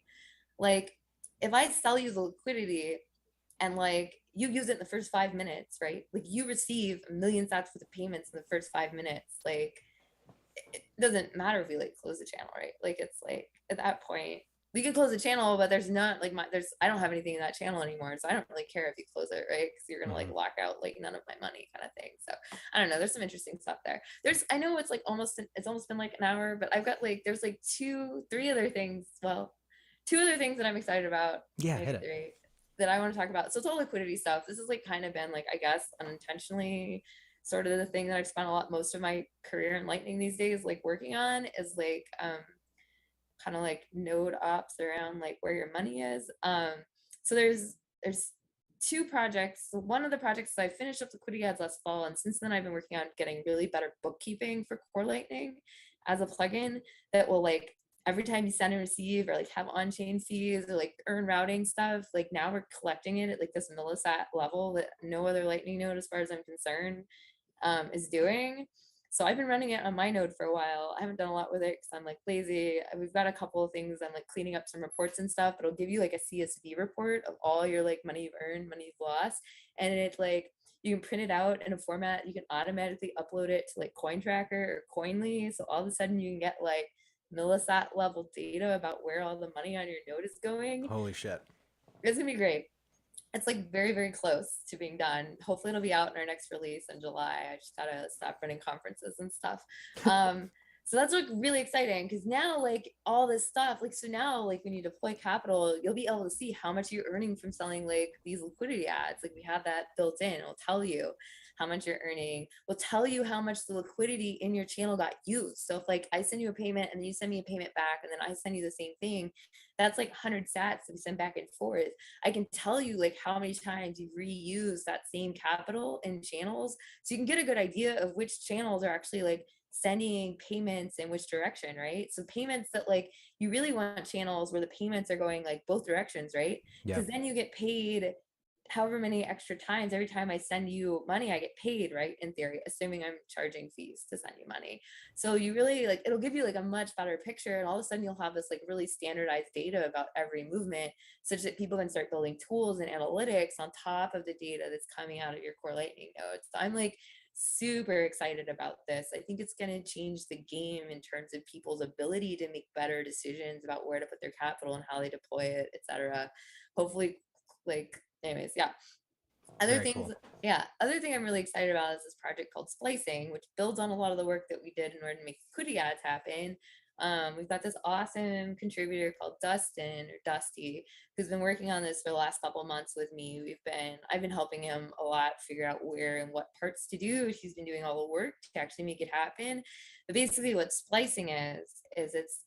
Like, if I sell you the liquidity and like you use it in the first 5 minutes, right? Like, you receive a million sats worth of payments in the first 5 minutes. Like, it doesn't matter if we like close the channel, right? Like, it's like at that point, we could close the channel, but there's not like I don't have anything in that channel anymore. So I don't really care if you close it, right? Because you're gonna like lock out like none of my money kind of thing. So I don't know. There's some interesting stuff there. I know it's like almost been like an hour, but I've got like, there's like two other things that I'm excited about. Yeah, maybe hit it. three, that I want to talk about. So it's all liquidity stuff. This has like kind of been like, I guess, unintentionally sort of the thing that I've spent most of my career in Lightning these days, like working on, is like, kind of like node ops around like where your money is. So there's two projects. So one of the projects, I finished up liquidity ads last fall, and since then I've been working on getting really better bookkeeping for core Lightning as a plugin that will like, every time you send and receive or like have on-chain fees or like earn routing stuff, like now we're collecting it at like this millisat level that no other Lightning node, as far as I'm concerned, is doing. So I've been running it on my node for a while. I haven't done a lot with it because I'm like lazy. We've got a couple of things. I'm like cleaning up some reports and stuff, but it'll give you like a CSV report of all your like money you've earned, money you've lost. And it's like, you can print it out in a format. You can automatically upload it to like Coin Tracker or Coinly. So all of a sudden you can get like millisat level data about where all the money on your node is going. Holy shit. It's gonna be great. It's like very, very close to being done. Hopefully it'll be out in our next release in July. I just gotta stop running conferences and stuff. So that's like really exciting, because now like all this stuff, like, so now like when you deploy capital, you'll be able to see how much you're earning from selling like these liquidity ads. Like we have that built in. It'll tell you how much you're earning. We'll tell you how much the liquidity in your channel got used. So if like I send you a payment and then you send me a payment back and then I send you the same thing, that's like 100 sats that we send back and forth. I can tell you like how many times you've reused that same capital in channels. So you can get a good idea of which channels are actually like sending payments in which direction, right? So payments that like, you really want channels where the payments are going like both directions, right? Yeah. Because then you get paid however many extra times. Every time I send you money, I get paid, right? In theory, assuming I'm charging fees to send you money. So you really like, it'll give you like a much better picture, and all of a sudden you'll have this like really standardized data about every movement, such that people can start building tools and analytics on top of the data that's coming out of your core Lightning nodes. So I'm like super excited about this. I think it's going to change the game in terms of people's ability to make better decisions about where to put their capital and how they deploy it, etc. Hopefully, like, anyways, yeah. Other Very things, cool. yeah. Other thing I'm really excited about is this project called Splicing, which builds on a lot of the work that we did in order to make liquidity ads happen. We've got this awesome contributor called Dustin, or Dusty, who's been working on this for the last couple of months with me. I've been helping him a lot figure out where and what parts to do. He's been doing all the work to actually make it happen. But basically what splicing is it's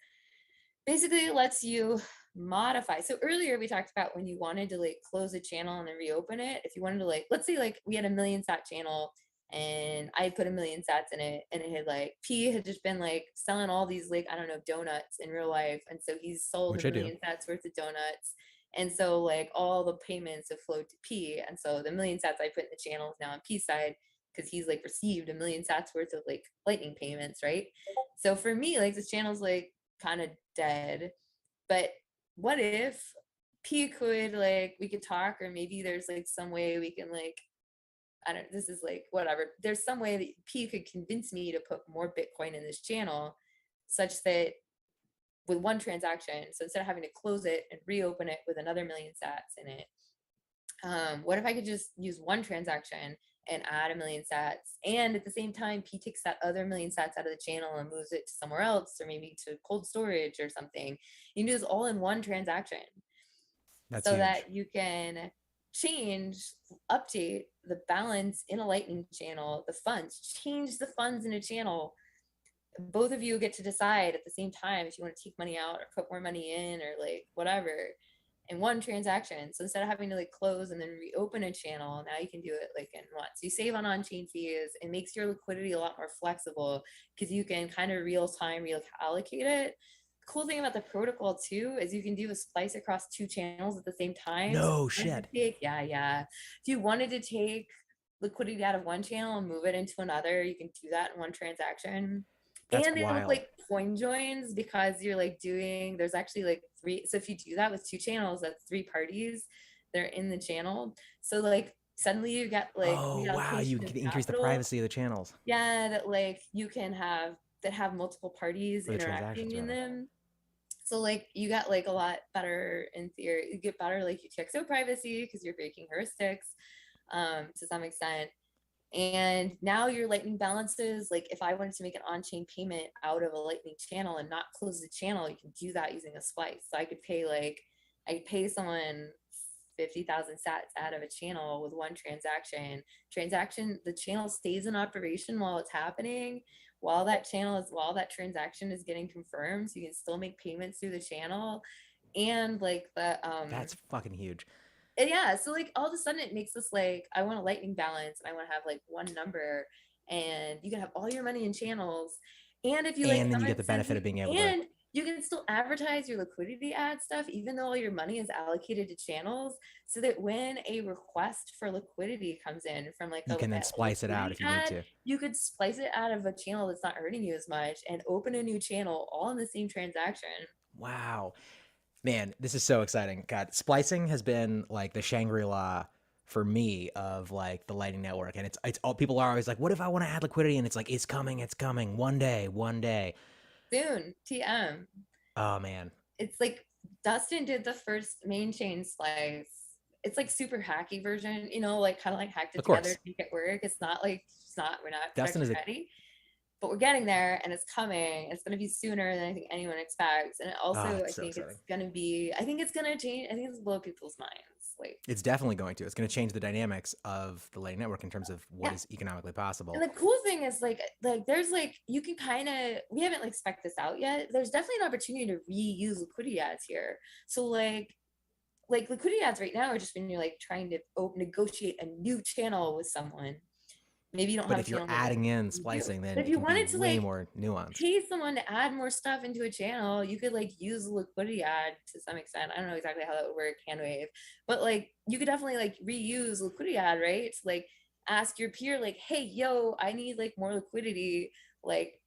basically it lets you modify. So earlier we talked about when you wanted to like close a channel and then reopen it. If you wanted to like, let's say like we had a 1,000,000 sat channel and I put 1,000,000 sats in it, and it had like, P had just been like selling all these like, I don't know, donuts in real life. And so he's sold Which a I do. 1,000,000 sats worth of donuts. And so like all the payments have flowed to P. And so the 1,000,000 sats I put in the channel is now on P side, because he's like received 1,000,000 sats worth of like Lightning payments, right? So for me, like this channel's like kind of dead. But what if P could like, we could talk, or maybe there's like some way we can like, I don't, this is like whatever, there's some way that P could convince me to put more Bitcoin in this channel, such that with one transaction, so instead of having to close it and reopen it with another 1,000,000 sats in it, what if I could just use one transaction and add 1,000,000 sats, and at the same time P takes that other 1,000,000 sats out of the channel and moves it to somewhere else, or maybe to cold storage or something. You can do this all in one transaction. That's so huge. that you can update the balance in a Lightning channel, the funds, change the funds in a channel. Both of you get to decide at the same time if you want to take money out or put more money in, or like whatever, in one transaction. So instead of having to like close and then reopen a channel, now you can do it like in one. So you save on-chain fees. It makes your liquidity a lot more flexible, because you can kind of real-time reallocate it. The cool thing about the protocol too is you can do a splice across two channels at the same time. No shit. Yeah. If you wanted to take liquidity out of one channel and move it into another, you can do that in one transaction. That's and they wild. look like coin joins, because you're like doing, there's actually like three. So if you do that with two channels, that's three parties that are in the channel. So like suddenly you get like, oh wow, you can increase the privacy of the channels. Yeah, that like you can have multiple parties for the interacting in transactions, rather. them. So like you got like a lot better in theory, you get better like UTXO privacy because you're breaking heuristics to some extent. And now your lightning balances, like if I wanted to make an on-chain payment out of a lightning channel and not close the channel, you can do that using a splice. So I could pay someone 50,000 sats out of a channel with one transaction. The channel stays in operation while it's happening, while that transaction is getting confirmed. So you can still make payments through the channel. And like That's fucking huge. yeah, so like all of a sudden it makes this like I want a lightning balance and I want to have like one number, and you can have all your money in channels, and if you like And then you get the benefit of being able to, and you can still advertise your liquidity ad stuff even though all your money is allocated to channels, so that when a request for liquidity comes in from like you can then splice it out if you need to. you could splice it out of a channel that's not hurting you as much and open a new channel all in the same transaction. Wow. Man, this is so exciting. God, splicing has been like the Shangri-La for me of like the Lightning Network. And it's all, people are always like, what if I want to add liquidity? And it's like, it's coming, one day. Soon, TM. Oh man. It's like Dustin did the first main chain splice. It's like super hacky version, you know, like kind of like hacked it together to make it work. We're not Dustin is ready. But we're getting there and it's coming. It's going to be sooner than I think anyone expects. And also, I think it's going to change. I think it's going to blow people's minds. Like it's definitely going to. It's going to change the dynamics of the Lightning Network in terms of what is economically possible. And the cool thing is like there's like, you can kind of, we haven't like spec'd this out yet. There's definitely an opportunity to reuse liquidity ads here. So like liquidity ads right now are just when you're like trying to negotiate a new channel with someone. Maybe you don't have. But if you're adding in splicing, then if you wanted to way more nuanced. Pay someone to add more stuff into a channel, you could like use a liquidity ad to some extent. I don't know exactly how that would work, Handwave, but like you could definitely like reuse liquidity ad, right? To like ask your peer, like, hey, yo, I need like more liquidity. Like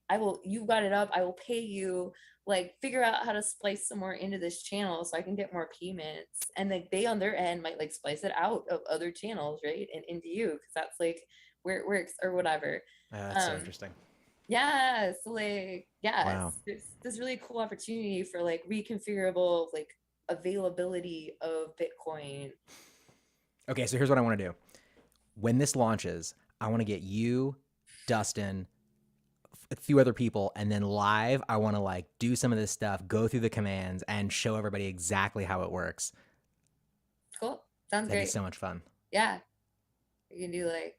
you've got it up, I will pay you. Like figure out how to splice some more into this channel so I can get more payments. And like they on their end might like splice it out of other channels, right? And into you, because that's like where it works or whatever. That's so interesting. Yeah, so like wow. it's this really cool opportunity for like reconfigurable like availability of Bitcoin. Okay, so here's what I want to do. When this launches, I want to get you, Dustin, a few other people, and then live I want to like do some of this stuff, go through the commands and show everybody exactly how it works. Cool. Sounds That'd great. be so much fun. Yeah. You can do like,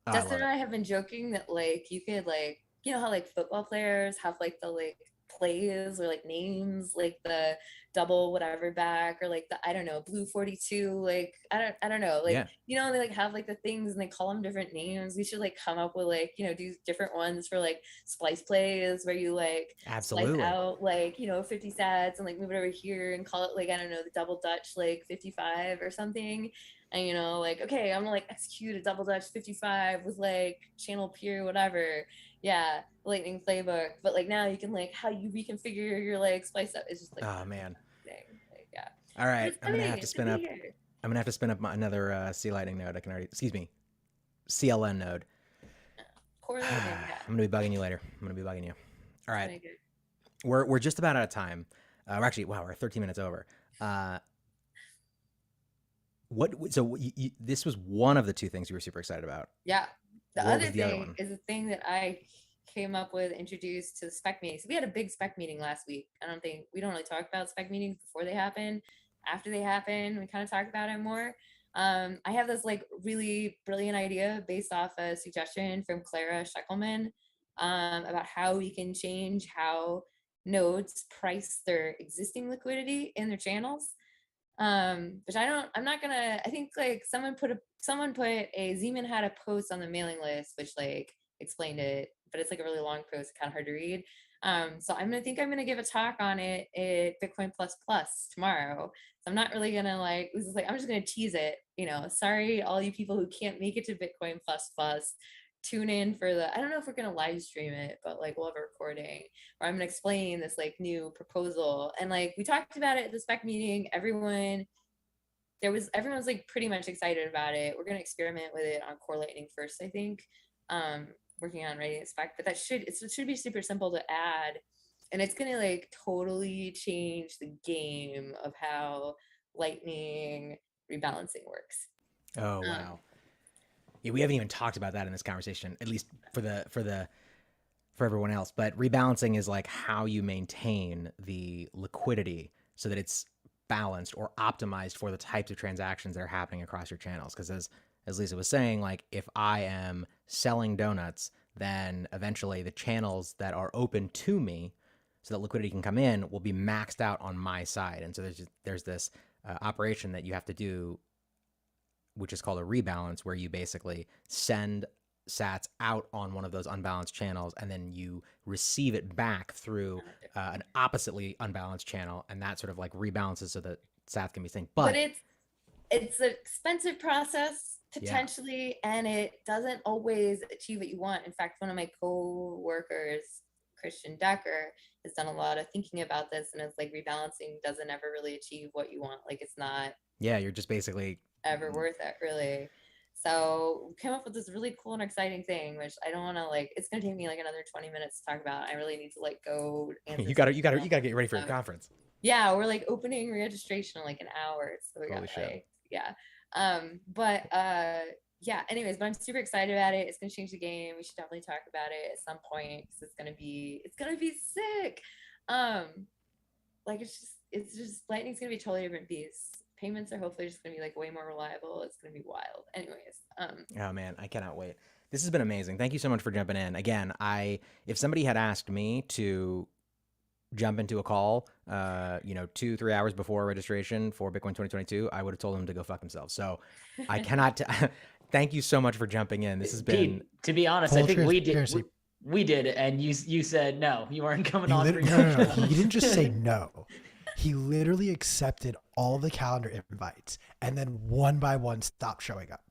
Dustin and I have been joking that like you could like, you know how like football players have like the like plays or like names, like the double whatever back or like the I don't know blue 42, like I don't know, like you know they like have like the things and they call them different names. We should like come up with like, you know, do different ones for like splice plays where you like absolutely splice out like, you know, 50 sats and like move it over here and call it like I don't know the double Dutch like 55 or something. And, you know, like, okay, I'm gonna like execute a double Dutch 55 with like channel peer, whatever. Yeah, lightning playbook. But like now you can like how you reconfigure your like splice up. It's just like, oh man. Like, yeah. All right. I'm gonna have to spin up another C Lightning node. I can already, excuse me, CLN node. Core Lightning, I'm gonna be bugging you later. All right. We're just about out of time. We're actually, wow, we're 13 minutes over. This was one of the two things you were super excited about. Yeah. The other thing is the thing that I came up with, introduced to the spec meeting. So we had a big spec meeting last week. We don't really talk about spec meetings before they happen. After they happen, we kind of talk about it more. I have this like really brilliant idea based off a suggestion from Clara Scheckelman about how we can change how nodes price their existing liquidity in their channels. Which I think like someone put Zeman had a post on the mailing list which like explained it, but it's like a really long post, kind of hard to read. So I'm gonna give a talk on it at Bitcoin Plus tomorrow. So I'm not really gonna I'm just gonna tease it, you know. Sorry all you people who can't make it to Bitcoin Plus. Tune in for I don't know if we're gonna live stream it, but like we'll have a recording where I'm gonna explain this like new proposal. And like we talked about it at the spec meeting. Everyone's like pretty much excited about it. We're gonna experiment with it on Core Lightning first, I think. Working on writing a spec, but it should be super simple to add And it's gonna like totally change the game of how Lightning rebalancing works. Oh wow. Yeah, we haven't even talked about that in this conversation, at least for everyone else. But rebalancing is like how you maintain the liquidity so that it's balanced or optimized for the types of transactions that are happening across your channels. Because as Lisa was saying, like if I am selling donuts, then eventually the channels that are open to me so that liquidity can come in will be maxed out on my side. And so there's this operation that you have to do, which is called a rebalance, where you basically send sats out on one of those unbalanced channels, and then you receive it back through an oppositely unbalanced channel, and that sort of like rebalances so that sats can be synced. But it's an expensive process potentially, and it doesn't always achieve what you want. In fact, one of my co-workers, Christian Decker, has done a lot of thinking about this, and it's like rebalancing doesn't ever really achieve what you want. Like it's not you're just basically ever worth it, really. So we came up with this really cool and exciting thing, which I don't want to like. It's gonna take me like another 20 minutes to talk about. I really need to like go. you gotta get ready for your conference. Yeah, we're like opening registration in like an hour, so we got like yeah. Anyways, but I'm super excited about it. It's gonna change the game. We should definitely talk about it at some point because it's gonna be sick. Like it's just Lightning's gonna be a totally different beast. Payments are hopefully just gonna be like way more reliable. It's gonna be wild. Anyways, oh man, I cannot wait. This has been amazing. Thank you so much for jumping in. Again, if somebody had asked me to jump into a call, 2-3 hours before registration for Bitcoin 2022, I would have told them to go fuck themselves. So I cannot. Thank you so much for jumping in. This has been. Pete, to be honest, I think we did. We did, and you said no. You weren't coming on. No. He didn't just say no. He literally accepted all the calendar invites and then one by one stopped showing up.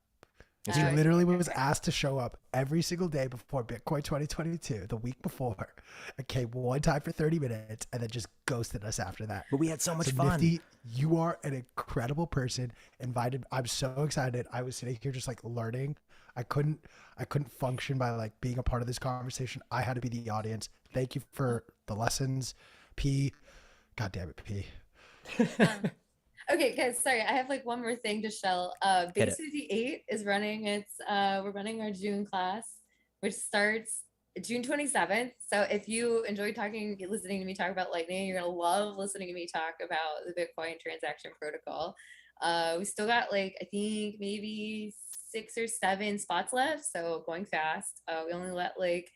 He literally was asked to show up every single day before Bitcoin 2022, the week before. It came one time for 30 minutes and then just ghosted us after that. But we had so much fun. Nifty, you are an incredible person. Invited. I'm so excited. I was sitting here just like learning. I couldn't function by like being a part of this conversation. I had to be the audience. Thank you for the lessons, P. God damn it, P. Okay, guys, sorry. I have like one more thing to shell. Base 58 is running we're running our June class, which starts June 27th. So if you enjoy listening to me talk about Lightning, you're gonna love listening to me talk about the Bitcoin transaction protocol. We still got like, I think maybe 6 or 7 spots left. So going fast. We only let like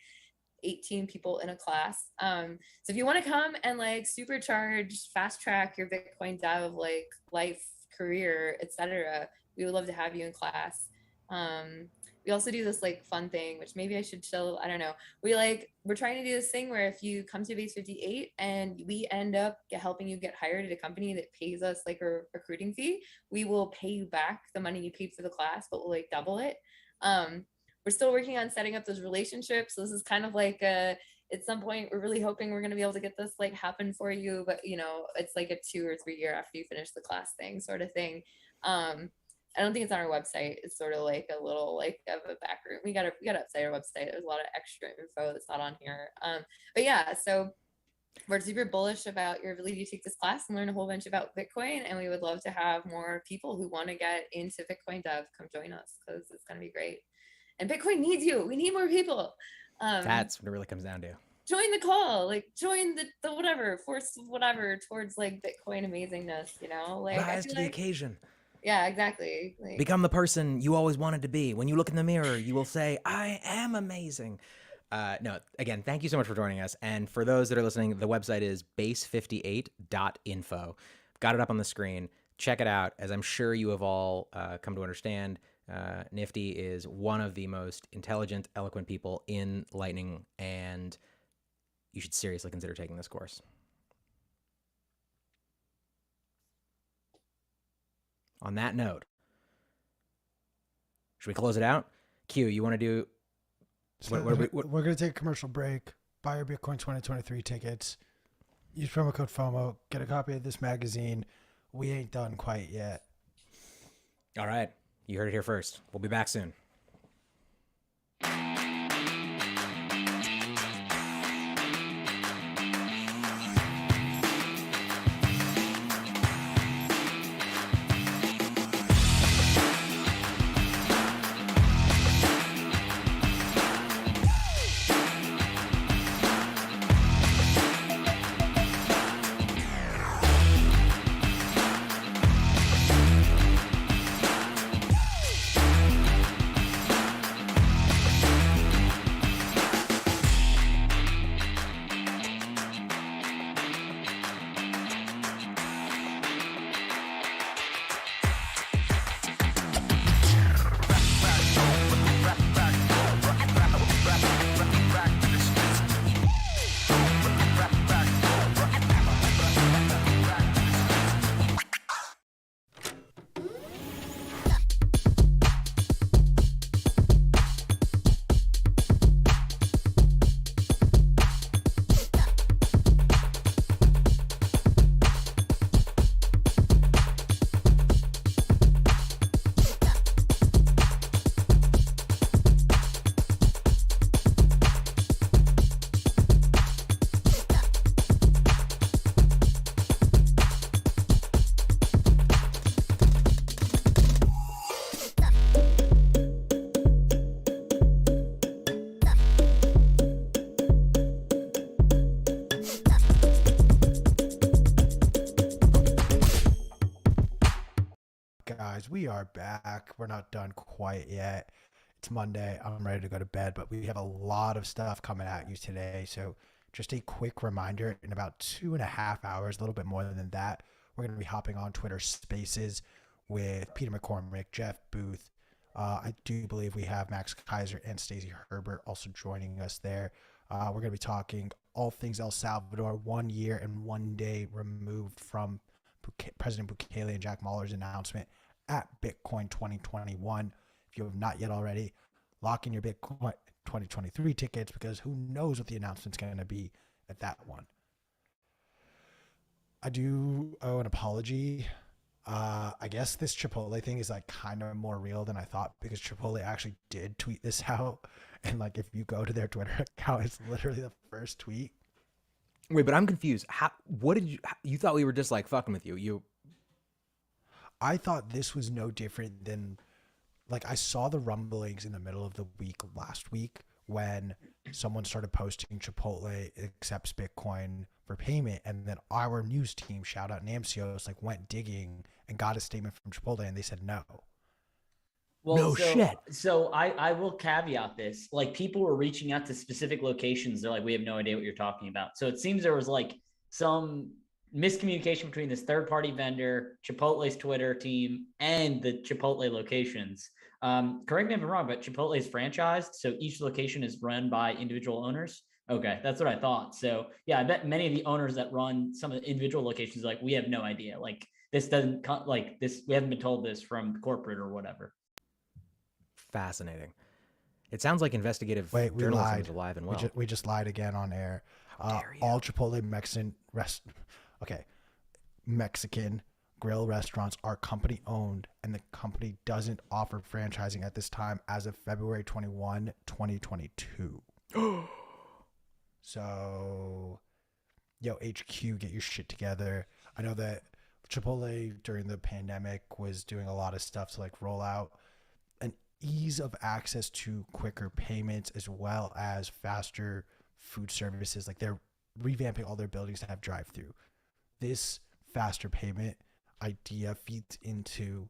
18 people in a class. So if you want to come and like supercharge, fast track your Bitcoin dev like life, career, etc., we would love to have you in class. We also do this like fun thing, which maybe I should show. I don't know. We're trying to do this thing where if you come to Base 58 and we end up helping you get hired at a company that pays us like a recruiting fee, we will pay you back the money you paid for the class, but we'll like double it. We're still working on setting up those relationships. So this is kind of like at some point, we're really hoping we're going to be able to get this like happen for you. But it's like a 2 or 3 year after you finish the class thing sort of thing. I don't think it's on our website. It's sort of like a little like of a back room. We got to update our website. There's a lot of extra info that's not on here. But yeah, so we're super bullish about your ability to take this class and learn a whole bunch about Bitcoin. And we would love to have more people who want to get into Bitcoin dev come join us because it's going to be great. And Bitcoin needs you. We need more people. That's what it really comes down to. Join the call, like join the whatever, force whatever towards like Bitcoin amazingness, like rise to the occasion. Yeah, exactly. Like, become the person you always wanted to be. When you look in the mirror, you will say, I am amazing. No, again, thank you so much for joining us. And for those that are listening, the website is base58.info. Got it up on the screen. Check it out. As I'm sure you have all come to understand, Nifty is one of the most intelligent, eloquent people in Lightning, and you should seriously consider taking this course. On that note, should we close it out? Q, you want to do... So we're going to take a commercial break, buy your Bitcoin 2023 tickets, use promo code FOMO, get a copy of this magazine. We ain't done quite yet. All right. You heard it here first. We'll be back soon. guys? We are back. We're not done quite yet. It's Monday. I'm ready to go to bed, but we have a lot of stuff coming at you today. So just a quick reminder, in about 2.5 hours, a little bit more than that, we're going to be hopping on Twitter Spaces with Peter McCormick, Jeff Booth. I do believe we have Max Kaiser and Stacey Herbert also joining us there. We're going to be talking all things El Salvador, 1 year and 1 day removed from President Bukele and Jack Mallers' announcement at Bitcoin 2021. If you have not yet already, lock in your Bitcoin 2023 tickets, because who knows what the announcement's going to be at that one. I do owe an apology. I guess this Chipotle thing is like kind of more real than I thought, because Chipotle actually did tweet this out. And like, if you go to their Twitter account, it's literally the first tweet. Wait, but I'm confused. What did you thought we were just like fucking with you? I thought this was no different than, like, I saw the rumblings in the middle of the week last week when someone started posting Chipotle accepts Bitcoin for payment, and then our news team, shout out Namcios, like went digging and got a statement from Chipotle, and they said no. Well, shit. So I will caveat this. Like, people were reaching out to specific locations. They're like, we have no idea what you're talking about. So it seems there was like some miscommunication between this third-party vendor, Chipotle's Twitter team, and the Chipotle locations. Correct me if I'm wrong, but Chipotle is franchised, so each location is run by individual owners. Okay, that's what I thought. So yeah, I bet many of the owners that run some of the individual locations are like, we have no idea. Like, this doesn't like this. We haven't been told this from corporate or whatever. Fascinating. It sounds like investigative we journalism lied. is alive and well. We just lied again on air. How dare you? All Chipotle Mexican grill restaurants are company owned, and the company doesn't offer franchising at this time as of February 21, 2022. So, HQ, get your shit together. I know that Chipotle during the pandemic was doing a lot of stuff to like roll out an ease of access to quicker payments as well as faster food services. Like, they're revamping all their buildings to have drive-through. This faster payment idea feeds into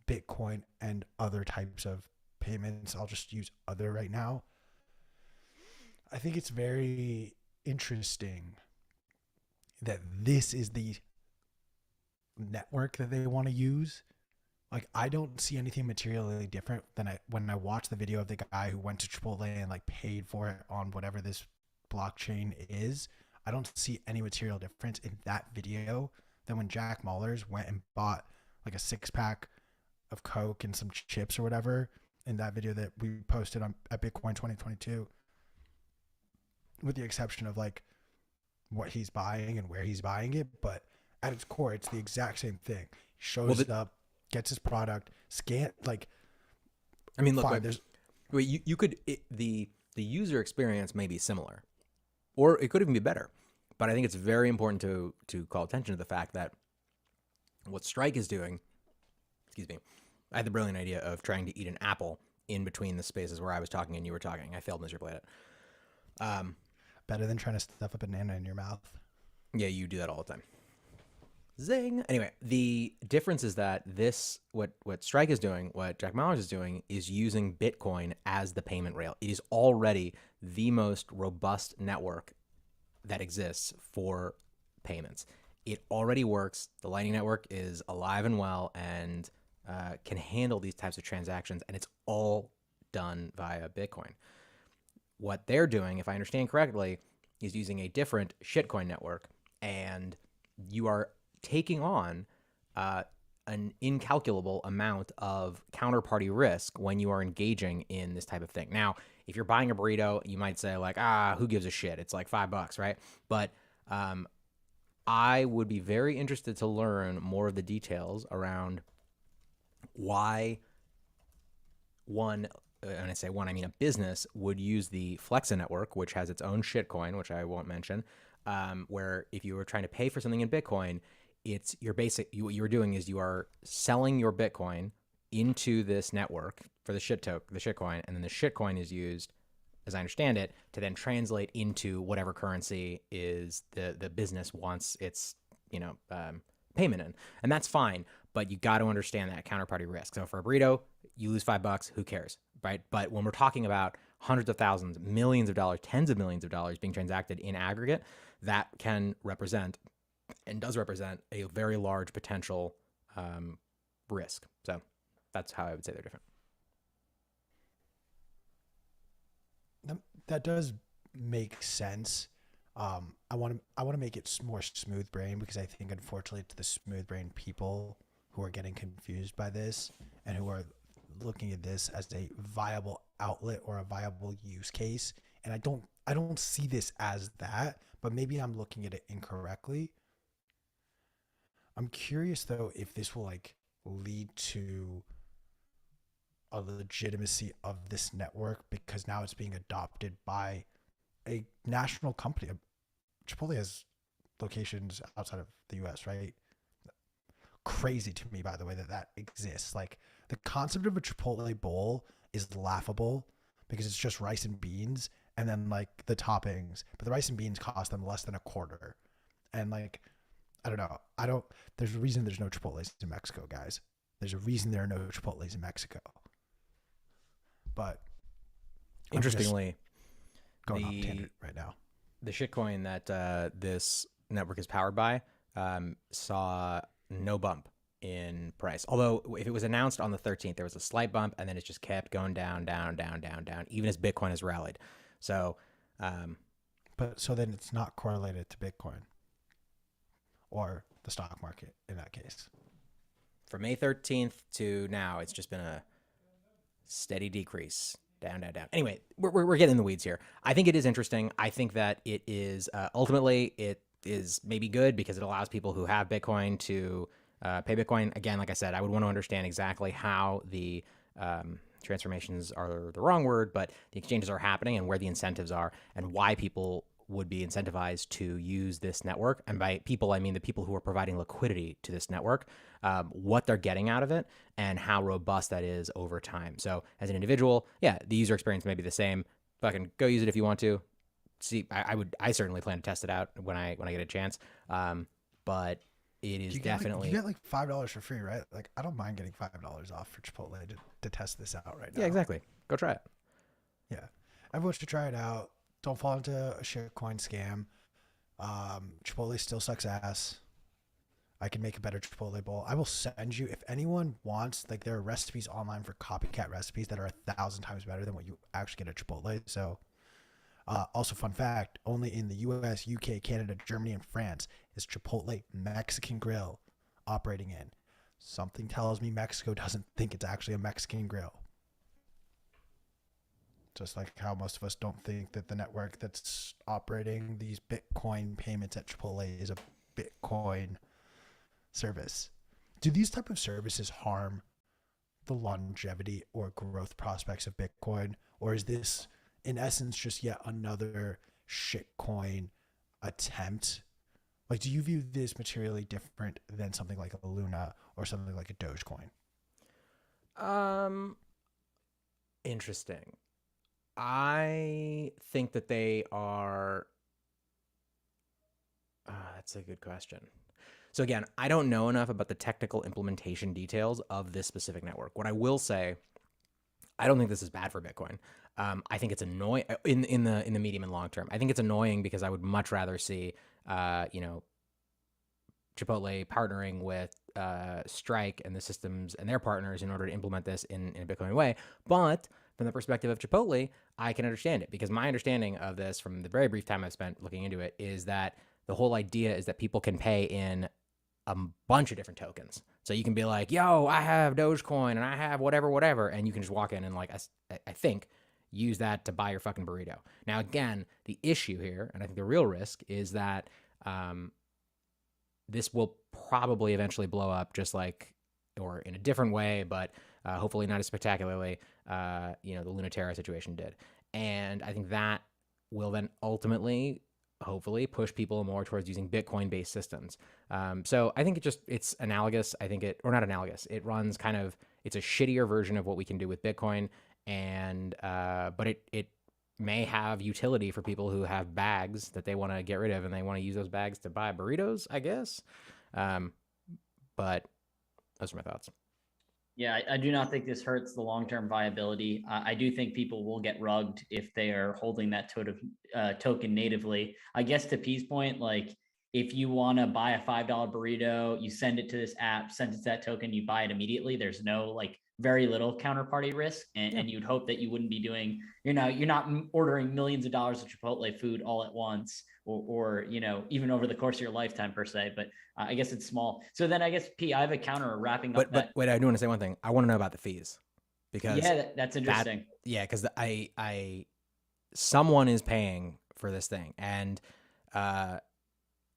Bitcoin and other types of payments. I'll just use other right now. I think it's very interesting that this is the network that they want to use. Like, I don't see anything materially different than when I watched the video of the guy who went to Chipotle and like paid for it on whatever this blockchain is. I don't see any material difference in that video than when Jack Mallers went and bought like a 6-pack of Coke and some chips or whatever in that video that we posted at Bitcoin 2022, with the exception of like what he's buying and where he's buying it. But at its core, it's the exact same thing. He shows up, gets his product, look, the user experience may be similar, or it could even be better. But I think it's very important to call attention to the fact that what Strike is doing, I had the brilliant idea of trying to eat an apple in between the spaces where I was talking and you were talking. I failed miserably at it. Better than trying to stuff a banana in your mouth. Yeah, you do that all the time. Zing. Anyway, the difference is that what Strike is doing, what Jack Mallers is doing, is using Bitcoin as the payment rail. It is already the most robust network that exists for payments. It already works. The Lightning Network is alive and well and can handle these types of transactions, and it's all done via Bitcoin. What they're doing, if I understand correctly, is using a different shitcoin network, and you are taking on an incalculable amount of counterparty risk when you are engaging in this type of thing. Now, if you're buying a burrito, you might say like, who gives a shit? It's like $5, right? But I would be very interested to learn more of the details around why when I say one, I mean a business would use the Flexa network, which has its own shitcoin, which I won't mention, where if you were trying to pay for something in Bitcoin, it's your basic, what you're doing is you are selling your Bitcoin into this network for the shitcoin, and then the shitcoin is used, as I understand it, to then translate into whatever currency is the business wants its payment in, and that's fine. but you got to understand that counterparty risk. So for a burrito, you lose $5, who cares, right? But when we're talking about hundreds of thousands, millions of dollars, tens of millions of dollars being transacted in aggregate, that can represent and does represent a very large potential risk. So that's how I would say they're different. That does make sense. I want to make it more smooth brain, because I think unfortunately to the smooth brain people who are getting confused by this and who are looking at this as a viable outlet or a viable use case, and I don't see this as that, but maybe I'm looking at it incorrectly. I'm curious though if this will like lead to a legitimacy of this network, because now it's being adopted by a national company. Chipotle has locations outside of the US, right? Crazy to me, by the way, that exists. Like, the concept of a Chipotle bowl is laughable because it's just rice and beans and then like the toppings, but the rice and beans cost them less than a quarter. And like, I don't know. There's a reason there's no Chipotles in Mexico, guys. There's a reason there are no Chipotles in Mexico. But interestingly, going off tangent right now, the shitcoin that this network is powered by saw no bump in price. Although if it was announced on the 13th, there was a slight bump, and then it just kept going down, even as Bitcoin has rallied. So, but so then it's not correlated to Bitcoin or the stock market in that case. From May 13th to now, it's just been a steady decrease. Down. Anyway, we're getting in the weeds here. I think it is interesting. I think that it is ultimately it is maybe good because it allows people who have Bitcoin to pay Bitcoin. Again, like I said, I would want to understand exactly how the transformations are the wrong word, but the exchanges are happening and where the incentives are and why people would be incentivized to use this network. And by people, I mean the people who are providing liquidity to this network, what they're getting out of it and how robust that is over time. So as an individual, yeah, the user experience may be the same. Fucking go use it if you want to. See, I certainly plan to test it out when I get a chance. But it is definitely, you get like $5 for free, right? Like, I don't mind getting $5 off for Chipotle to test this out right now. Yeah, exactly. Go try it. Yeah, everyone should try it out. Don't fall into a shitcoin scam. Chipotle still sucks ass. I can make a better Chipotle bowl. I will send you, if anyone wants, like, there are recipes online for copycat recipes that are 1,000 times better than what you actually get at Chipotle. So, also fun fact, only in the US, UK, Canada, Germany, and France is Chipotle Mexican Grill operating in. Something tells me Mexico doesn't think it's actually a Mexican grill. Just like how most of us don't think that the network that's operating these Bitcoin payments at Chipotle is a Bitcoin service. Do these type of services harm the longevity or growth prospects of Bitcoin? Or is this, in essence, just yet another shitcoin attempt? Like, do you view this materially different than something like a Luna or something like a Dogecoin? Interesting. I think that they are. That's a good question. So again, I don't know enough about the technical implementation details of this specific network. What I will say, I don't think this is bad for Bitcoin. I think it's annoying in the medium and long term. I think it's annoying because I would much rather see, Chipotle partnering with Strike and the systems and their partners in order to implement this in a Bitcoin way. But from the perspective of Chipotle, I can understand it because my understanding of this from the very brief time I've spent looking into it is that the whole idea is that people can pay in a bunch of different tokens. So you can be like, yo, I have Dogecoin and I have whatever. And you can just walk in and like, I think, use that to buy your fucking burrito. Now, again, the issue here, and I think the real risk is that this will probably eventually blow up just like, or in a different way, but hopefully not as spectacularly, the Lunaterra situation did. And I think that will then ultimately, hopefully, push people more towards using Bitcoin-based systems. So I think it's analogous. I think or not analogous. It runs kind of, it's a shittier version of what we can do with Bitcoin. And, but it may have utility for people who have bags that they want to get rid of and they want to use those bags to buy burritos, I guess. But Those are my thoughts. Yeah, I do not think this hurts the long-term viability. I do think people will get rugged if they are holding that token natively. I guess to P's point, like if you want to buy a $5 burrito, you send it to this app, send it to that token, you buy it immediately. There's no like very little counterparty risk. And you'd hope that you wouldn't be doing, you're not ordering millions of dollars of Chipotle food all at once or even over the course of your lifetime per se. But I guess it's small. So then I guess P, I have a counter wrapping up. But wait, I do want to say one thing. I want to know about the fees because that's interesting. Because someone is paying for this thing, and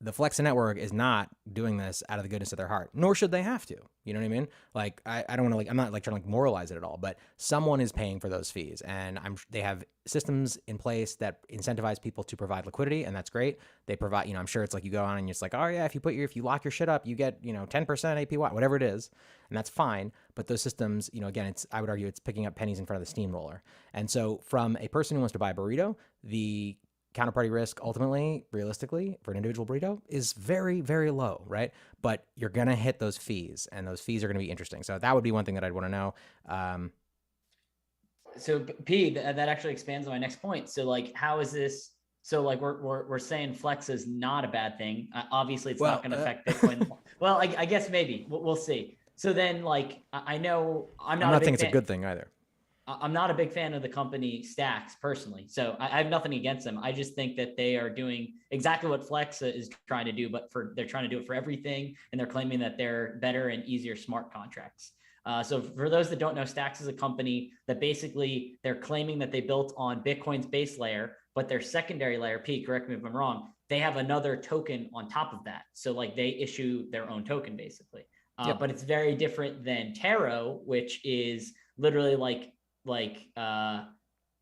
the Flex network is not doing this out of the goodness of their heart, nor should they have to. You know what I mean? Like, I don't want to I'm not like trying to moralize it at all, but someone is paying for those fees, and they have systems in place that incentivize people to provide liquidity, and that's great. They provide, I'm sure it's like you go on and it's like, oh yeah, if you lock your shit up, you get 10% APY, whatever it is, and that's fine. But those systems, again, I would argue it's picking up pennies in front of the steamroller. And so, from a person who wants to buy a burrito, the counterparty risk ultimately, realistically, for an individual burrito is very, very low, right? But you're going to hit those fees, and those fees are going to be interesting. So that would be one thing that I'd want to know. So P, that actually expands on my next point. So like, how is this? So like, we're saying Flex is not a bad thing. Obviously, it's not going to affect Bitcoin. Well, I guess maybe we'll see. So then, like, I know I'm not saying it's a good thing either. I'm not a big fan of the company Stacks personally. So I have nothing against them. I just think that they are doing exactly what Flex is trying to do, but they're trying to do it for everything. And they're claiming that they're better and easier smart contracts. So for those that don't know, Stacks is a company that basically they're claiming that they built on Bitcoin's base layer, but their secondary layer, P, correct me if I'm wrong, they have another token on top of that. So like they issue their own token basically. But it's very different than Taro, which is literally like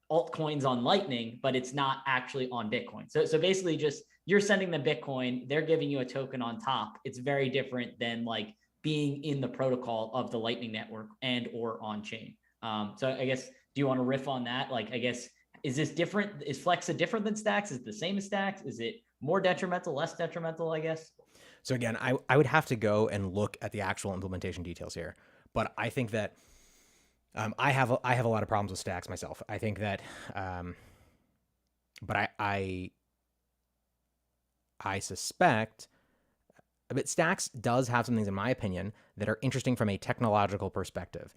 altcoins on Lightning, but it's not actually on Bitcoin. So basically just you're sending them Bitcoin, they're giving you a token on top. It's very different than like being in the protocol of the Lightning network and or on chain. So I guess, do you want to riff on that? Like, I guess, is this different? Is Flexa different than Stacks? Is it the same as Stacks? Is it more detrimental, less detrimental, I guess? So again, I would have to go and look at the actual implementation details here, but I think that I have a lot of problems with Stacks myself. I think that, but I suspect, but Stacks does have some things, in my opinion, that are interesting from a technological perspective.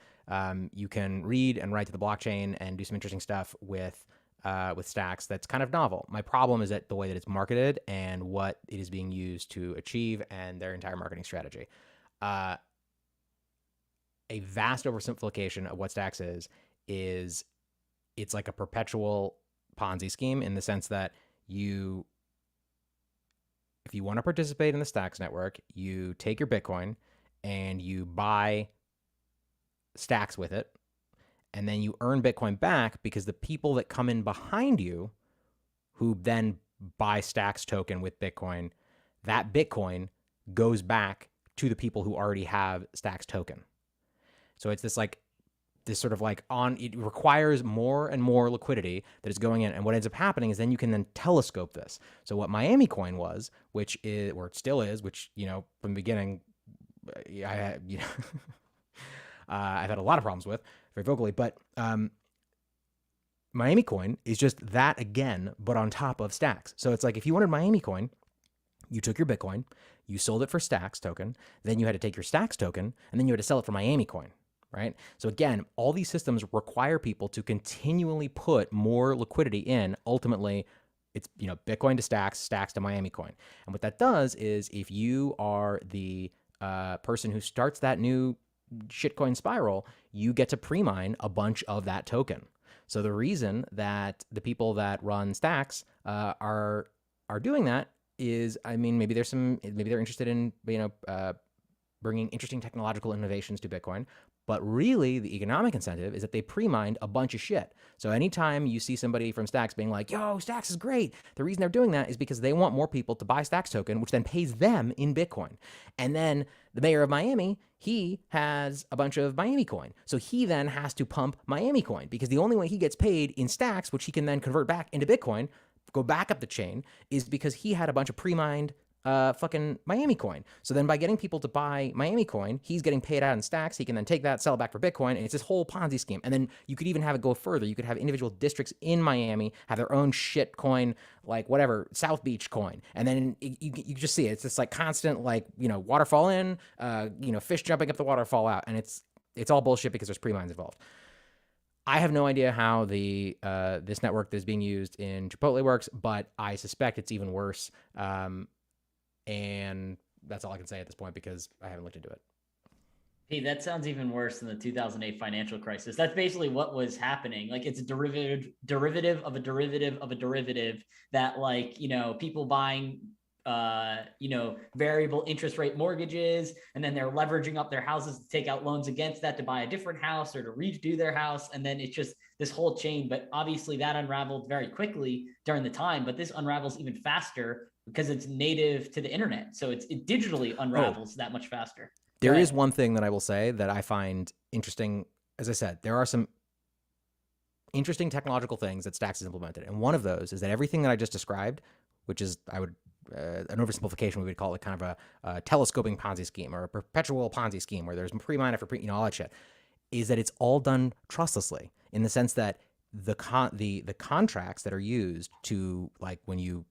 You can read and write to the blockchain and do some interesting stuff with Stacks that's kind of novel. My problem is that the way that it's marketed and what it is being used to achieve and their entire marketing strategy. A vast oversimplification of what Stacks is it's like a perpetual Ponzi scheme in the sense that if you want to participate in the Stacks network, you take your Bitcoin and you buy Stacks with it, and then you earn Bitcoin back because the people that come in behind you who then buy Stacks token with Bitcoin, that Bitcoin goes back to the people who already have Stacks token. So it's this sort of like it requires more and more liquidity that is going in. And what ends up happening is then you can then telescope this. So what Miami coin was, which is, or it still is, which, from the beginning, I've had a lot of problems with very vocally, but Miami coin is just that again, but on top of Stacks. So it's like, if you wanted Miami coin, you took your Bitcoin, you sold it for Stacks token, then you had to take your Stacks token, and then you had to sell it for Miami coin. Right? So again, all these systems require people to continually put more liquidity in. Ultimately, it's, Bitcoin to Stacks, Stacks to Miami coin. And what that does is, if you are the person who starts that new shitcoin spiral, you get to pre-mine a bunch of that token. So the reason that the people that run Stacks are doing that is, maybe they're interested in, bringing interesting technological innovations to Bitcoin. But really, the economic incentive is that they pre-mined a bunch of shit. So anytime you see somebody from Stacks being like, yo, Stacks is great, the reason they're doing that is because they want more people to buy Stacks token, which then pays them in Bitcoin. And then the mayor of Miami, he has a bunch of Miami coin. So he then has to pump Miami coin, because the only way he gets paid in Stacks, which he can then convert back into Bitcoin, go back up the chain, is because he had a bunch of pre-mined fucking Miami coin. So then by getting people to buy Miami coin, he's getting paid out in stacks. He can then take that, sell it back for Bitcoin, and it's this whole Ponzi scheme. And then you could even have it go further. You could have individual districts in Miami have their own shit coin, like whatever, South Beach coin. And then you just see it. It's this like constant, like, waterfall in, fish jumping up the waterfall out. And it's all bullshit because there's pre-mines involved. I have no idea how the this network that is being used in Chipotle works, but I suspect it's even worse. And that's all I can say at this point because I haven't looked into it. Hey, that sounds even worse than the 2008 financial crisis. That's basically what was happening. Like it's a derivative of a derivative of a derivative that, like, people buying variable interest rate mortgages, and then they're leveraging up their houses to take out loans against that to buy a different house or to redo their house. And then it's just this whole chain. But obviously that unraveled very quickly during the time, but this unravels even faster because it's native to the internet. So it digitally unravels that much faster. There is one thing that I will say that I find interesting. As I said, there are some interesting technological things that Stacks has implemented. And one of those is that everything that I just described, which is, I would, an oversimplification, we would call it kind of a telescoping Ponzi scheme or a perpetual Ponzi scheme where there's pre-mine after all that shit, is that it's all done trustlessly in the sense that the contracts that are used to, like, when you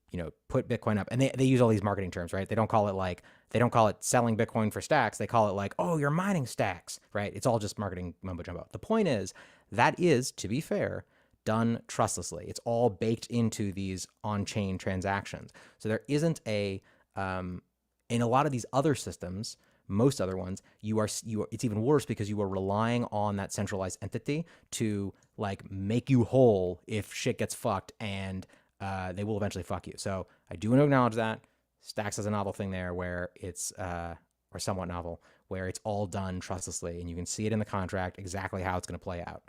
put Bitcoin up, and they use all these marketing terms, right? They don't call it selling Bitcoin for stacks. They call it like, oh, you're mining stacks, right? It's all just marketing mumbo jumbo. The point is that is, to be fair, done trustlessly. It's all baked into these on-chain transactions. So there isn't in a lot of these other systems, most other ones, it's even worse because you are relying on that centralized entity to, like, make you whole if shit gets fucked, and they will eventually fuck you. So I do want to acknowledge that Stacks has a novel thing there where it's or somewhat novel, where it's all done trustlessly and you can see it in the contract exactly how it's going to play out.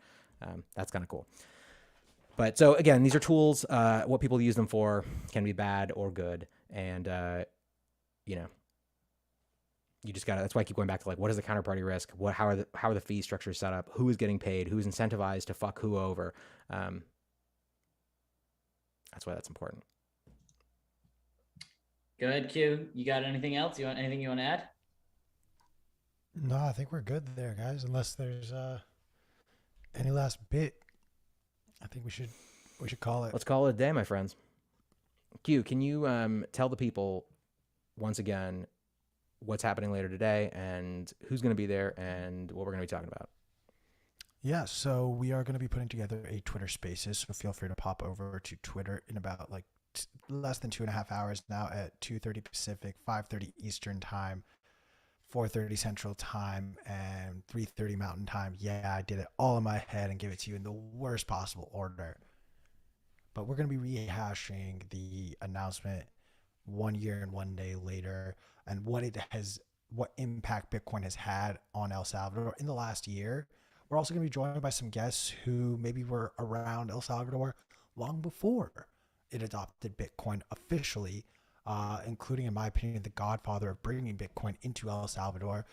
That's kind of cool. But so again, these are tools. What people use them for can be bad or good, and you just gotta. That's why I keep going back to, like, what is the counterparty risk? How are the fee structures set up? Who is getting paid? Who's incentivized to fuck who over? That's why that's important. Go ahead, Q. You got anything else? Anything you want to add? No, I think we're good there, guys. Unless there's any last bit, I think we should call it. Let's call it a day, my friends. Q, can you tell the people once again what's happening later today and who's going to be there and what we're going to be talking about? Yeah, so we are going to be putting together a Twitter Spaces, so feel free to pop over to Twitter in about less than 2.5 hours now at 2:30 Pacific, 5:30 Eastern Time, 4:30 Central Time, and 3:30 Mountain Time. Yeah, I did it all in my head and give it to you in the worst possible order. But we're going to be rehashing the announcement 1 year and 1 day later, and what impact Bitcoin has had on El Salvador in the last year. We're also going to be joined by some guests who maybe were around El Salvador long before it adopted Bitcoin officially, including, in my opinion, the godfather of bringing Bitcoin into El Salvador.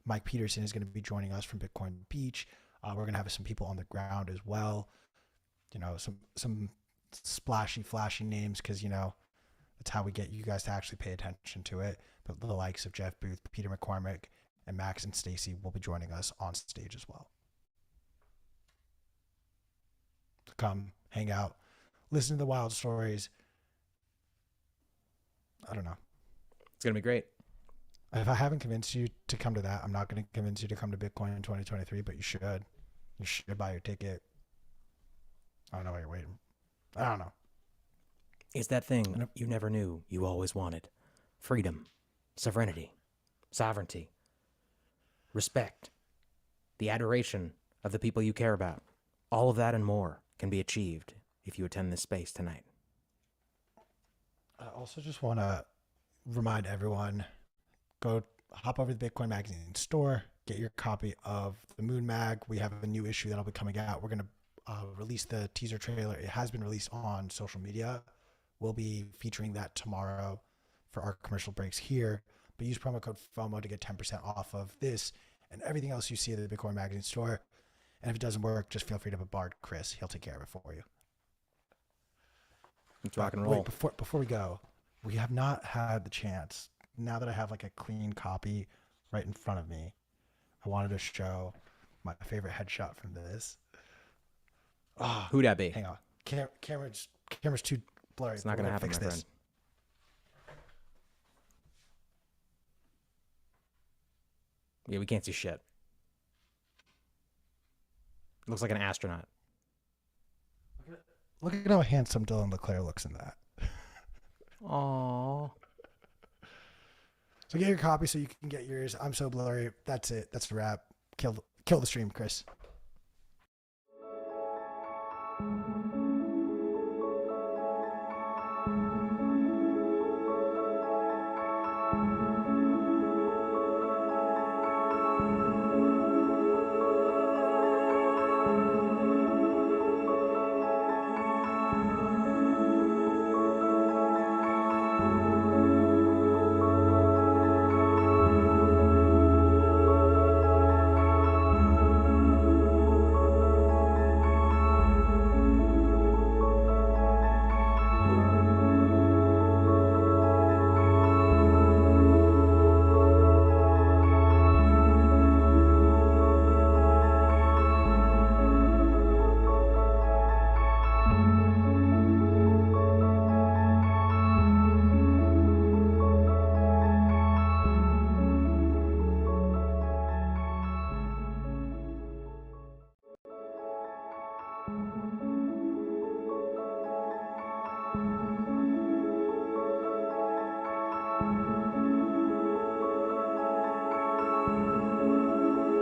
Mike Peterson is going to be joining us from Bitcoin Beach. We're going to have some people on the ground as well. Some splashy, flashy names, because, that's how we get you guys to actually pay attention to it. But the likes of Jeff Booth, Peter McCormick, and Max and Stacy will be joining us on stage as well. So come, hang out, listen to the wild stories. I don't know. It's going to be great. If I haven't convinced you to come to that, I'm not going to convince you to come to Bitcoin in 2023, but you should. You should buy your ticket. I don't know why you're waiting. I don't know. It's that thing you never knew you always wanted. Freedom, sovereignty, respect, the adoration of the people you care about. All of that and more can be achieved if you attend this space tonight. I also just want to remind everyone, go hop over to the Bitcoin Magazine store, get your copy of the Moon Mag. We have a new issue that'll be coming out. We're going to release the teaser trailer. It has been released on social media. We'll be featuring that tomorrow for our commercial breaks here. But use promo code FOMO to get 10% off of this and everything else you see at the Bitcoin Magazine store. And if it doesn't work, just feel free to bombard Chris. He'll take care of it for you. Let's rock and roll. Wait, before we go, we have not had the chance. Now that I have like a clean copy right in front of me, I wanted to show my favorite headshot from this. Ah, Who'd that be? hang on. Camera's too blurry. It's not We're gonna happen, fix my this. friend. Yeah, we can't see shit. Looks like an astronaut. Look at how handsome Dylan LeClaire looks in that. Aww. So get your copy so you can get yours. I'm so blurry. That's it. That's the wrap. Kill the stream, Chris.